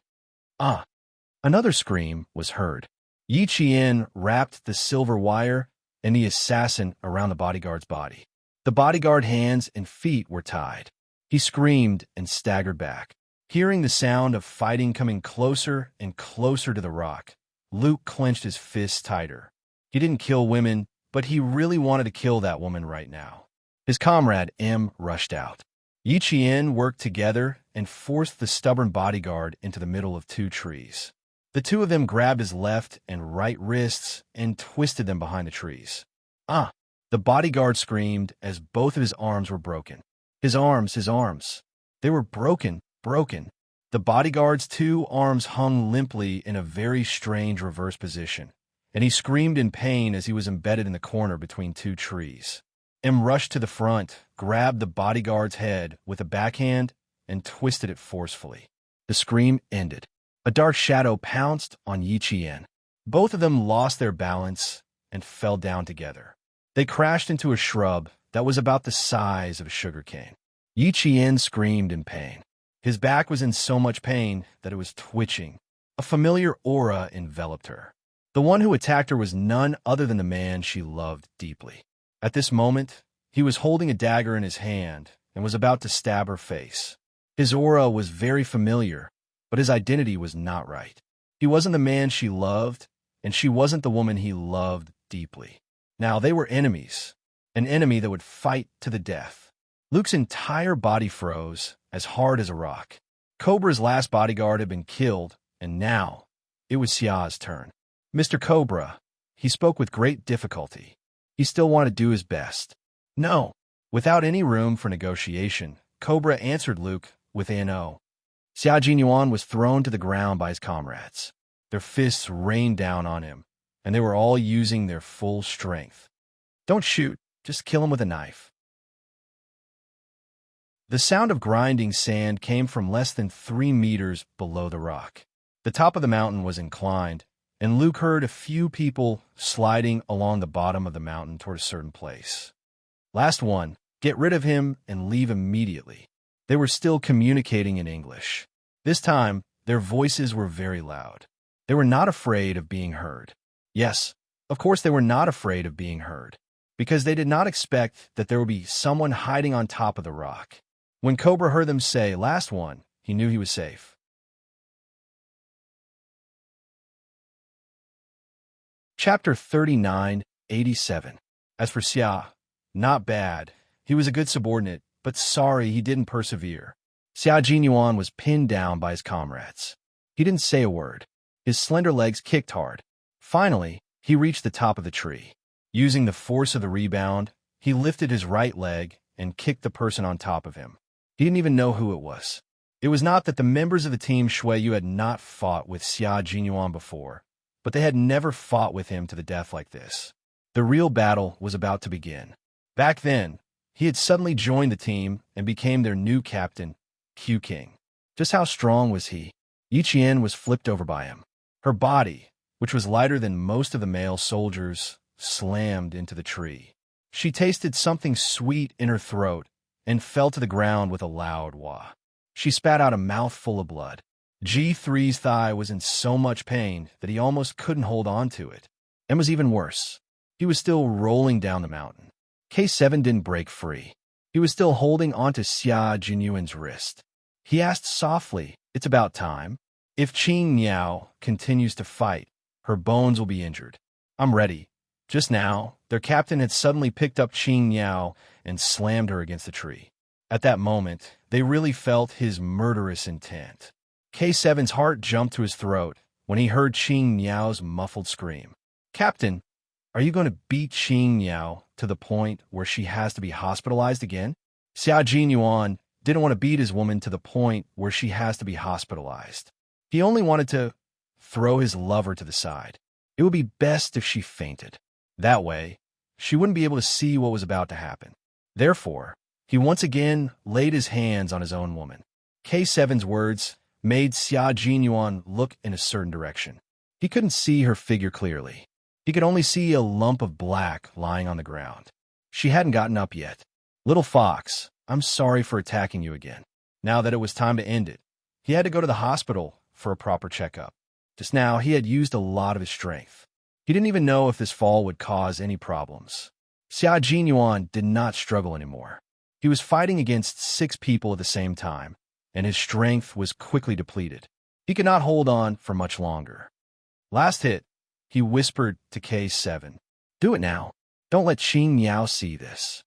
A: Another scream was heard. Yi Qian wrapped the silver wire and the assassin around the bodyguard's body. The bodyguard's hands and feet were tied. He screamed and staggered back. Hearing the sound of fighting coming closer and closer to the rock, Luke clenched his fists tighter. He didn't kill women, but he really wanted to kill that woman right now. His comrade, M, rushed out. Yi Qian worked together and forced the stubborn bodyguard into the middle of 2 trees. The 2 of them grabbed his left and right wrists and twisted them behind the trees. The bodyguard screamed as both of his arms were broken. His arms. They were broken. The bodyguard's 2 arms hung limply in a very strange reverse position, and he screamed in pain as he was embedded in the corner between 2 trees. M rushed to the front, grabbed the bodyguard's head with a backhand, and twisted it forcefully. The scream ended. A dark shadow pounced on Yi Qian. Both of them lost their balance and fell down together. They crashed into a shrub that was about the size of a sugar cane. Yi Qian screamed in pain. His back was in so much pain that it was twitching. A familiar aura enveloped her. The one who attacked her was none other than the man she loved deeply. At this moment, he was holding a dagger in his hand and was about to stab her face. His aura was very familiar, but his identity was not right. He wasn't the man she loved, and she wasn't the woman he loved deeply. Now they were enemies, an enemy that would fight to the death. Luke's entire body froze, as hard as a rock. Cobra's last bodyguard had been killed, and now it was Xia's turn. Mr. Cobra, he spoke with great difficulty. He still wanted to do his best. No. Without any room for negotiation, Cobra answered Luke with a no. Xia Jinyuan was thrown to the ground by his comrades. Their fists rained down on him, and they were all using their full strength. Don't shoot, just kill him with a knife. The sound of grinding sand came from less than 3 meters below the rock. The top of the mountain was inclined, and Luke heard a few people sliding along the bottom of the mountain toward a certain place. Last one, get rid of him and leave immediately. They were still communicating in English. This time, their voices were very loud. They were not afraid of being heard. Yes, of course they were not afraid of being heard, because they did not expect that there would be someone hiding on top of the rock. When Cobra heard them say, last one, he knew he was safe. Chapter 39:87. As for Xia, not bad. He was a good subordinate, but sorry he didn't persevere. Xia Jinyuan was pinned down by his comrades. He didn't say a word. His slender legs kicked hard. Finally, he reached the top of the tree. Using the force of the rebound, he lifted his right leg and kicked the person on top of him. He didn't even know who it was. It was not that the members of the team Shuiyu had not fought with Xia Jinyuan before, but they had never fought with him to the death like this. The real battle was about to begin. Back then, he had suddenly joined the team and became their new captain, Q King. Just how strong was he? Yi Qian was flipped over by him. Her body, which was lighter than most of the male soldiers, slammed into the tree. She tasted something sweet in her throat and fell to the ground with a loud wah. She spat out a mouthful of blood. G3's thigh was in so much pain that he almost couldn't hold on to it. And was even worse. He was still rolling down the mountain. K7 didn't break free. He was still holding onto Xia Jinyuan's wrist. He asked softly, it's about time. If Qing Niao continues to fight, her bones will be injured. I'm ready. Just now, their captain had suddenly picked up Qing Niao and slammed her against the tree. At that moment, they really felt his murderous intent. K7's heart jumped to his throat when he heard Qing Niao's muffled scream. Captain, are you going to beat Qing Niao to the point where she has to be hospitalized again? Xia Jinyuan didn't want to beat his woman to the point where she has to be hospitalized. He only wanted to throw his lover to the side. It would be best if she fainted. That way, she wouldn't be able to see what was about to happen. Therefore, he once again laid his hands on his own woman. K7's words made Xia Jinyuan look in a certain direction. He couldn't see her figure clearly. He could only see a lump of black lying on the ground. She hadn't gotten up yet. Little fox, I'm sorry for attacking you again. Now that it was time to end it, he had to go to the hospital for a proper checkup. Just now, he had used a lot of his strength. He didn't even know if this fall would cause any problems. Xia Jinyuan did not struggle anymore. He was fighting against 6 people at the same time, and his strength was quickly depleted. He could not hold on for much longer. Last hit, he whispered to K7. Do it now. Don't let Qing Niao see this.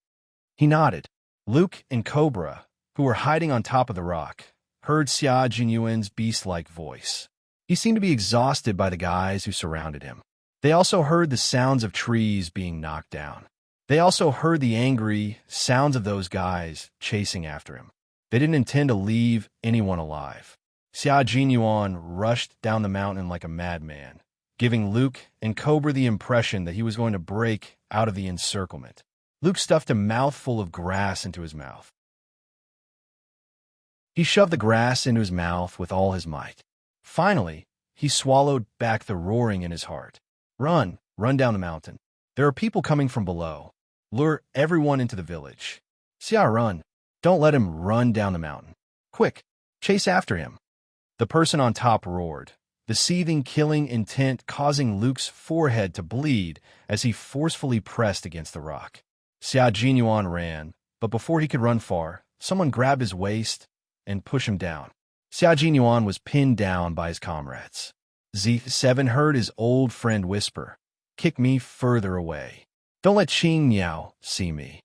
A: He nodded. Luke and Cobra, who were hiding on top of the rock, heard Xia Jinyuan's beast-like voice. He seemed to be exhausted by the guys who surrounded him. They also heard the sounds of trees being knocked down. They also heard the angry sounds of those guys chasing after him. They didn't intend to leave anyone alive. Xia Jinyuan rushed down the mountain like a madman, giving Luke and Cobra the impression that he was going to break out of the encirclement. Luke stuffed a mouthful of grass into his mouth. He shoved the grass into his mouth with all his might. Finally, he swallowed back the roaring in his heart. Run, run down the mountain. There are people coming from below. Lure everyone into the village. Xia, run. Don't let him run down the mountain. Quick, chase after him. The person on top roared, the seething, killing intent causing Luke's forehead to bleed as he forcefully pressed against the rock. Xia Jinyuan ran, but before he could run far, someone grabbed his waist and pushed him down. Xia Jinyuan was pinned down by his comrades. Z7 heard his old friend whisper, "Kick me further away. Don't let Qing Miao see me."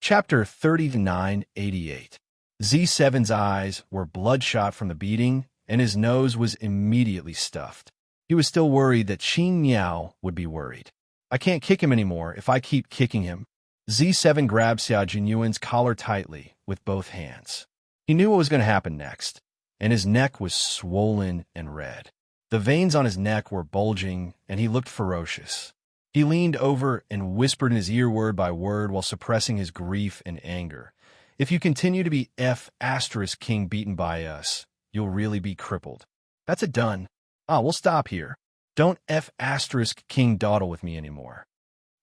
A: Chapter 3988. Z7's eyes were bloodshot from the beating, and his nose was immediately stuffed. He was still worried that Qing Miao would be worried. "I can't kick him anymore if I keep kicking him." Z7 grabbed Xia Jinyuan's collar tightly with both hands. He knew what was going to happen next, and his neck was swollen and red. The veins on his neck were bulging, and he looked ferocious. He leaned over and whispered in his ear word by word while suppressing his grief and anger. "If you continue to be King beaten by us, you'll really be crippled. That's it done. We'll stop here. Don't King dawdle with me anymore."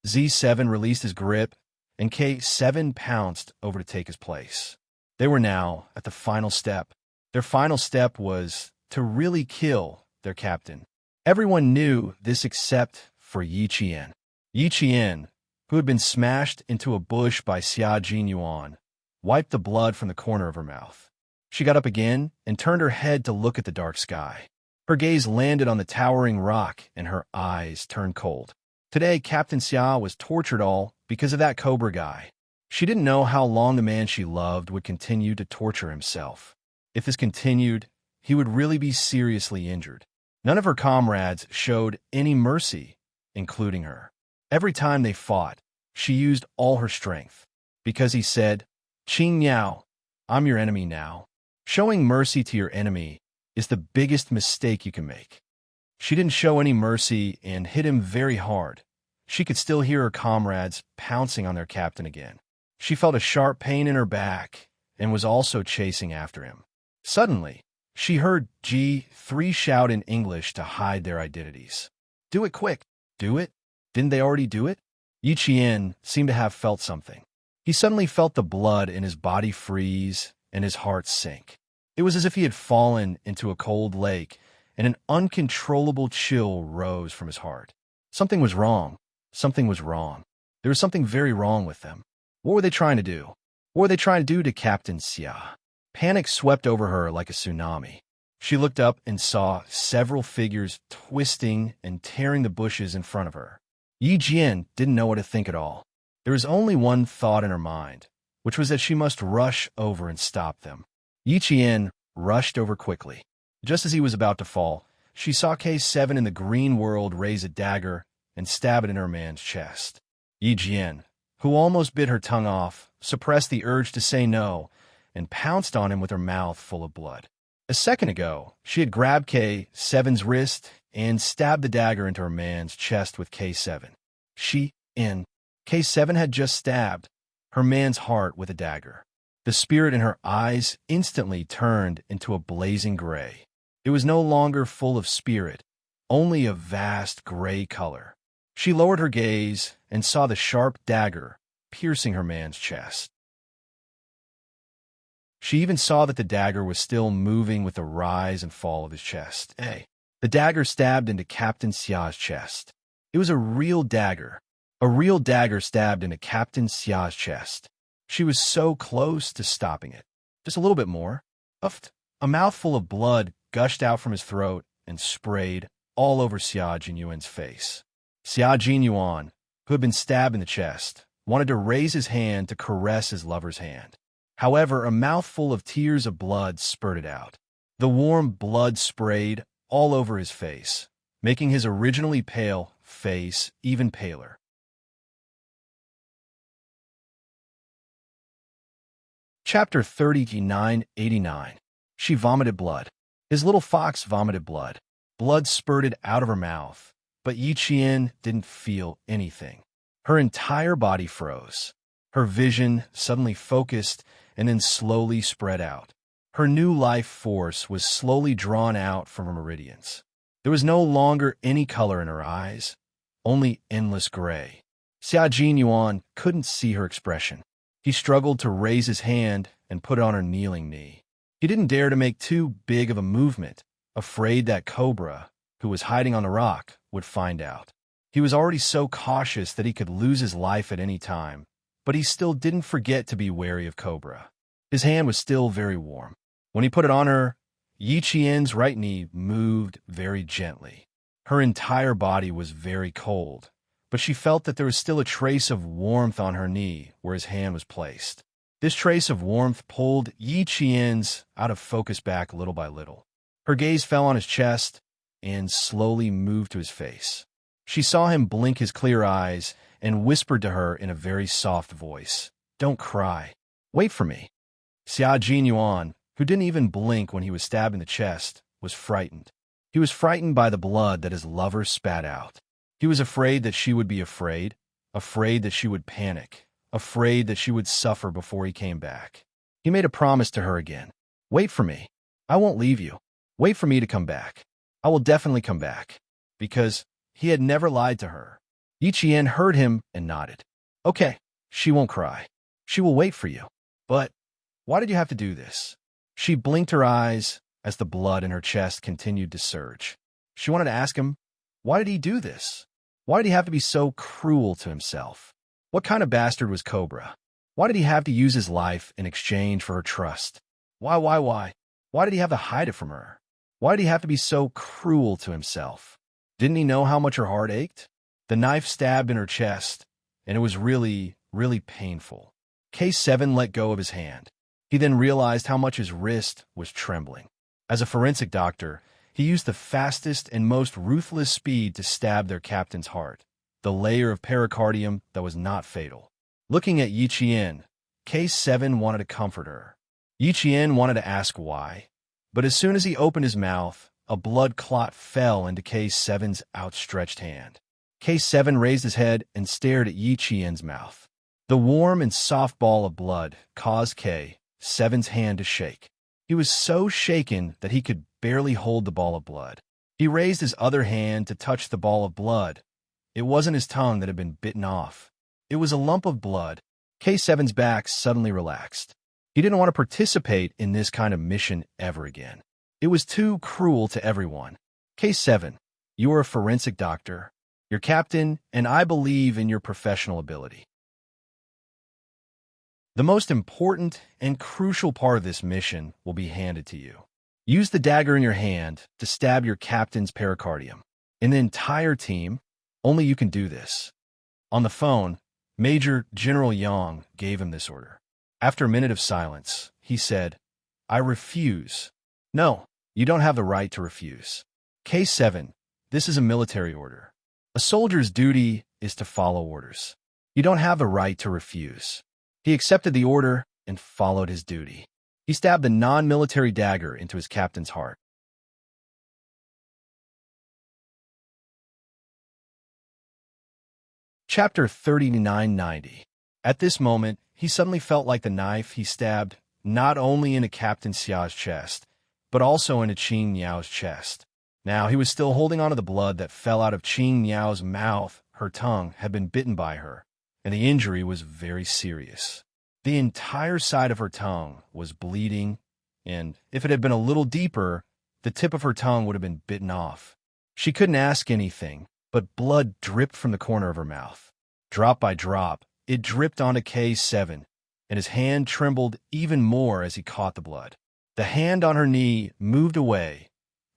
A: Z7 released his grip, and K7 pounced over to take his place. They were now at the final step. Their final step was to really kill their captain. Everyone knew this except for Yi Qian. Yi Qian, who had been smashed into a bush by Xia Jinyuan, wiped the blood from the corner of her mouth. She got up again and turned her head to look at the dark sky. Her gaze landed on the towering rock, and her eyes turned cold. Today, Captain Xia was tortured all because of that Cobra guy. She didn't know how long the man she loved would continue to torture himself. If this continued, he would really be seriously injured. None of her comrades showed any mercy, including her. Every time they fought, she used all her strength, because he said, "Qing Miao, I'm your enemy now." Showing mercy to your enemy is the biggest mistake you can make. She didn't show any mercy and hit him very hard. She could still hear her comrades pouncing on their captain again. She felt a sharp pain in her back and was also chasing after him. Suddenly, she heard G3 shout in English to hide their identities. "Do it quick! Do it! Didn't they already do it?" Yi Qian seemed to have felt something. He suddenly felt the blood in his body freeze and his heart sink. It was as if he had fallen into a cold lake, and an uncontrollable chill rose from his heart. Something was wrong. Something was wrong. There was something very wrong with them. What were they trying to do? What were they trying to do to Captain Xia? Panic swept over her like a tsunami. She looked up and saw several figures twisting and tearing the bushes in front of her. Yi Jian didn't know what to think at all. There was only one thought in her mind, which was that she must rush over and stop them. Yi Qian rushed over quickly. Just as he was about to fall, she saw K7 in the green world raise a dagger and stab it in her man's chest. Yi Jian, who almost bit her tongue off, suppressed the urge to say no and pounced on him with her mouth full of blood. A second ago, she had grabbed K7's wrist and stabbed the dagger into her man's chest with K7. K7 had just stabbed her man's heart with a dagger. The spirit in her eyes instantly turned into a blazing gray. It was no longer full of spirit, only a vast gray color. She lowered her gaze and saw the sharp dagger piercing her man's chest. She even saw that the dagger was still moving with the rise and fall of his chest. The dagger stabbed into Captain Xia's chest. It was a real dagger stabbed into Captain Xia's chest. She was so close to stopping it. Just a little bit more. A mouthful of blood gushed out from his throat and sprayed all over Xia Jinyuan's face. Xia Jinyuan, who had been stabbed in the chest, wanted to raise his hand to caress his lover's hand. However, a mouthful of tears of blood spurted out. The warm blood sprayed all over his face, making his originally pale face even paler. Chapter 3989. She vomited blood. His little fox vomited blood. Blood spurted out of her mouth, but Yi Qian didn't feel anything. Her entire body froze. Her vision suddenly focused and then slowly spread out. Her new life force was slowly drawn out from her meridians. There was no longer any color in her eyes, only endless gray. Xia Jinyuan couldn't see her expression. He struggled to raise his hand and put it on her kneeling knee. He didn't dare to make too big of a movement, afraid that Cobra, who was hiding on the rock, would find out. He was already so cautious that he could lose his life at any time, but he still didn't forget to be wary of Cobra. His hand was still very warm. When he put it on her, Yi Qian's right knee moved very gently. Her entire body was very cold, but she felt that there was still a trace of warmth on her knee where his hand was placed. This trace of warmth pulled Yi Qian's out of focus back little by little. Her gaze fell on his chest and slowly moved to his face. She saw him blink his clear eyes and whispered to her in a very soft voice, "Don't cry. Wait for me." Xia Jinyuan, who didn't even blink when he was stabbed in the chest, was frightened. He was frightened by the blood that his lover spat out. He was afraid that she would be afraid that she would panic, afraid that she would suffer before he came back. He made a promise to her again. "Wait for me. I won't leave you. Wait for me to come back. I will definitely come back." Because he had never lied to her. Yi Qian heard him and nodded. "Okay, she won't cry. She will wait for you. But why did you have to do this?" She blinked her eyes as the blood in her chest continued to surge. She wanted to ask him, why did he do this? Why did he have to be so cruel to himself? What kind of bastard was Cobra? Why did he have to use his life in exchange for her trust? Why? Why did he have to hide it from her? Why did he have to be so cruel to himself? Didn't he know how much her heart ached? The knife stabbed in her chest, and it was really, really painful. K7 let go of his hand. He then realized how much his wrist was trembling. As a forensic doctor, he used the fastest and most ruthless speed to stab their captain's heart, the layer of pericardium that was not fatal. Looking at Yi Qian, K7 wanted to comfort her. Yi Qian wanted to ask why, but as soon as he opened his mouth, a blood clot fell into K7's outstretched hand. K7 raised his head and stared at Yi Qian's mouth. The warm and soft ball of blood caused K7's hand to shake. He was so shaken that he could barely hold the ball of blood. He raised his other hand to touch the ball of blood. It wasn't his tongue that had been bitten off. It was a lump of blood. K7's back suddenly relaxed. He didn't want to participate in this kind of mission ever again. It was too cruel to everyone. K7, you are a forensic doctor, your captain, and I believe in your professional ability. The most important and crucial part of this mission will be handed to you. Use the dagger in your hand to stab your captain's pericardium. In the entire team, only you can do this. On the phone, Major General Yang gave him this order. After a minute of silence, he said, "I refuse." "No, you don't have the right to refuse. K7, this is a military order. A soldier's duty is to follow orders. You don't have the right to refuse." He accepted the order and followed his duty. He stabbed the non-military dagger into his captain's heart. Chapter 3990. At this moment, he suddenly felt like the knife he stabbed not only into Captain Xia's chest, but also into Qing Niao's chest. Now, he was still holding on to the blood that fell out of Qing Niao's mouth. Her tongue had been bitten by her, and the injury was very serious. The entire side of her tongue was bleeding, and if it had been a little deeper, the tip of her tongue would have been bitten off. She couldn't ask anything, but blood dripped from the corner of her mouth. Drop by drop, it dripped onto K7, and his hand trembled even more as he caught the blood. The hand on her knee moved away,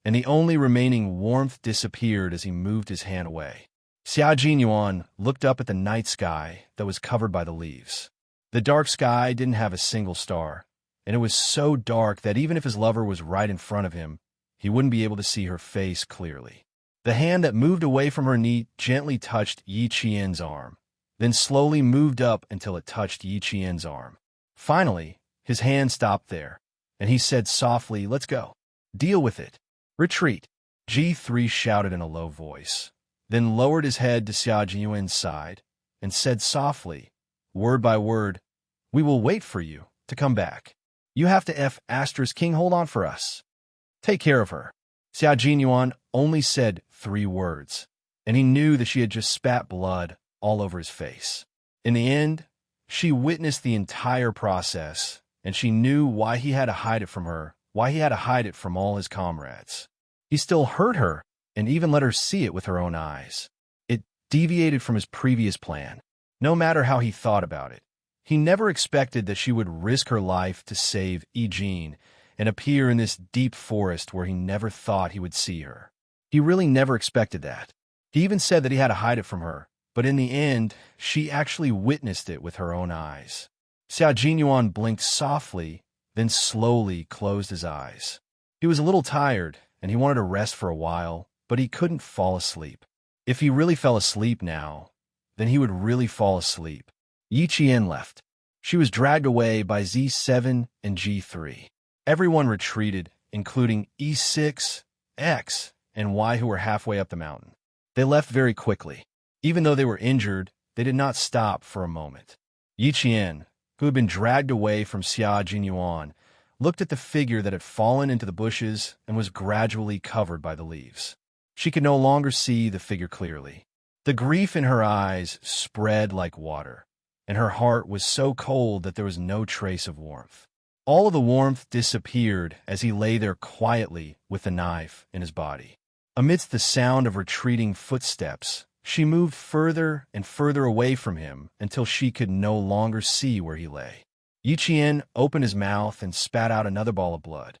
A: and the only remaining warmth disappeared as he moved his hand away. Xia Jinyuan looked up at the night sky that was covered by the leaves. The dark sky didn't have a single star, and it was so dark that even if his lover was right in front of him, he wouldn't be able to see her face clearly. The hand that moved away from her knee gently touched Yi Qian's arm, then slowly moved up until it touched Yi Qian's arm. Finally, his hand stopped there, and he said softly, "Let's go. Deal with it. Retreat." G3 shouted in a low voice, then lowered his head to Xia Jinyuan's side and said softly, word by word, "We will wait for you to come back. You have to F*** King hold on for us. Take care of her." Xia Jinyuan only said 3 words, and he knew that she had just spat blood all over his face. In the end, she witnessed the entire process, and she knew why he had to hide it from her, why he had to hide it from all his comrades. He still hurt her and even let her see it with her own eyes. It deviated from his previous plan. No matter how he thought about it, he never expected that she would risk her life to save Jean and appear in this deep forest where he never thought he would see her. He really never expected that. He even said that he had to hide it from her, but in the end, she actually witnessed it with her own eyes. Xia Jinyuan blinked softly, then slowly closed his eyes. He was a little tired, and he wanted to rest for a while, but he couldn't fall asleep. If he really fell asleep now, then he would really fall asleep. Yi Qian left. She was dragged away by Z7 and G3. Everyone retreated, including E6, X, and Y, who were halfway up the mountain. They left very quickly. Even though they were injured, they did not stop for a moment. Yi Qian, who had been dragged away from Xia Jinyuan, looked at the figure that had fallen into the bushes and was gradually covered by the leaves. She could no longer see the figure clearly. The grief in her eyes spread like water, and her heart was so cold that there was no trace of warmth. All of the warmth disappeared as he lay there quietly with the knife in his body. Amidst the sound of retreating footsteps, she moved further and further away from him until she could no longer see where he lay. Yi Qian opened his mouth and spat out another ball of blood.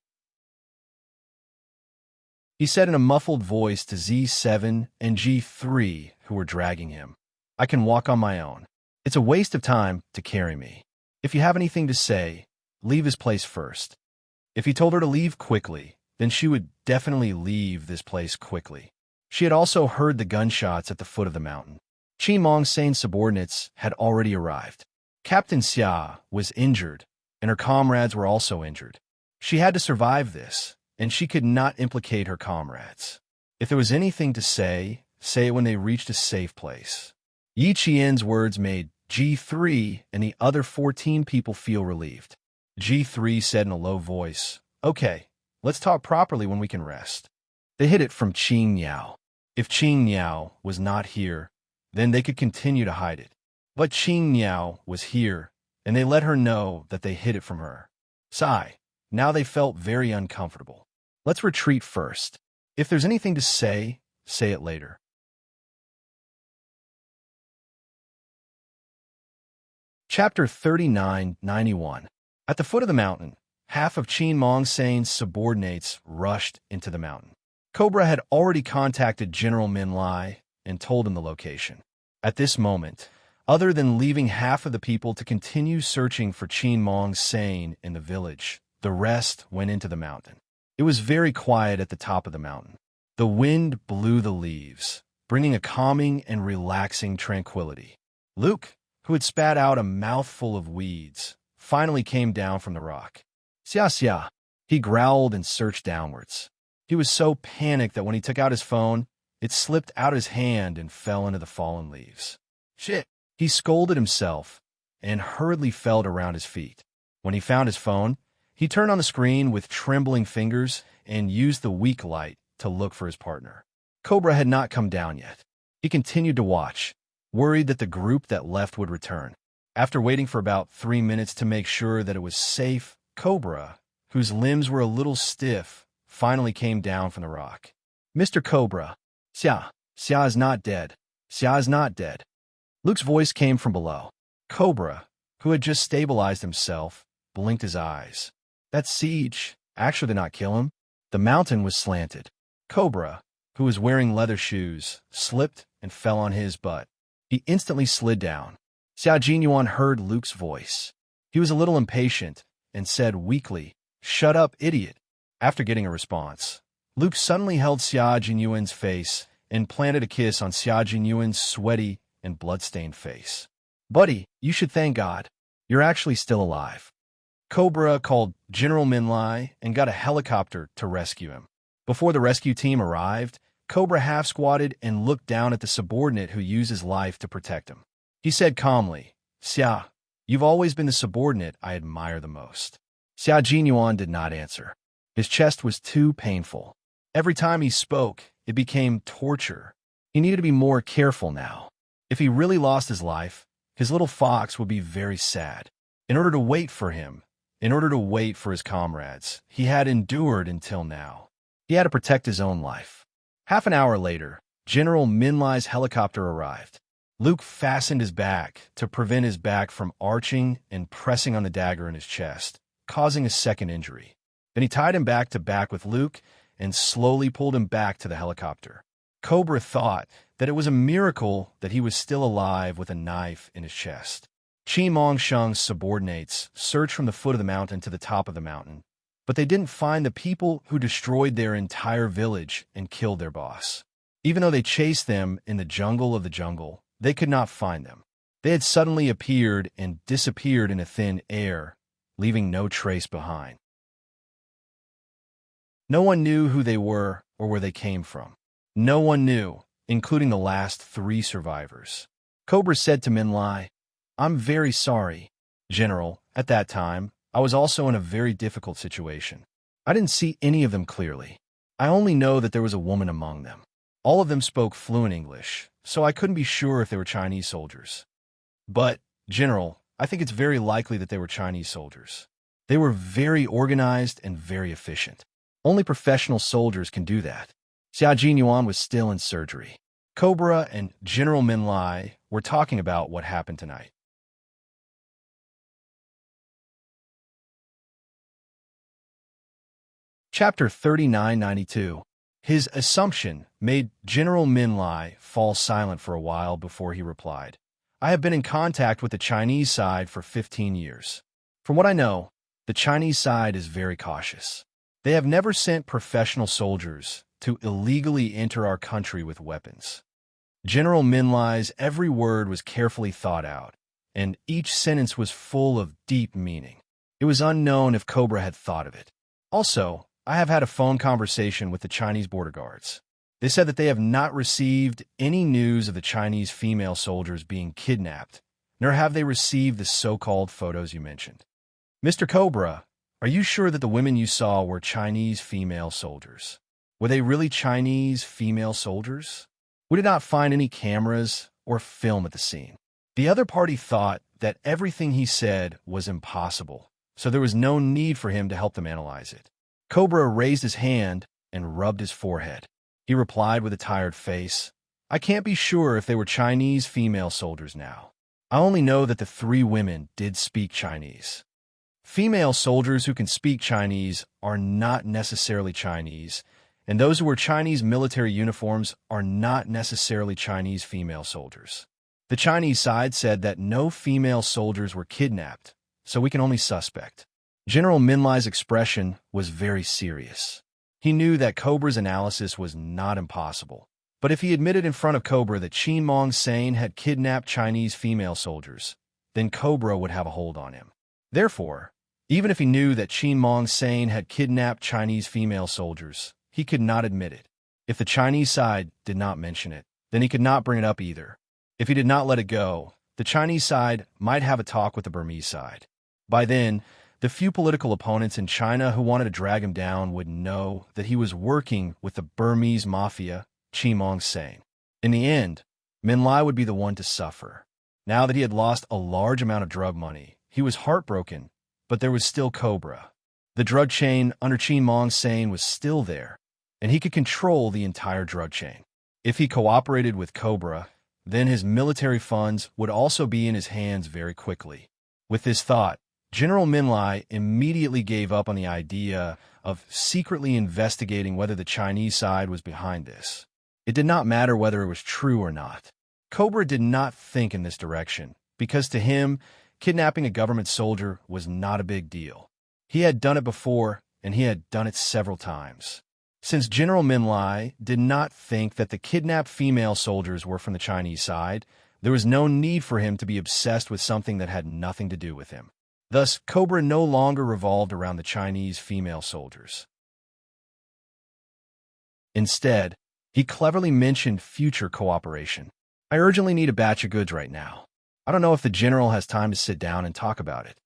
A: He said in a muffled voice to Z7 and G3, who were dragging him, "I can walk on my own. It's a waste of time to carry me. If you have anything to say, leave this place first." If he told her to leave quickly, then she would definitely leave this place quickly. She had also heard the gunshots at the foot of the mountain. Qin Mongsane's subordinates had already arrived. Captain Xia was injured, and her comrades were also injured. She had to survive this, and she could not implicate her comrades. If there was anything to say, say it when they reached a safe place. Yi Qian's words made G3 and the other 14 people feel relieved. G3 said in a low voice, "Okay, let's talk properly when we can rest." They hid it from Qin Niao. If Qin Niao was not here, then they could continue to hide it. But Qin Niao was here, and they let her know that they hid it from her. Sigh. Now they felt very uncomfortable. Let's retreat first. If there's anything to say, say it later. Chapter 39-91. At the foot of the mountain, half of Qin Mongsane's subordinates rushed into the mountain. Cobra had already contacted General Min Lai and told him the location. At this moment, other than leaving half of the people to continue searching for Qin Mongsane in the village, the rest went into the mountain. It was very quiet at the top of the mountain. The wind blew the leaves, bringing a calming and relaxing tranquility. Luke, who had spat out a mouthful of weeds, finally came down from the rock. "Xia Xia," he growled and searched downwards. He was so panicked that when he took out his phone, it slipped out of his hand and fell into the fallen leaves. "Shit!" He scolded himself and hurriedly felt around his feet. When he found his phone, he turned on the screen with trembling fingers and used the weak light to look for his partner. Cobra had not come down yet. He continued to watch, worried that the group that left would return. After waiting for about 3 minutes to make sure that it was safe, Cobra, whose limbs were a little stiff, finally came down from the rock. "Mr. Cobra, Xia is not dead. Xia is not dead." Luke's voice came from below. Cobra, who had just stabilized himself, blinked his eyes. That siege actually did not kill him. The mountain was slanted. Cobra, who was wearing leather shoes, slipped and fell on his butt. He instantly slid down. Xia Jinyuan heard Luke's voice. He was a little impatient and said weakly, "Shut up, idiot." After getting a response, Luke suddenly held Xia Jinyuan's face and planted a kiss on Xia Jinyuan's sweaty and blood-stained face. "Buddy, you should thank God. You're actually still alive." Cobra called General Min Lai and got a helicopter to rescue him. Before the rescue team arrived, Cobra half-squatted and looked down at the subordinate who used his life to protect him. He said calmly, "Xia, you've always been the subordinate I admire the most." Xia Jinyuan did not answer. His chest was too painful. Every time he spoke, it became torture. He needed to be more careful now. If he really lost his life, his little fox would be very sad. In order to wait for him, in order to wait for his comrades, he had endured until now. He had to protect his own life. Half an hour later, General Minlai's helicopter arrived. Luke fastened his back to prevent his back from arching and pressing on the dagger in his chest, causing a second injury. Then he tied him back to back with Luke and slowly pulled him back to the helicopter. Cobra thought that it was a miracle that he was still alive with a knife in his chest. Qi Mongsheng's subordinates searched from the foot of the mountain to the top of the mountain, but they didn't find the people who destroyed their entire village and killed their boss. Even though they chased them in the jungle of the jungle, they could not find them. They had suddenly appeared and disappeared in a thin air, leaving no trace behind. No one knew who they were or where they came from. No one knew, including the last 3 survivors. Cobra said to Minlai, "I'm very sorry, General. At that time, I was also in a very difficult situation. I didn't see any of them clearly. I only know that there was a woman among them. All of them spoke fluent English, so I couldn't be sure if they were Chinese soldiers. But, General, I think it's very likely that they were Chinese soldiers. They were very organized and very efficient. Only professional soldiers can do that." Xia Jinyuan was still in surgery. Cobra and General Minlai were talking about what happened tonight. Chapter 3992. His assumption made General Minlai fall silent for a while before he replied. "I have been in contact with the Chinese side for 15 years. From what I know, the Chinese side is very cautious. They have never sent professional soldiers to illegally enter our country with weapons." General Minlai's every word was carefully thought out, and each sentence was full of deep meaning. It was unknown if Cobra had thought of it. "Also, I have had a phone conversation with the Chinese border guards. They said that they have not received any news of the Chinese female soldiers being kidnapped, nor have they received the so-called photos you mentioned. Mr. Cobra, are you sure that the women you saw were Chinese female soldiers? Were they really Chinese female soldiers? We did not find any cameras or film at the scene." The other party thought that everything he said was impossible, so there was no need for him to help them analyze it. Cobra raised his hand and rubbed his forehead. He replied with a tired face, "I can't be sure if they were Chinese female soldiers now. I only know that the 3 women did speak Chinese. Female soldiers who can speak Chinese are not necessarily Chinese, and those who wear Chinese military uniforms are not necessarily Chinese female soldiers. The Chinese side said that no female soldiers were kidnapped, so we can only suspect." General Minlai's expression was very serious. He knew that Cobra's analysis was not impossible, but if he admitted in front of Cobra that Qin Mongsane had kidnapped Chinese female soldiers, then Cobra would have a hold on him. Therefore, even if he knew that Qin Mongsane had kidnapped Chinese female soldiers, he could not admit it. If the Chinese side did not mention it, then he could not bring it up either. If he did not let it go, the Chinese side might have a talk with the Burmese side. By then, the few political opponents in China who wanted to drag him down would know that he was working with the Burmese mafia, Qin Mongsane. In the end, Minlai would be the one to suffer. Now that he had lost a large amount of drug money, he was heartbroken, but there was still Cobra. The drug chain under Qin Mongsane was still there, and he could control the entire drug chain. If he cooperated with Cobra, then his military funds would also be in his hands very quickly. With this thought, General Minlai immediately gave up on the idea of secretly investigating whether the Chinese side was behind this. It did not matter whether it was true or not. Cobra did not think in this direction, because to him, kidnapping a government soldier was not a big deal. He had done it before, and he had done it several times. Since General Minlai did not think that the kidnapped female soldiers were from the Chinese side, there was no need for him to be obsessed with something that had nothing to do with him. Thus, Cobra no longer revolved around the Chinese female soldiers. Instead, he cleverly mentioned future cooperation. "I urgently need a batch of goods right now. I don't know if the general has time to sit down and talk about it."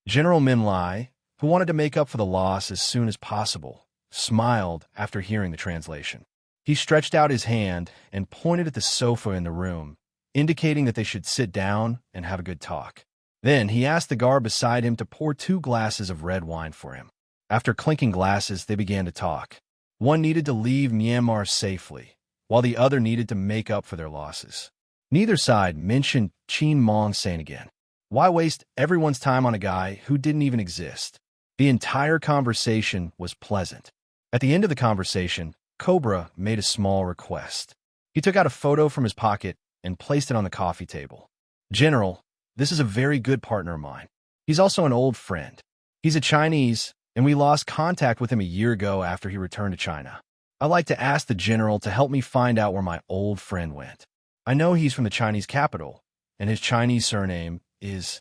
A: General Minlai, who wanted to make up for the loss as soon as possible, smiled after hearing the translation. He stretched out his hand and pointed at the sofa in the room, indicating that they should sit down and have a good talk. Then he asked the guard beside him to pour 2 glasses of red wine for him. After clinking glasses, they began to talk. One needed to leave Myanmar safely, while the other needed to make up for their losses. Neither side mentioned Chin Mong Sain again. Why waste everyone's time on a guy who didn't even exist? The entire conversation was pleasant. At the end of the conversation, Cobra made a small request. He took out a photo from his pocket and placed it on the coffee table. "General, this is a very good partner of mine. He's also an old friend. He's a Chinese, and we lost contact with him a year ago after he returned to China. I'd like to ask the general to help me find out where my old friend went. I know he's from the Chinese capital, and his Chinese surname is..."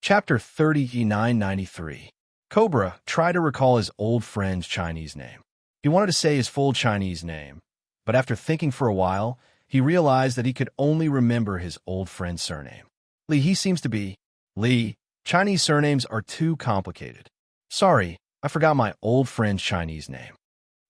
A: Chapter 3993. Cobra tried to recall his old friend's Chinese name. He wanted to say his full Chinese name, but after thinking for a while, he realized that he could only remember his old friend's surname. Li he seems to be. Li, Chinese surnames are too complicated. Sorry, I forgot my old friend's Chinese name.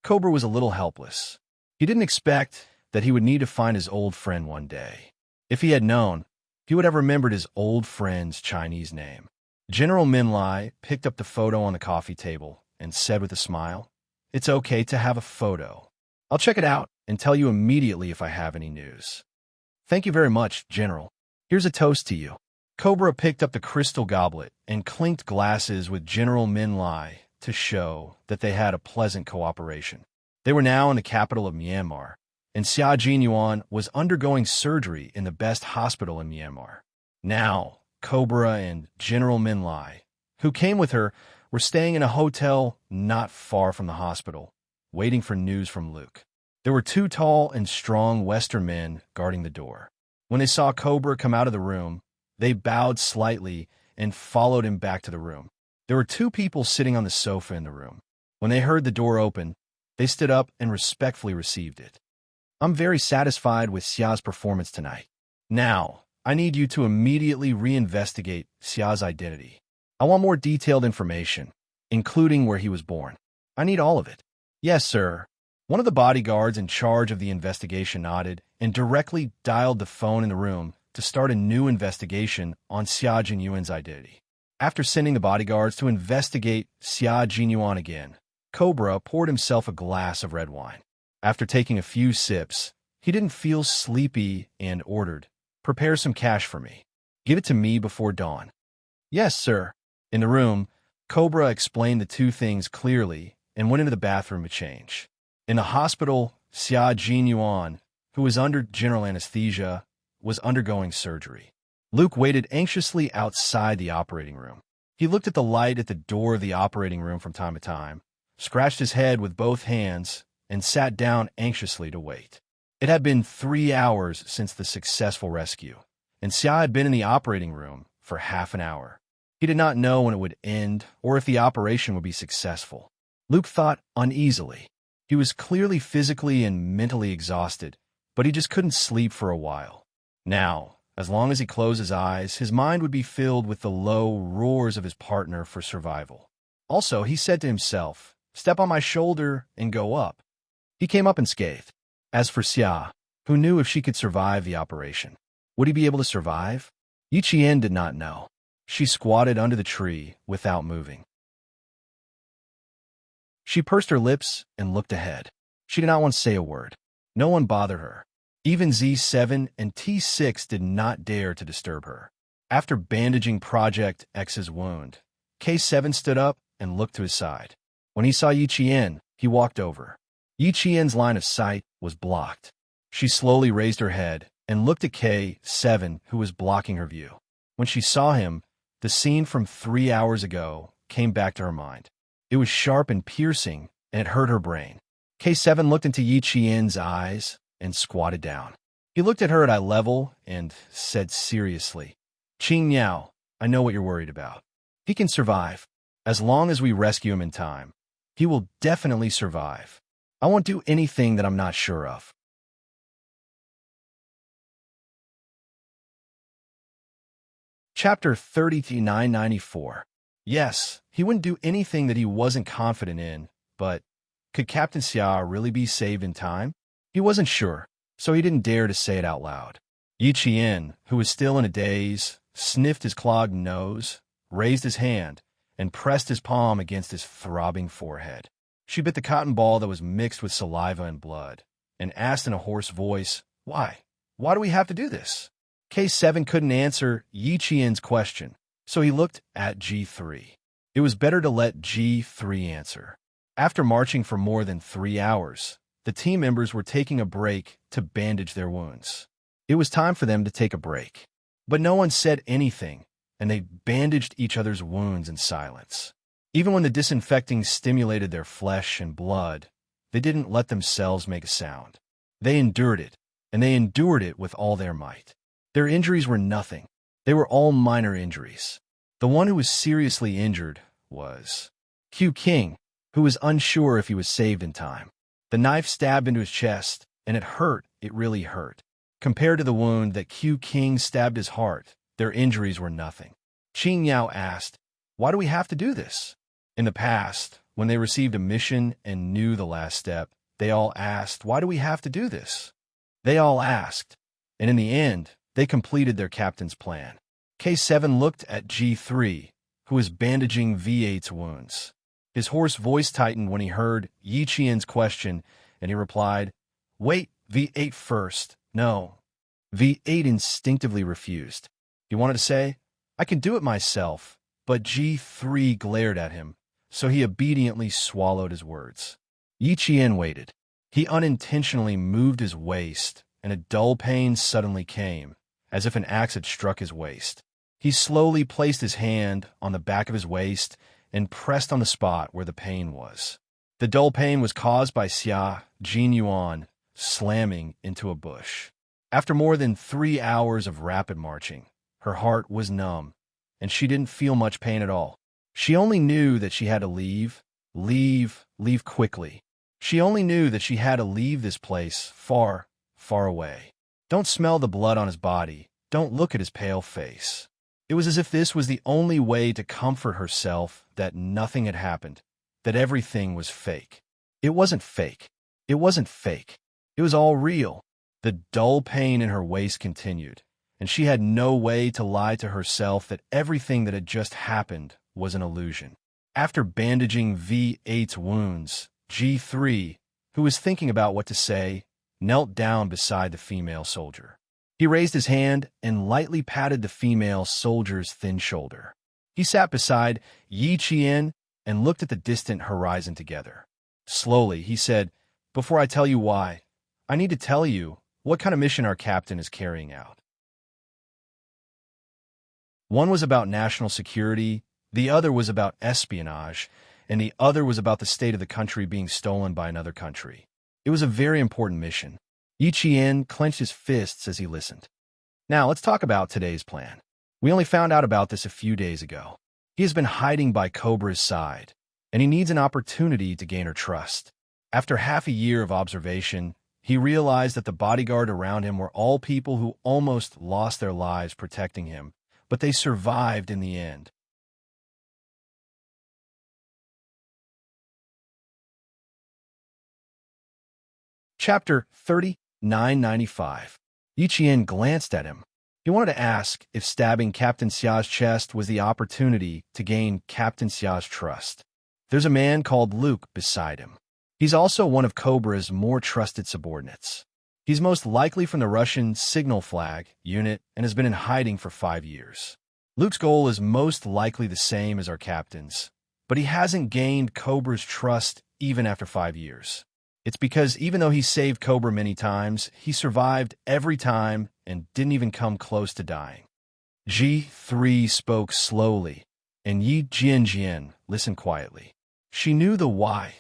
A: Cobra was a little helpless. He didn't expect that he would need to find his old friend one day. If he had known, he would have remembered his old friend's Chinese name. General Min Lai picked up the photo on the coffee table and said with a smile, "It's okay to have a photo. I'll check it out and tell you immediately if I have any news." "Thank you very much, General. Here's a toast to you." Cobra picked up the crystal goblet and clinked glasses with General Min Lai to show that they had a pleasant cooperation. They were now in the capital of Myanmar, and Xia Jinyuan was undergoing surgery in the best hospital in Myanmar. Now, Cobra and General Min Lai, who came with her, were staying in a hotel not far from the hospital, waiting for news from Luke. There were 2 tall and strong Western men guarding the door. When they saw Cobra come out of the room, they bowed slightly and followed him back to the room. There were 2 people sitting on the sofa in the room. When they heard the door open, they stood up and respectfully received it. "I'm very satisfied with Xia's performance tonight. Now, I need you to immediately reinvestigate Xia's identity. I want more detailed information, including where he was born. I need all of it." "Yes, sir." One of the bodyguards in charge of the investigation nodded and directly dialed the phone in the room to start a new investigation on Xia Jinyuan's identity. After sending the bodyguards to investigate Xia Jinyuan again, Cobra poured himself a glass of red wine. After taking a few sips, he didn't feel sleepy and ordered, "Prepare some cash for me. Give it to me before dawn." "Yes, sir." In the room, Cobra explained the 2 things clearly and went into the bathroom to change. In the hospital, Xia Jinyuan, who was under general anesthesia, was undergoing surgery. Luke waited anxiously outside the operating room. He looked at the light at the door of the operating room from time to time, scratched his head with both hands, and sat down anxiously to wait. It had been 3 hours since the successful rescue, and Xia had been in the operating room for half an hour. He did not know when it would end or if the operation would be successful. Luke thought uneasily. He was clearly physically and mentally exhausted, but he just couldn't sleep for a while. Now, as long as he closed his eyes, his mind would be filled with the low roars of his partner for survival. Also, he said to himself, "Step on my shoulder and go up." He came up unscathed. As for Xia, who knew if she could survive the operation? Would he be able to survive? Yi Qian did not know. She squatted under the tree without moving. She pursed her lips and looked ahead. She did not want to say a word. No one bothered her. Even Z7 and T6 did not dare to disturb her. After bandaging Project X's wound, K7 stood up and looked to his side. When he saw Yi Qian, he walked over. Yi Qian's line of sight was blocked. She slowly raised her head and looked at K7, who was blocking her view. When she saw him, the scene from 3 hours ago came back to her mind. It was sharp and piercing, and it hurt her brain. K7 looked into Yi Qian's eyes and squatted down. He looked at her at eye level and said seriously, "Qing Niao, I know what you're worried about. He can survive. As long as we rescue him in time, he will definitely survive. I won't do anything that I'm not sure of." Chapter 3994. Yes, he wouldn't do anything that he wasn't confident in, but could Captain Xia really be saved in time? He wasn't sure, so he didn't dare to say it out loud. Yi Qian, who was still in a daze, sniffed his clogged nose, raised his hand, and pressed his palm against his throbbing forehead. She bit the cotton ball that was mixed with saliva and blood, and asked in a hoarse voice, "Why? Why do we have to do this?" K7 couldn't answer Yi Qian's question, so he looked at G3. It was better to let G3 answer. After marching for more than 3 hours, the team members were taking a break to bandage their wounds. It was time for them to take a break. But no one said anything, and they bandaged each other's wounds in silence. Even when the disinfecting stimulated their flesh and blood, they didn't let themselves make a sound. They endured it, and they endured it with all their might. Their injuries were nothing. They were all minor injuries. The one who was seriously injured was Q King, who was unsure if he was saved in time. The knife stabbed into his chest, and it hurt. It really hurt. Compared to the wound that Q King stabbed his heart, their injuries were nothing. Qing Yao asked, "Why do we have to do this?" In the past, when they received a mission and knew the last step, they all asked, "Why do we have to do this?" They all asked, and in the end, they completed their captain's plan. K7 looked at G3, who was bandaging V8's wounds. His hoarse voice tightened when he heard Yi Qian's question, and he replied, "Wait, V8 first." No. V8 instinctively refused. He wanted to say, "I can do it myself," but G3 glared at him, so he obediently swallowed his words. Yi Qian waited. He unintentionally moved his waist, and a dull pain suddenly came, as if an axe had struck his waist. He slowly placed his hand on the back of his waist and pressed on the spot where the pain was. The dull pain was caused by Xia Jinyuan slamming into a bush. After more than 3 hours of rapid marching, her heart was numb, and she didn't feel much pain at all. She only knew that she had to leave quickly. She only knew that she had to leave this place far, far away. Don't smell the blood on his body. Don't look at his pale face. It was as if this was the only way to comfort herself that nothing had happened, that everything was fake. It wasn't fake. It wasn't fake. It was all real. The dull pain in her waist continued, and she had no way to lie to herself that everything that had just happened was an illusion. After bandaging V8's wounds, G3, who was thinking about what to say, knelt down beside the female soldier. He raised his hand and lightly patted the female soldier's thin shoulder. He sat beside Yi Qian and looked at the distant horizon together. Slowly, he said, "Before I tell you why, I need to tell you what kind of mission our captain is carrying out." One was about national security, the other was about espionage, and the other was about the state of the country being stolen by another country. It was a very important mission. Yi Qian clenched his fists as he listened. Now, let's talk about today's plan. We only found out about this a few days ago. He has been hiding by Cobra's side, and he needs an opportunity to gain her trust. After half a year of observation, he realized that the bodyguard around him were all people who almost lost their lives protecting him, but they survived in the end. Chapter 3995. Yi Qian glanced at him. He wanted to ask if stabbing Captain Xia's chest was the opportunity to gain Captain Xia's trust. There's a man called Luke beside him. He's also one of Cobra's more trusted subordinates. He's most likely from the Russian Signal Flag unit and has been in hiding for 5 years. Luke's goal is most likely the same as our captain's, but he hasn't gained Cobra's trust even after 5 years. It's because even though he saved Cobra many times, he survived every time and didn't even come close to dying. G3 spoke slowly, and Yi Jian listened quietly. She knew the why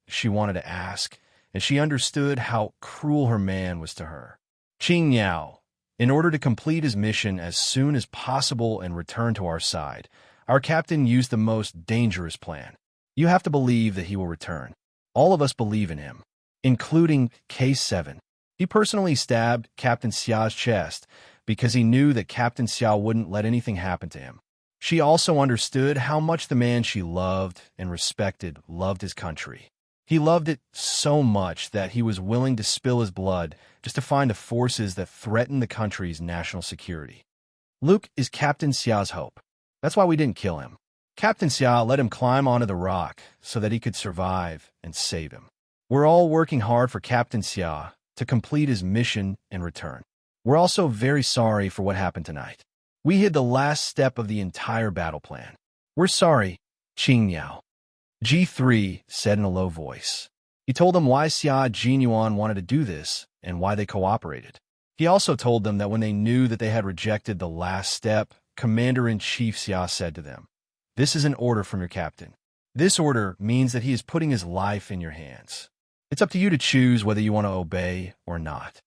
A: she wanted to ask, and she understood how cruel her man was to her. Qing Yao, in order to complete his mission as soon as possible and return to our side, our captain used the most dangerous plan. You have to believe that he will return. All of us believe in him, including K7. He personally stabbed Captain Xia's chest because he knew that Captain Xia wouldn't let anything happen to him. She also understood how much the man she loved and respected loved his country. He loved it so much that he was willing to spill his blood just to find the forces that threatened the country's national security. Luke is Captain Xia's hope. That's why we didn't kill him. Captain Xia let him climb onto the rock so that he could survive and save him. We're all working hard for Captain Xia to complete his mission and return. We're also very sorry for what happened tonight. We hid the last step of the entire battle plan. We're sorry, Qing Yao. G3 said in a low voice. He told them why Xia Jinyuan wanted to do this and why they cooperated. He also told them that when they knew that they had rejected the last step, Commander-in-Chief Xia said to them, "This is an order from your captain. This order means that he is putting his life in your hands. It's up to you to choose whether you want to obey or not."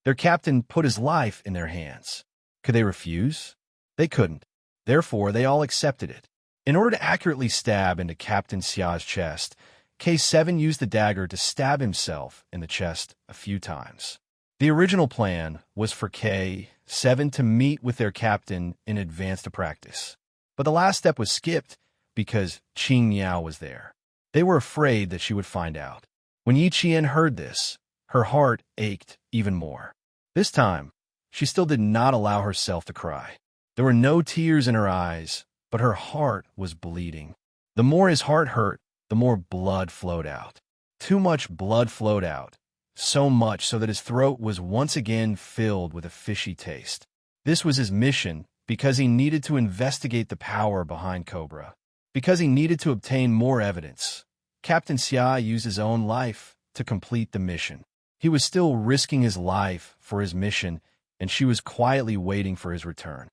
A: Their captain put his life in their hands. Could they refuse? They couldn't. Therefore, they all accepted it. In order to accurately stab into Captain Xia's chest, K7 used the dagger to stab himself in the chest a few times. The original plan was for K7 to meet with their captain in advance to practice. But the last step was skipped because Qing Yao was there. They were afraid that she would find out. When Yi Qian heard this, her heart ached even more. This time, she still did not allow herself to cry. There were no tears in her eyes, but her heart was bleeding. The more his heart hurt, the more blood flowed out. Too much blood flowed out, so much so that his throat was once again filled with a fishy taste. This was his mission because he needed to investigate the power behind Cobra. Because he needed to obtain more evidence, Captain Xia used his own life to complete the mission. He was still risking his life for his mission, and she was quietly waiting for his return.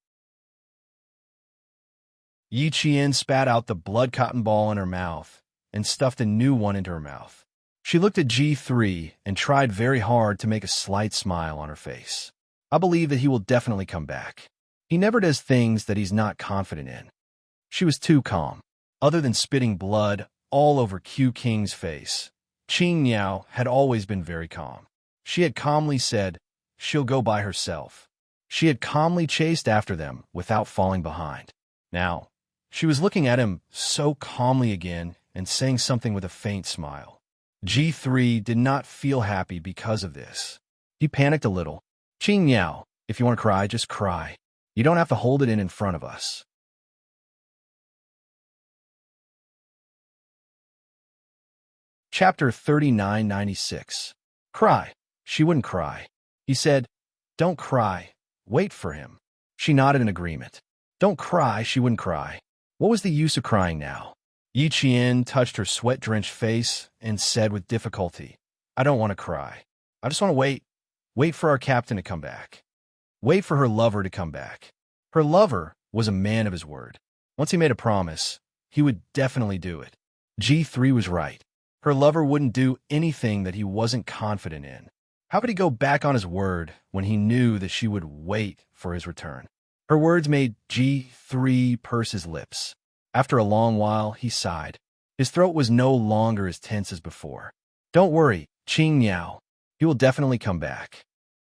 A: Yi Qian spat out the blood cotton ball in her mouth and stuffed a new one into her mouth. She looked at G3 and tried very hard to make a slight smile on her face. "I believe that he will definitely come back. He never does things that he's not confident in." She was too calm. Other than spitting blood all over Q King's face, Qing Yao had always been very calm. She had calmly said, "She'll go by herself." She had calmly chased after them without falling behind. Now, she was looking at him so calmly again and saying something with a faint smile. G3 did not feel happy because of this. He panicked a little. "Qing Yao, if you want to cry, just cry. You don't have to hold it in front of us." Chapter 3996. Cry. She wouldn't cry. He said, "Don't cry. Wait for him." She nodded in agreement. Don't cry, she wouldn't cry. What was the use of crying now? Yi Qian touched her sweat-drenched face and said with difficulty, "I don't want to cry. I just want to wait. Wait for our captain to come back. Wait for her lover to come back." Her lover was a man of his word. Once he made a promise, he would definitely do it. G3 was right. Her lover wouldn't do anything that he wasn't confident in. How could he go back on his word when he knew that she would wait for his return? Her words made G3 purse his lips. After a long while, he sighed. His throat was no longer as tense as before. "Don't worry, Qing Yao. He will definitely come back."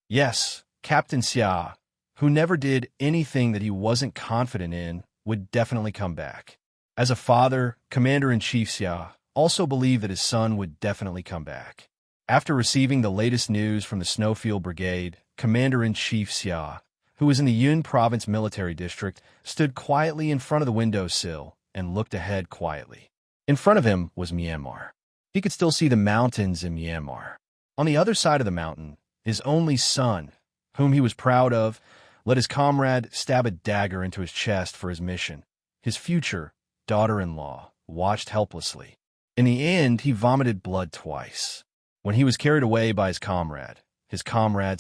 A: Yes, Captain Xia, who never did anything that he wasn't confident in, would definitely come back. As a father, Commander-in-Chief Xia also believed that his son would definitely come back. After receiving the latest news from the Snowfield Brigade, Commander-in-Chief Xia, who was in the Yun Province Military District, stood quietly in front of the windowsill and looked ahead quietly. In front of him was Myanmar. He could still see the mountains in Myanmar. On the other side of the mountain, his only son, whom he was proud of, let his comrade stab a dagger into his chest for his mission. His future daughter-in-law watched helplessly. In the end, he vomited blood twice. When he was carried away by his comrade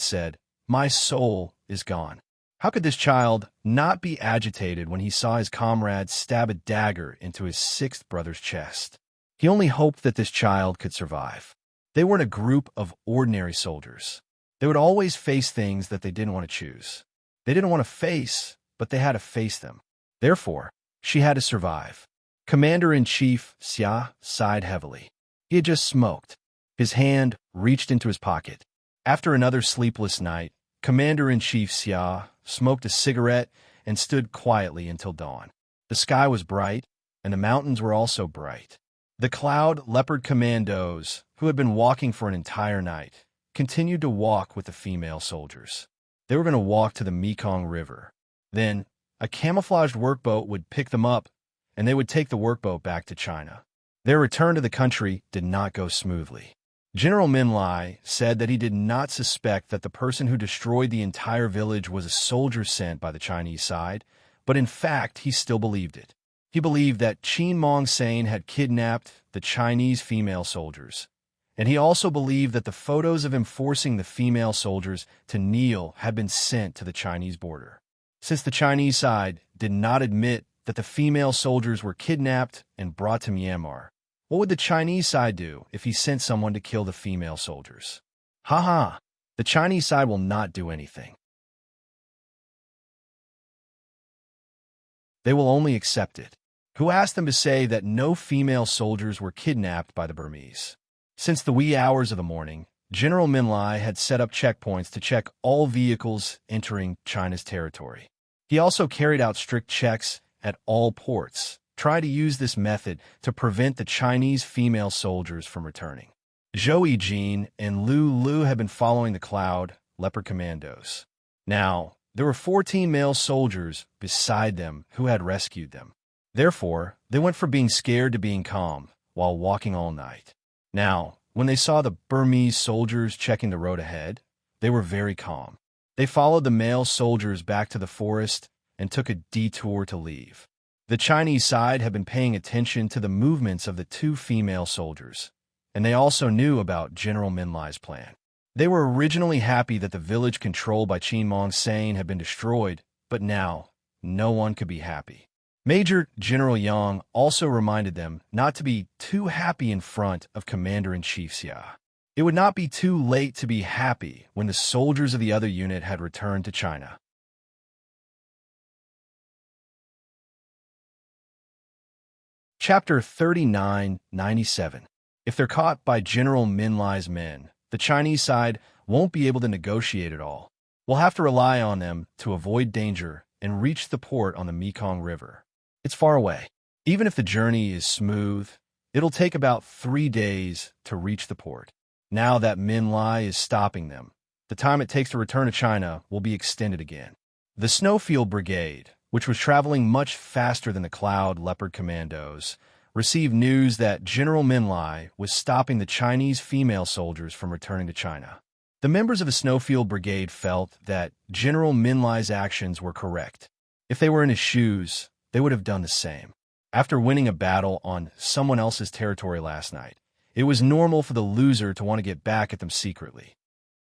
A: said, "My soul is gone." How could this child not be agitated when he saw his comrade stab a dagger into his sixth brother's chest? He only hoped that this child could survive. They weren't a group of ordinary soldiers. They would always face things that they didn't want to choose. They didn't want to face, but they had to face them. Therefore, she had to survive. Commander-in-Chief Xia sighed heavily. He had just smoked. His hand reached into his pocket. After another sleepless night, Commander-in-Chief Xia smoked a cigarette and stood quietly until dawn. The sky was bright, and the mountains were also bright. The Cloud Leopard Commandos, who had been walking for an entire night, continued to walk with the female soldiers. They were going to walk to the Mekong River. Then, a camouflaged workboat would pick them up, and they would take the workboat back to China. Their return to the country did not go smoothly. General Min Lai said that he did not suspect that the person who destroyed the entire village was a soldier sent by the Chinese side, but in fact he still believed it. He believed that Qin Mong Sane had kidnapped the Chinese female soldiers, and he also believed that the photos of him forcing the female soldiers to kneel had been sent to the Chinese border. Since the Chinese side did not admit that the female soldiers were kidnapped and brought to Myanmar, what would the Chinese side do if he sent someone to kill the female soldiers? Ha! The Chinese side will not do anything. They will only accept it. Who asked them to say that no female soldiers were kidnapped by the Burmese? Since the wee hours of the morning, General Min Lai had set up checkpoints to check all vehicles entering China's territory. He also carried out strict checks at all ports, trying to use this method to prevent the Chinese female soldiers from returning. Zhou Yijin and Lu Lu had been following the Cloud Leopard Commandos. Now, there were 14 male soldiers beside them who had rescued them. Therefore, they went from being scared to being calm while walking all night. Now, when they saw the Burmese soldiers checking the road ahead, they were very calm. They followed the male soldiers back to the forest and took a detour to leave. The Chinese side had been paying attention to the movements of the two female soldiers, and they also knew about General Min Lai's plan. They were originally happy that the village controlled by Qin Mong Sane had been destroyed, but now, no one could be happy. Major General Yang also reminded them not to be too happy in front of Commander-in-Chief Xia. It would not be too late to be happy when the soldiers of the other unit had returned to China. Chapter 3997. If they're caught by General Min Lai's men, the Chinese side won't be able to negotiate at all. We'll have to rely on them to avoid danger and reach the port on the Mekong River. It's far away. Even if the journey is smooth, it'll take about 3 days to reach the port. Now that Min Lai is stopping them, the time it takes to return to China will be extended again. The Snowfield Brigade, which was traveling much faster than the Cloud Leopard Commandos, received news that General Min Lai was stopping the Chinese female soldiers from returning to China. The members of the Snowfield Brigade felt that General Min Lai's actions were correct. If they were in his shoes, they would have done the same. After winning a battle on someone else's territory last night, it was normal for the loser to want to get back at them secretly.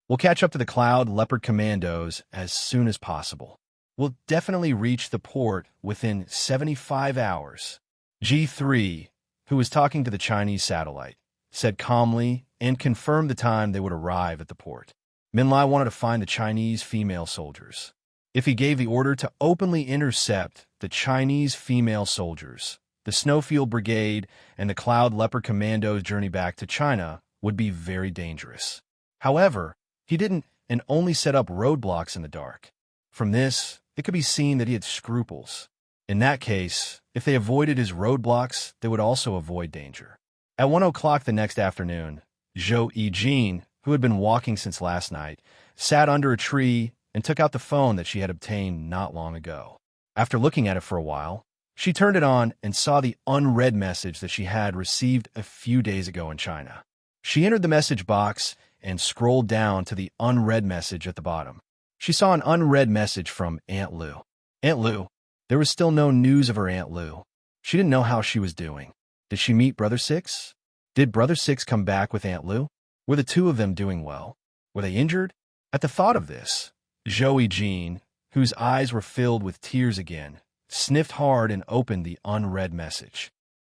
A: We'll catch up to the Cloud Leopard Commandos as soon as possible. We'll definitely reach the port within 75 hours. G3, who was talking to the Chinese satellite, said calmly and confirmed the time they would arrive at the port. Min Lai wanted to find the Chinese female soldiers. If he gave the order to openly intercept the Chinese female soldiers, the Snowfield Brigade and the Cloud Leopard Commandos' journey back to China would be very dangerous. However, he didn't and only set up roadblocks in the dark. From this, it could be seen that he had scruples. In that case, if they avoided his roadblocks, they would also avoid danger. At 1 o'clock the next afternoon, Zhou Yijin, who had been walking since last night, sat under a tree and took out the phone that she had obtained not long ago. After looking at it for a while, she turned it on and saw the unread message that she had received a few days ago in China. She entered the message box and scrolled down to the unread message at the bottom. She saw an unread message from Aunt Lu. Aunt Lu. There was still no news of her Aunt Lu. She didn't know how she was doing. Did she meet Brother Six? Did Brother Six come back with Aunt Lu? Were the two of them doing well? Were they injured? At the thought of this, Zhou Yijin, whose eyes were filled with tears again, sniffed hard and opened the unread message.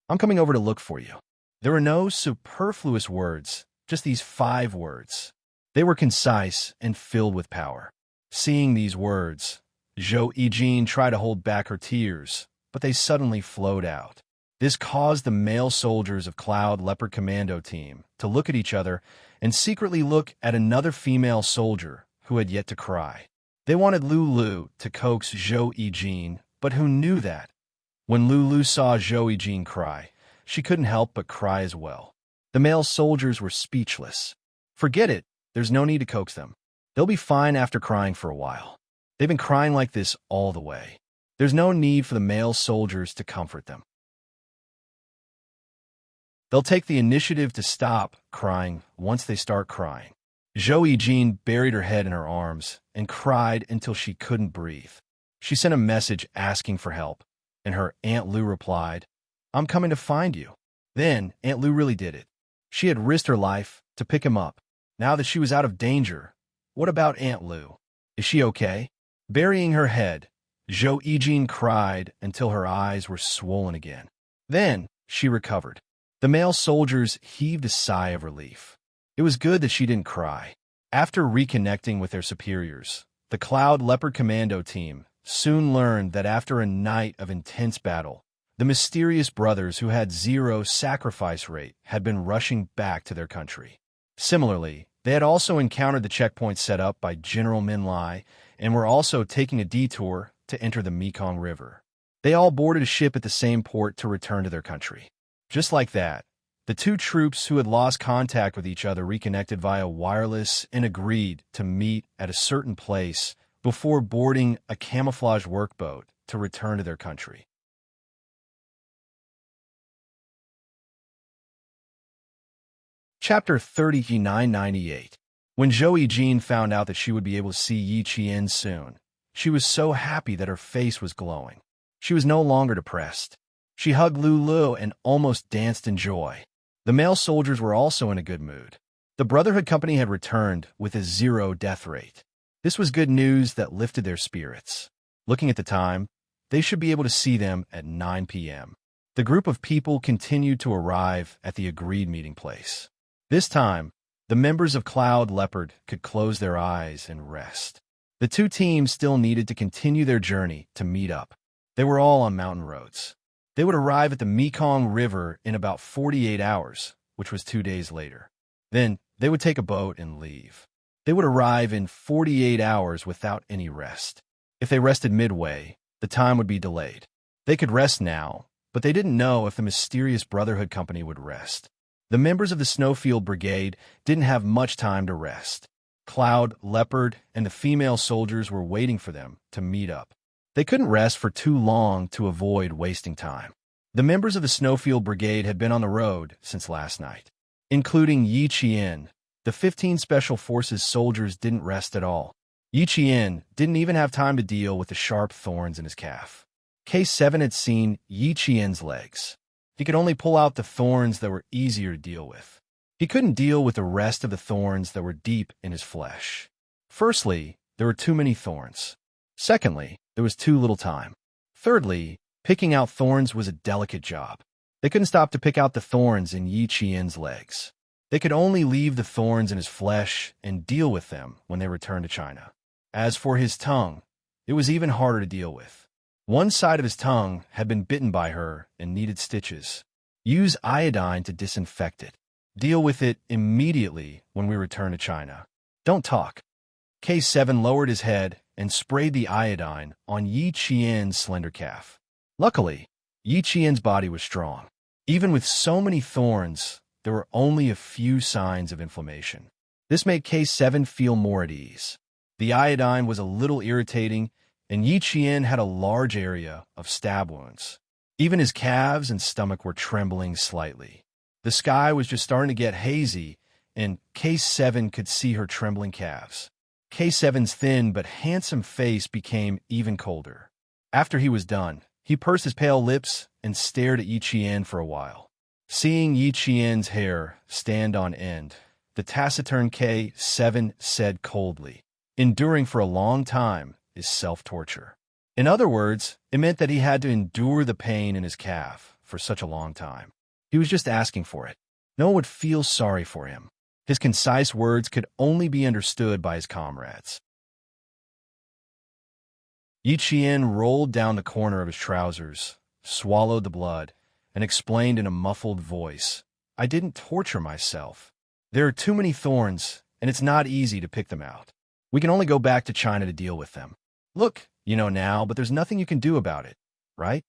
A: I'm coming over to look for you. There were no superfluous words, just these 5 words. They were concise and filled with power. Seeing these words, Zhou Yijin tried to hold back her tears, but they suddenly flowed out. This caused the male soldiers of Cloud Leopard Commando Team to look at each other and secretly look at another female soldier who had yet to cry. They wanted Lu Lu to coax Zhou Yijin, but who knew that When Lulu saw Zhou Yijin cry, she couldn't help but cry as well. The male soldiers were speechless. Forget it, there's no need to coax them. They'll be fine after crying for a while. They've been crying like this all the way. There's no need for the male soldiers to comfort them. They'll take the initiative to stop crying once they start crying. Zhou Yijin buried her head in her arms and cried until she couldn't breathe. She sent a message asking for help, and her Aunt Lu replied, "I'm coming to find you." Then Aunt Lu really did it. She had risked her life to pick him up. Now that she was out of danger, what about Aunt Lu? Is she okay? Burying her head, Zhou Yijin cried until her eyes were swollen again. Then she recovered. The male soldiers heaved a sigh of relief. It was good that she didn't cry. After reconnecting with their superiors, the Cloud Leopard Commando team soon learned that after a night of intense battle, the mysterious brothers who had 0 sacrifice rate had been rushing back to their country. Similarly, they had also encountered the checkpoint set up by General Min Lai and were also taking a detour to enter the Mekong River. They all boarded a ship at the same port to return to their country. Just like that, the two troops who had lost contact with each other reconnected via wireless and agreed to meet at a certain place before boarding a camouflage workboat to return to their country. Chapter 3998. When Zhou Yijin found out that she would be able to see Yi Qian soon, she was so happy that her face was glowing. She was no longer depressed. She hugged Lulu and almost danced in joy. The male soldiers were also in a good mood. The Brotherhood Company had returned with a 0 death rate. This was good news that lifted their spirits. Looking at the time, they should be able to see them at 9 p.m. The group of people continued to arrive at the agreed meeting place. This time, the members of Cloud Leopard could close their eyes and rest. The two teams still needed to continue their journey to meet up. They were all on mountain roads. They would arrive at the Mekong River in about 48 hours, which was 2 days later. Then, they would take a boat and leave. They would arrive in 48 hours without any rest. If they rested midway, the time would be delayed. They could rest now, but they didn't know if the mysterious Brotherhood Company would rest. The members of the Snowfield Brigade didn't have much time to rest. Cloud, Leopard, and the female soldiers were waiting for them to meet up. They couldn't rest for too long to avoid wasting time. The members of the Snowfield Brigade had been on the road since last night. Including Yi Qian, the 15 Special Forces soldiers didn't rest at all. Yi Qian didn't even have time to deal with the sharp thorns in his calf. K7 had seen Yi Qian's legs. He could only pull out the thorns that were easier to deal with. He couldn't deal with the rest of the thorns that were deep in his flesh. Firstly, there were too many thorns. Secondly, there was too little time. Thirdly, picking out thorns was a delicate job. They couldn't stop to pick out the thorns in Yi Qian's legs. They could only leave the thorns in his flesh and deal with them when they returned to China. As for his tongue, it was even harder to deal with. One side of his tongue had been bitten by her and needed stitches. Use iodine to disinfect it. Deal with it immediately when we return to China. Don't talk. K7 lowered his head and sprayed the iodine on Yi Qian's slender calf. Luckily, Yi Qian's body was strong. Even with so many thorns, there were only a few signs of inflammation. This made K7 feel more at ease. The iodine was a little irritating, and Yi Qian had a large area of stab wounds. Even his calves and stomach were trembling slightly. The sky was just starting to get hazy, and K7 could see her trembling calves. K7's thin but handsome face became even colder. After he was done, he pursed his pale lips and stared at Yi Qian for a while. Seeing Yi Qian's hair stand on end, the taciturn K7 said coldly, "Enduring for a long time is self-torture." In other words, it meant that he had to endure the pain in his calf for such a long time. He was just asking for it. No one would feel sorry for him. His concise words could only be understood by his comrades. Yi Qian rolled down the corner of his trousers, swallowed the blood, and explained in a muffled voice, "I didn't torture myself. There are too many thorns, and it's not easy to pick them out. We can only go back to China to deal with them. Look, you know now, but there's nothing you can do about it, right?"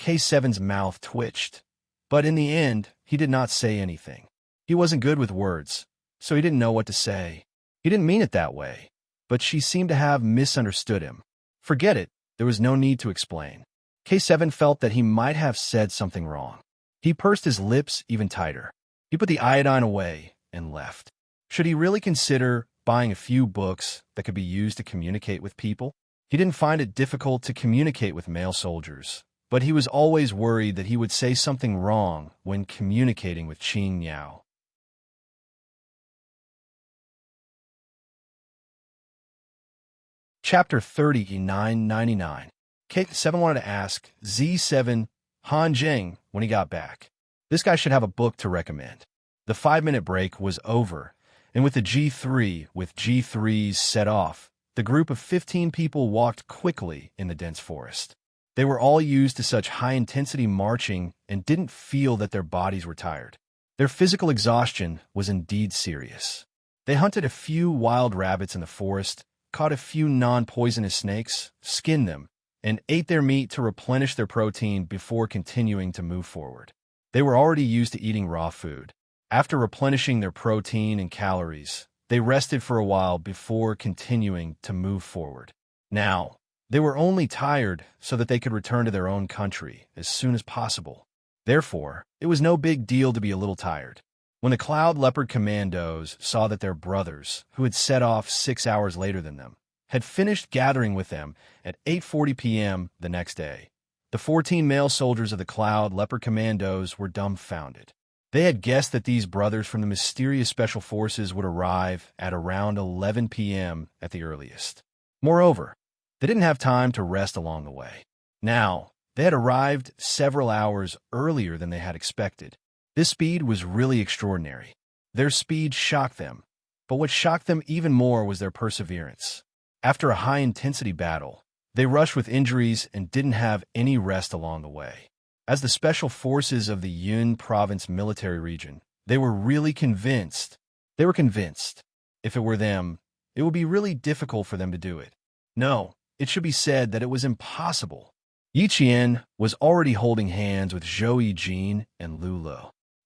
A: K7's mouth twitched. But in the end, he did not say anything. He wasn't good with words, so he didn't know what to say. He didn't mean it that way, but she seemed to have misunderstood him. Forget it, there was no need to explain. K7 felt that he might have said something wrong. He pursed his lips even tighter. He put the iodine away and left. Should he really consider buying a few books that could be used to communicate with people? He didn't find it difficult to communicate with male soldiers, but he was always worried that he would say something wrong when communicating with Qing Niao. Chapter 3999. K7 wanted to ask Z7 Han Jing when he got back. This guy should have a book to recommend. The 5-minute break was over, and with the G3s set off, the group of 15 people walked quickly in the dense forest. They were all used to such high-intensity marching and didn't feel that their bodies were tired. Their physical exhaustion was indeed serious. They hunted a few wild rabbits in the forest, caught a few non-poisonous snakes, skinned them, and ate their meat to replenish their protein before continuing to move forward. They were already used to eating raw food. After replenishing their protein and calories, they rested for a while before continuing to move forward. Now, they were only tired so that they could return to their own country as soon as possible. Therefore, it was no big deal to be a little tired. When the Cloud Leopard Commandos saw that their brothers, who had set off 6 hours later than them, had finished gathering with them at 8:40 p.m. the next day, the 14 male soldiers of the Cloud Leopard Commandos were dumbfounded. They had guessed that these brothers from the mysterious Special Forces would arrive at around 11 p.m. at the earliest. Moreover, they didn't have time to rest along the way. Now, they had arrived several hours earlier than they had expected. This speed was really extraordinary. Their speed shocked them, but what shocked them even more was their perseverance. After a high-intensity battle, they rushed with injuries and didn't have any rest along the way. As the special forces of the Yun Province military region, they were convinced, if it were them, it would be really difficult for them to do it. No, it should be said that it was impossible. Yi Qian was already holding hands with Zhou Yijin and Lu Lu.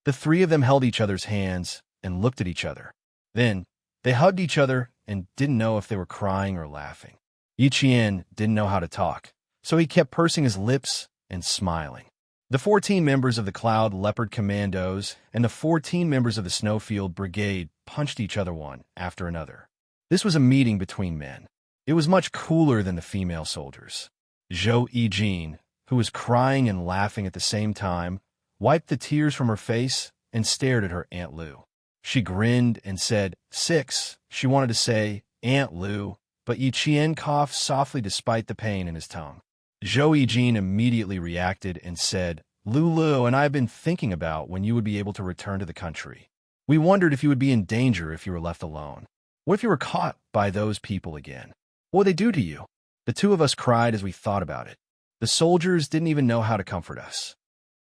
A: The three of them held each other's hands and looked at each other. Then, they hugged each other and didn't know if they were crying or laughing. Yi Qian didn't know how to talk, so he kept pursing his lips and smiling. The 14 members of the Cloud Leopard Commandos and the 14 members of the Snowfield Brigade punched each other one after another. This was a meeting between men. It was much cooler than the female soldiers. Zhou Yijin, who was crying and laughing at the same time, wiped the tears from her face and stared at her Aunt Lu. She grinned and said, 6. She wanted to say, Aunt Lu, but Yi Qian coughed softly despite the pain in his tongue. Zhou Yijin immediately reacted and said, Lu and I have been thinking about when you would be able to return to the country. We wondered if you would be in danger if you were left alone. What if you were caught by those people again? What would they do to you? The two of us cried as we thought about it. The soldiers didn't even know how to comfort us.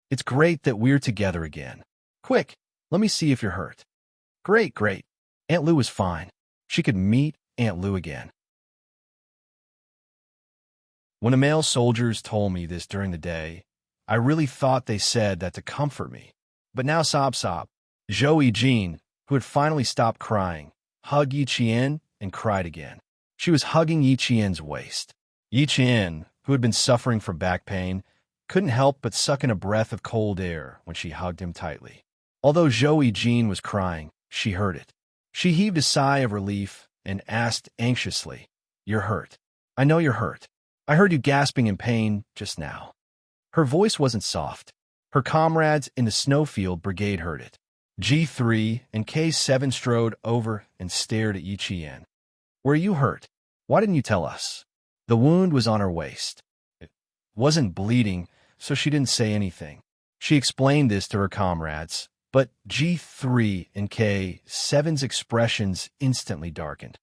A: It's great that we're together again. Quick, let me see if you're hurt. Great. Aunt Lu was fine. She could meet Aunt Lu again. When the male soldiers told me this during the day, I really thought they said that to comfort me. But now Zhou Yijin, who had finally stopped crying, hugged Yi Qian and cried again. She was hugging Yi Qian's waist. Yi Qian, who had been suffering from back pain, couldn't help but suck in a breath of cold air when she hugged him tightly. Although Zhou Yijin was crying, she heard it. She heaved a sigh of relief and asked anxiously, You're hurt. I know you're hurt. I heard you gasping in pain just now. Her voice wasn't soft. Her comrades in the Snowfield Brigade heard it. G3 and K7 strode over and stared at Yi Qian. Were you hurt? Why didn't you tell us? The wound was on her waist. It wasn't bleeding, so she didn't say anything. She explained this to her comrades, but G3 and K7's expressions instantly darkened.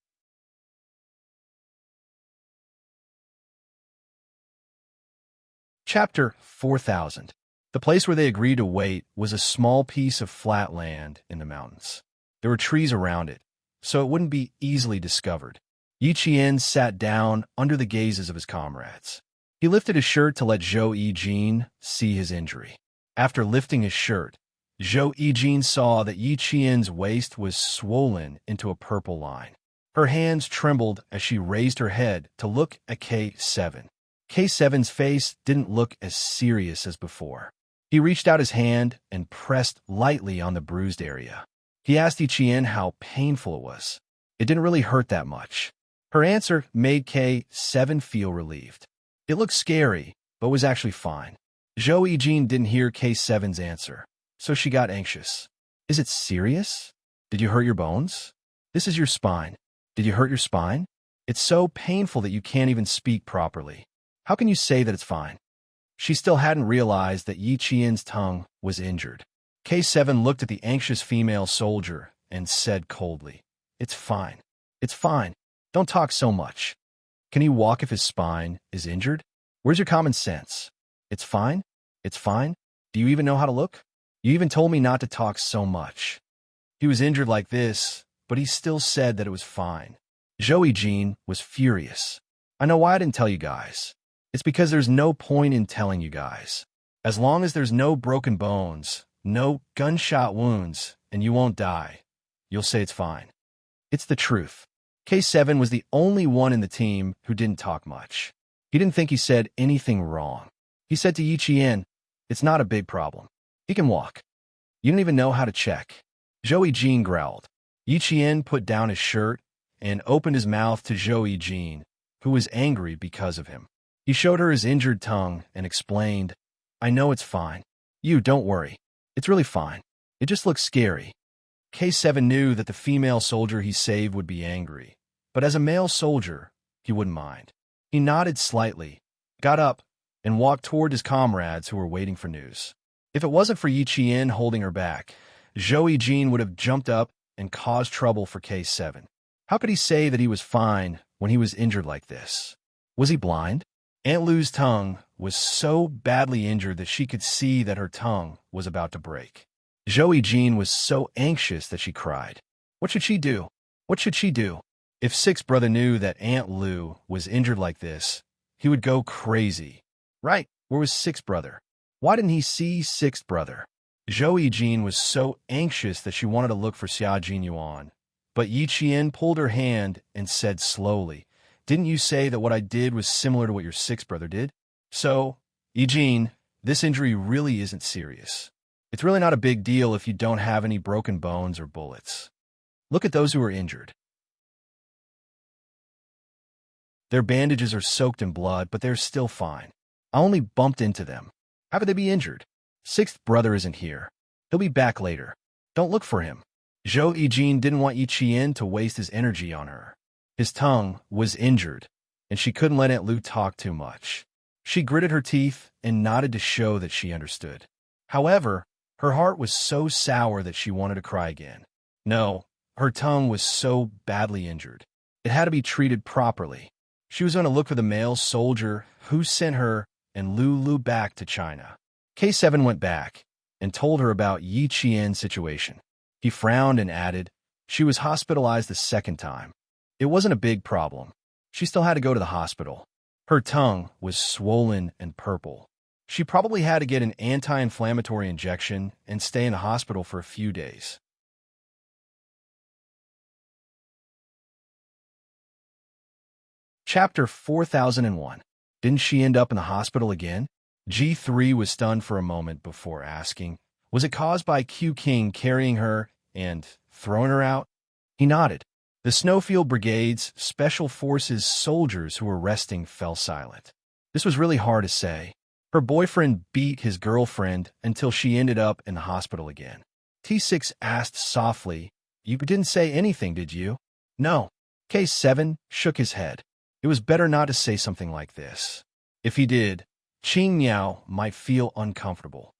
A: Chapter 4000. The place where they agreed to wait was a small piece of flat land in the mountains. There were trees around it, so it wouldn't be easily discovered. Yi Qian sat down under the gazes of his comrades. He lifted his shirt to let Zhou Yijin see his injury. After lifting his shirt, Zhou Yijin saw that Yi Qian's waist was swollen into a purple line. Her hands trembled as she raised her head to look at K7. K7's face didn't look as serious as before. He reached out his hand and pressed lightly on the bruised area. He asked Yi Qian how painful it was. It didn't really hurt that much. Her answer made K7 feel relieved. It looked scary, but was actually fine. Zhou Yijin didn't hear K7's answer, so she got anxious. Is it serious? Did you hurt your bones? This is your spine. Did you hurt your spine? It's so painful that you can't even speak properly. How can you say that it's fine? She still hadn't realized that Yi Qian's tongue was injured. K7 looked at the anxious female soldier and said coldly, "It's fine. It's fine. Don't talk so much. Can he walk if his spine is injured? Where's your common sense? It's fine? It's fine? Do you even know how to look? You even told me not to talk so much." He was injured like this, but he still said that it was fine. Zhou Yijin was furious. "I know why I didn't tell you guys. It's because there's no point in telling you guys. As long as there's no broken bones, no gunshot wounds, and you won't die, you'll say it's fine. It's the truth." K7 was the only one in the team who didn't talk much. He didn't think he said anything wrong. He said to Yi Qian, "It's not a big problem. He can walk. You don't even know how to check." Zhou Yijin growled. Yi Qian put down his shirt and opened his mouth to Zhou Yijin, who was angry because of him. He showed her his injured tongue and explained, "I know it's fine. You don't worry. It's really fine. It just looks scary." K7 knew that the female soldier he saved would be angry, but as a male soldier, he wouldn't mind. He nodded slightly, got up, and walked toward his comrades who were waiting for news. If it wasn't for Yi Qian holding her back, Zhou Yijin would have jumped up and caused trouble for K7. How could he say that he was fine when he was injured like this? Was he blind? Aunt Lu's tongue was so badly injured that she could see that her tongue was about to break. Zhou Yijin was so anxious that she cried. What should she do? What should she do? If Sixth Brother knew that Aunt Lu was injured like this, he would go crazy. Right, where was Sixth Brother? Why didn't he see Sixth Brother? Zhou Yijin was so anxious that she wanted to look for Xia Jinyuan, but Yi Qian pulled her hand and said slowly, "Didn't you say that what I did was similar to what your Sixth Brother did? So, Yijin, this injury really isn't serious. It's really not a big deal if you don't have any broken bones or bullets. Look at those who are injured. Their bandages are soaked in blood, but they're still fine. I only bumped into them. How could they be injured? Sixth Brother isn't here. He'll be back later. Don't look for him." Zhou Yijin didn't want Yi Qian to waste his energy on her. His tongue was injured, and she couldn't let Aunt Lu talk too much. She gritted her teeth and nodded to show that she understood. However, her heart was so sour that she wanted to cry again. No, her tongue was so badly injured. It had to be treated properly. She was going to look for the male soldier who sent her and Lu back to China. K7 went back and told her about Yi Qian's situation. He frowned and added, she was hospitalized the second time. It wasn't a big problem. She still had to go to the hospital. Her tongue was swollen and purple. She probably had to get an anti-inflammatory injection and stay in the hospital for a few days. Chapter 4001. Didn't she end up in the hospital again? G3 was stunned for a moment before asking, was it caused by Q King carrying her and throwing her out? He nodded. The Snowfield Brigade's Special Forces soldiers who were resting fell silent. This was really hard to say. Her boyfriend beat his girlfriend until she ended up in the hospital again. T6 asked softly, "You didn't say anything, did you?" "No." K7 shook his head. It was better not to say something like this. If he did, Qing Miao might feel uncomfortable.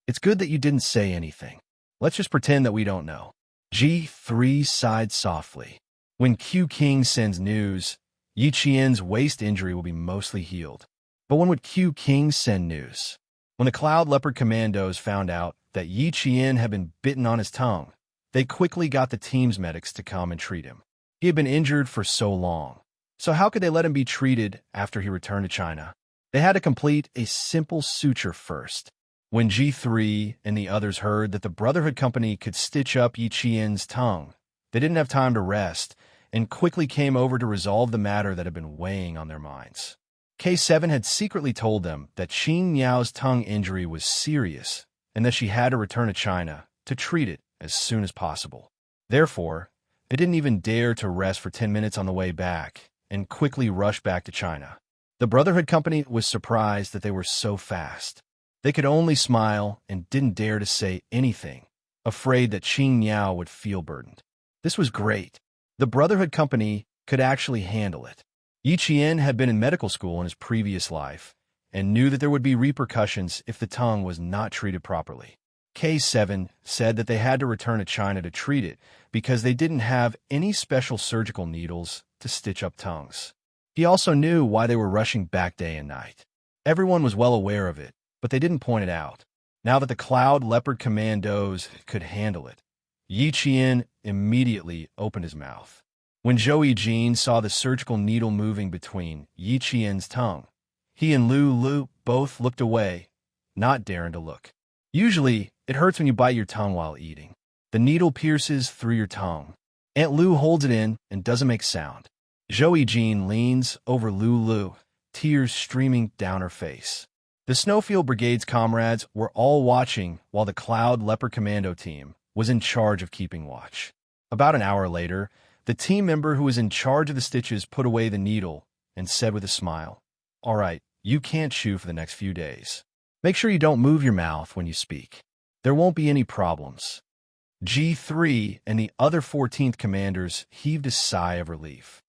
A: It's good that you didn't say anything. Let's just pretend that we don't know. G3 sighed softly. When Q King sends news, Yi Qian's waist injury will be mostly healed. But when would Q King send news? When the Cloud Leopard Commandos found out that Yi Qian had been bitten on his tongue, they quickly got the team's medics to come and treat him. He had been injured for so long. So how could they let him be treated after he returned to China? They had to complete a simple suture first. When G3 and the others heard that the Brotherhood Company could stitch up Yi Qian's tongue, they didn't have time to rest and quickly came over to resolve the matter that had been weighing on their minds. K7 had secretly told them that Qing Niao's tongue injury was serious and that she had to return to China to treat it as soon as possible. Therefore, they didn't even dare to rest for 10 minutes on the way back and quickly rushed back to China. The Brotherhood Company was surprised that they were so fast. They could only smile and didn't dare to say anything, afraid that Qing Niao would feel burdened. This was great. The Brotherhood Company could actually handle it. Yi Qian had been in medical school in his previous life and knew that there would be repercussions if the tongue was not treated properly. K7 said that they had to return to China to treat it because they didn't have any special surgical needles to stitch up tongues. He also knew why they were rushing back day and night. Everyone was well aware of it, but they didn't point it out. Now that the Cloud Leopard Commandos could handle it, Yi Qian immediately opened his mouth. When Zhou Yijin saw the surgical needle moving between Yi Qian's tongue, he and Lu Lu both looked away, not daring to look. Usually, it hurts when you bite your tongue while eating. The needle pierces through your tongue. Aunt Lu holds it in and doesn't make sound. Zhou Yijin leans over Lu Lu, tears streaming down her face. The Snowfield Brigade's comrades were all watching while the Cloud Leopard Commando team was in charge of keeping watch. About an hour later, the team member who was in charge of the stitches put away the needle and said with a smile, "All right, you can't chew for the next few days. Make sure you don't move your mouth when you speak. There won't be any problems." G3 and the other 14th commanders heaved a sigh of relief.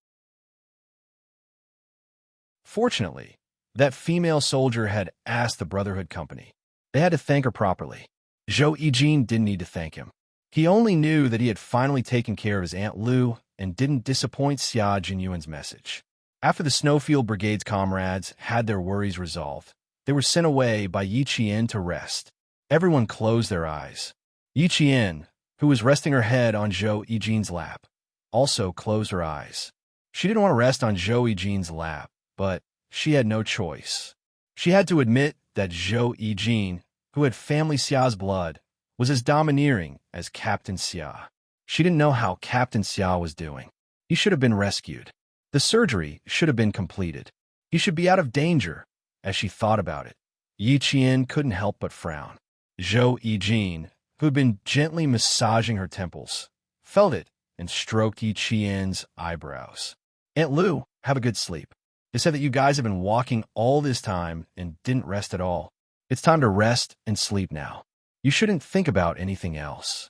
A: Fortunately, that female soldier had asked the Brotherhood Company. They had to thank her properly. Zhou Yijin didn't need to thank him. He only knew that he had finally taken care of his Aunt Lu and didn't disappoint Xia Jinyuan's message. After the Snowfield Brigade's comrades had their worries resolved, they were sent away by Yi Qian to rest. Everyone closed their eyes. Yi Qian, who was resting her head on Zhou Yijin's lap, also closed her eyes. She didn't want to rest on Zhou Yijin's lap, but she had no choice. She had to admit that Zhou Yijin, who had family Xia's blood, was as domineering as Captain Xia. She didn't know how Captain Xia was doing. He should have been rescued. The surgery should have been completed. He should be out of danger. As she thought about it, Yi Qian couldn't help but frown. Zhou Yijin, who had been gently massaging her temples, felt it and stroked Yi Qian's eyebrows. "Aunt Lu, have a good sleep. They said that you guys have been walking all this time and didn't rest at all. It's time to rest and sleep now. You shouldn't think about anything else.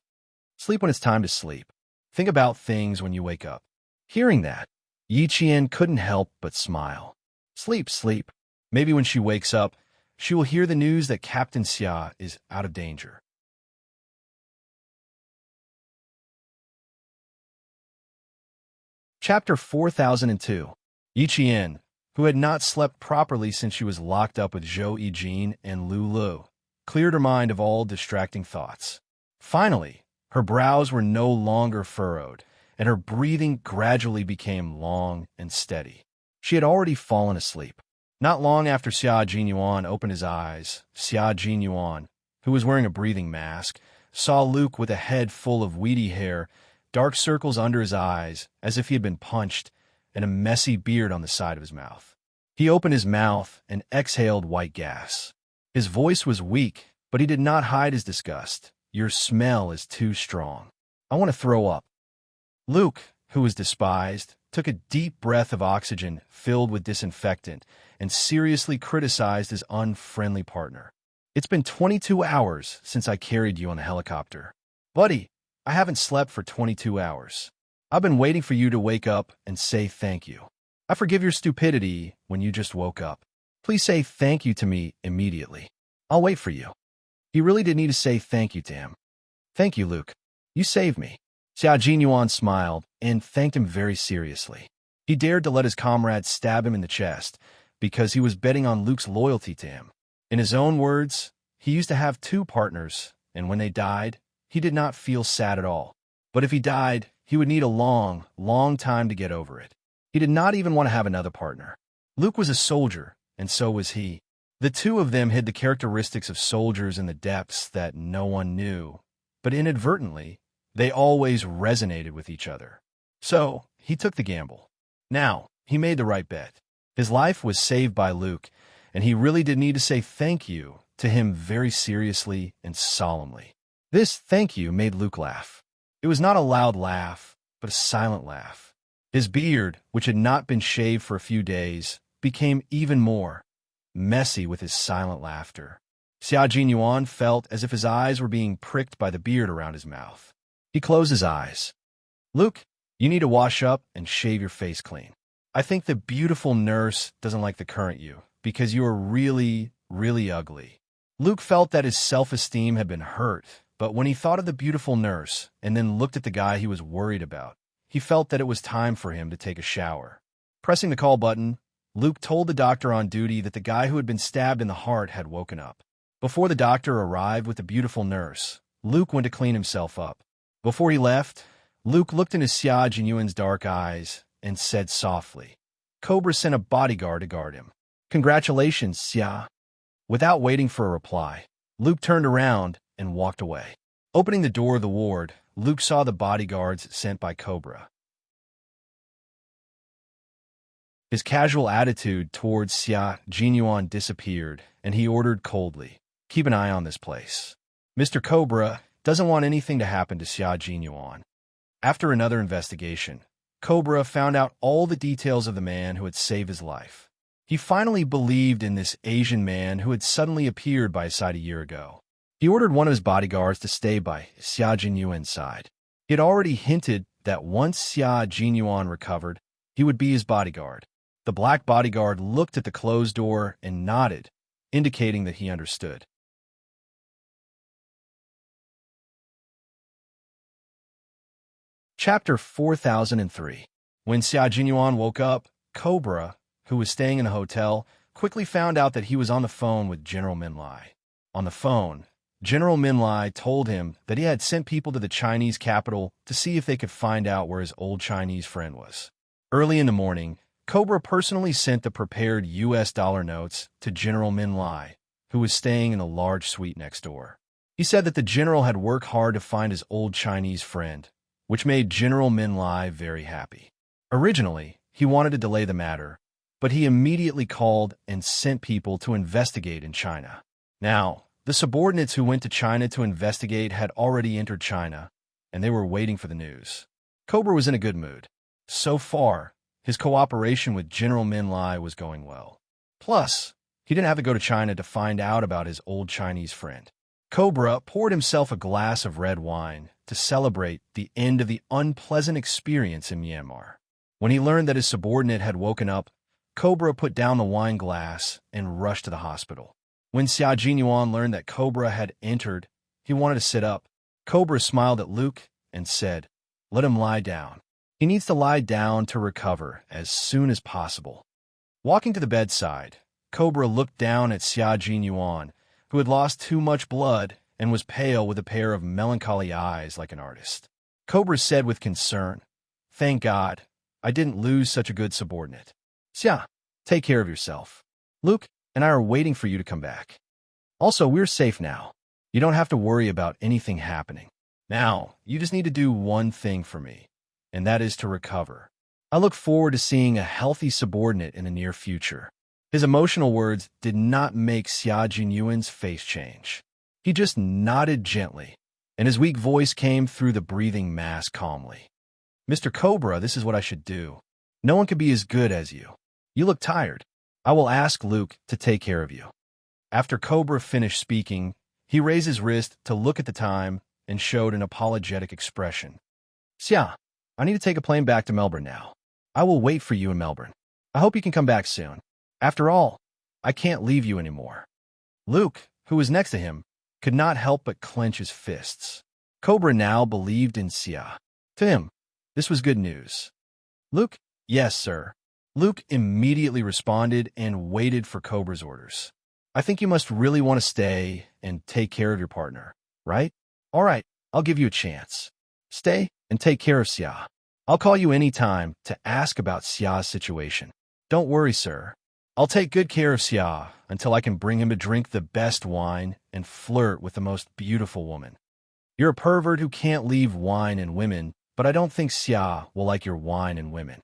A: Sleep when it's time to sleep. Think about things when you wake up." Hearing that, Yi Qian couldn't help but smile. Sleep, sleep. Maybe when she wakes up, she will hear the news that Captain Xia is out of danger. Chapter 4002. Yi Qian, who had not slept properly since she was locked up with Zhou Yijin and Lu Lu, cleared her mind of all distracting thoughts. Finally, her brows were no longer furrowed, and her breathing gradually became long and steady. She had already fallen asleep. Not long after Xia Jinyuan opened his eyes, Xia Jinyuan, who was wearing a breathing mask, saw Luke with a head full of weedy hair, dark circles under his eyes as if he had been punched, and a messy beard on the side of his mouth. He opened his mouth and exhaled white gas. His voice was weak, but he did not hide his disgust. "Your smell is too strong. I want to throw up." Luke, who was despised, took a deep breath of oxygen filled with disinfectant and seriously criticized his unfriendly partner. "It's been 22 hours since I carried you on the helicopter. Buddy, I haven't slept for 22 hours. I've been waiting for you to wake up and say thank you. I forgive your stupidity when you just woke up. Please say thank you to me immediately. I'll wait for you." He really did need to say thank you to him. "Thank you, Luke. You saved me." Xia Jinyuan smiled and thanked him very seriously. He dared to let his comrade stab him in the chest because he was betting on Luke's loyalty to him. In his own words, he used to have two partners, and when they died, he did not feel sad at all. But if he died, he would need a long, long time to get over it. He did not even want to have another partner. Luke was a soldier, and so was he. The two of them hid the characteristics of soldiers in the depths that no one knew, but inadvertently, they always resonated with each other. So, he took the gamble. Now, he made the right bet. His life was saved by Luke, and he really did need to say thank you to him very seriously and solemnly. This thank you made Luke laugh. It was not a loud laugh, but a silent laugh. His beard, which had not been shaved for a few days, became even more messy with his silent laughter. Xia Jinyuan felt as if his eyes were being pricked by the beard around his mouth. He closed his eyes. Luke, you need to wash up and shave your face clean. I think the beautiful nurse doesn't like the current you, because you are really, really ugly. Luke felt that his self-esteem had been hurt, but when he thought of the beautiful nurse and then looked at the guy he was worried about, he felt that it was time for him to take a shower. Pressing the call button, Luke told the doctor on duty that the guy who had been stabbed in the heart had woken up. Before the doctor arrived with the beautiful nurse, Luke went to clean himself up. Before he left, Luke looked into Xia Jinyuan's dark eyes and said softly, "Cobra sent a bodyguard to guard him. Congratulations, Xia." Without waiting for a reply, Luke turned around and walked away. Opening the door of the ward, Luke saw the bodyguards sent by Cobra. His casual attitude towards Xia Jinyuan disappeared, and he ordered coldly, "Keep an eye on this place. Mr. Cobra doesn't want anything to happen to Xia Jinyuan." After another investigation, Cobra found out all the details of the man who had saved his life. He finally believed in this Asian man who had suddenly appeared by his side a year ago. He ordered one of his bodyguards to stay by Xia Jinyuan's side. He had already hinted that once Xia Jinyuan recovered, he would be his bodyguard. The black bodyguard looked at the closed door and nodded, indicating that he understood. Chapter 4003. When Xia Jinyuan woke up, Cobra, who was staying in a hotel, quickly found out that he was on the phone with General Minlai. On the phone, General Minlai told him that he had sent people to the Chinese capital to see if they could find out where his old Chinese friend was. Early in the morning, Cobra personally sent the prepared US dollar notes to General Minlai, who was staying in the large suite next door. He said that the general had worked hard to find his old Chinese friend, which made General Minlai very happy. Originally, he wanted to delay the matter, but he immediately called and sent people to investigate in China. Now, the subordinates who went to China to investigate had already entered China, and they were waiting for the news. Cobra was in a good mood. So far, his cooperation with General Minlai was going well. Plus, he didn't have to go to China to find out about his old Chinese friend. Cobra poured himself a glass of red wine to celebrate the end of the unpleasant experience in Myanmar. When he learned that his subordinate had woken up, Cobra put down the wine glass and rushed to the hospital. When Xia Jinyuan learned that Cobra had entered, he wanted to sit up. Cobra smiled at Luke and said, "Let him lie down. He needs to lie down to recover as soon as possible." Walking to the bedside, Cobra looked down at Xia Jinyuan, who had lost too much blood and was pale with a pair of melancholy eyes like an artist. Cobra said with concern, "Thank God, I didn't lose such a good subordinate. Xia, take care of yourself. Luke and I are waiting for you to come back. Also, we're safe now. You don't have to worry about anything happening. Now, you just need to do one thing for me, and that is to recover. I look forward to seeing a healthy subordinate in the near future." His emotional words did not make Xia Jinyuan's face change. He just nodded gently, and his weak voice came through the breathing mask calmly. "Mr. Cobra, this is what I should do. No one could be as good as you. You look tired. I will ask Luke to take care of you." After Cobra finished speaking, he raised his wrist to look at the time and showed an apologetic expression. "Xia, I need to take a plane back to Melbourne now. I will wait for you in Melbourne. I hope you can come back soon. After all, I can't leave you anymore." Luke, who was next to him, could not help but clench his fists. Cobra now believed in Xia. To him, this was good news. "Luke, yes, sir." Luke immediately responded and waited for Cobra's orders. "I think you must really want to stay and take care of your partner, right? All right, I'll give you a chance. Stay and take care of Xia. I'll call you any time to ask about Xia's situation. Don't worry, sir. I'll take good care of Xia until I can bring him to drink the best wine and flirt with the most beautiful woman. You're a pervert who can't leave wine and women, but I don't think Xia will like your wine and women.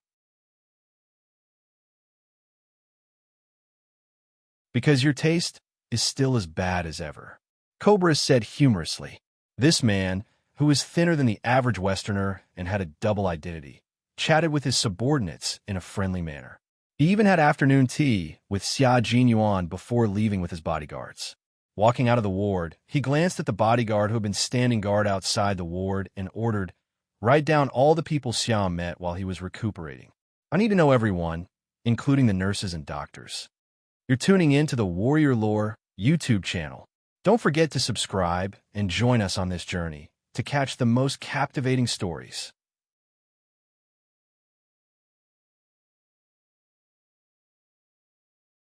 A: Because your taste is still as bad as ever. Cobra said humorously. This man, who was thinner than the average Westerner and had a double identity, chatted with his subordinates in a friendly manner. He even had afternoon tea with Xia Jinyuan before leaving with his bodyguards. Walking out of the ward, he glanced at the bodyguard who had been standing guard outside the ward and ordered, "Write down all the people Xia met while he was recuperating. I need to know everyone, including the nurses and doctors." You're tuning in to the Warrior Lore YouTube channel. Don't forget to subscribe and join us on this journey to catch the most captivating stories.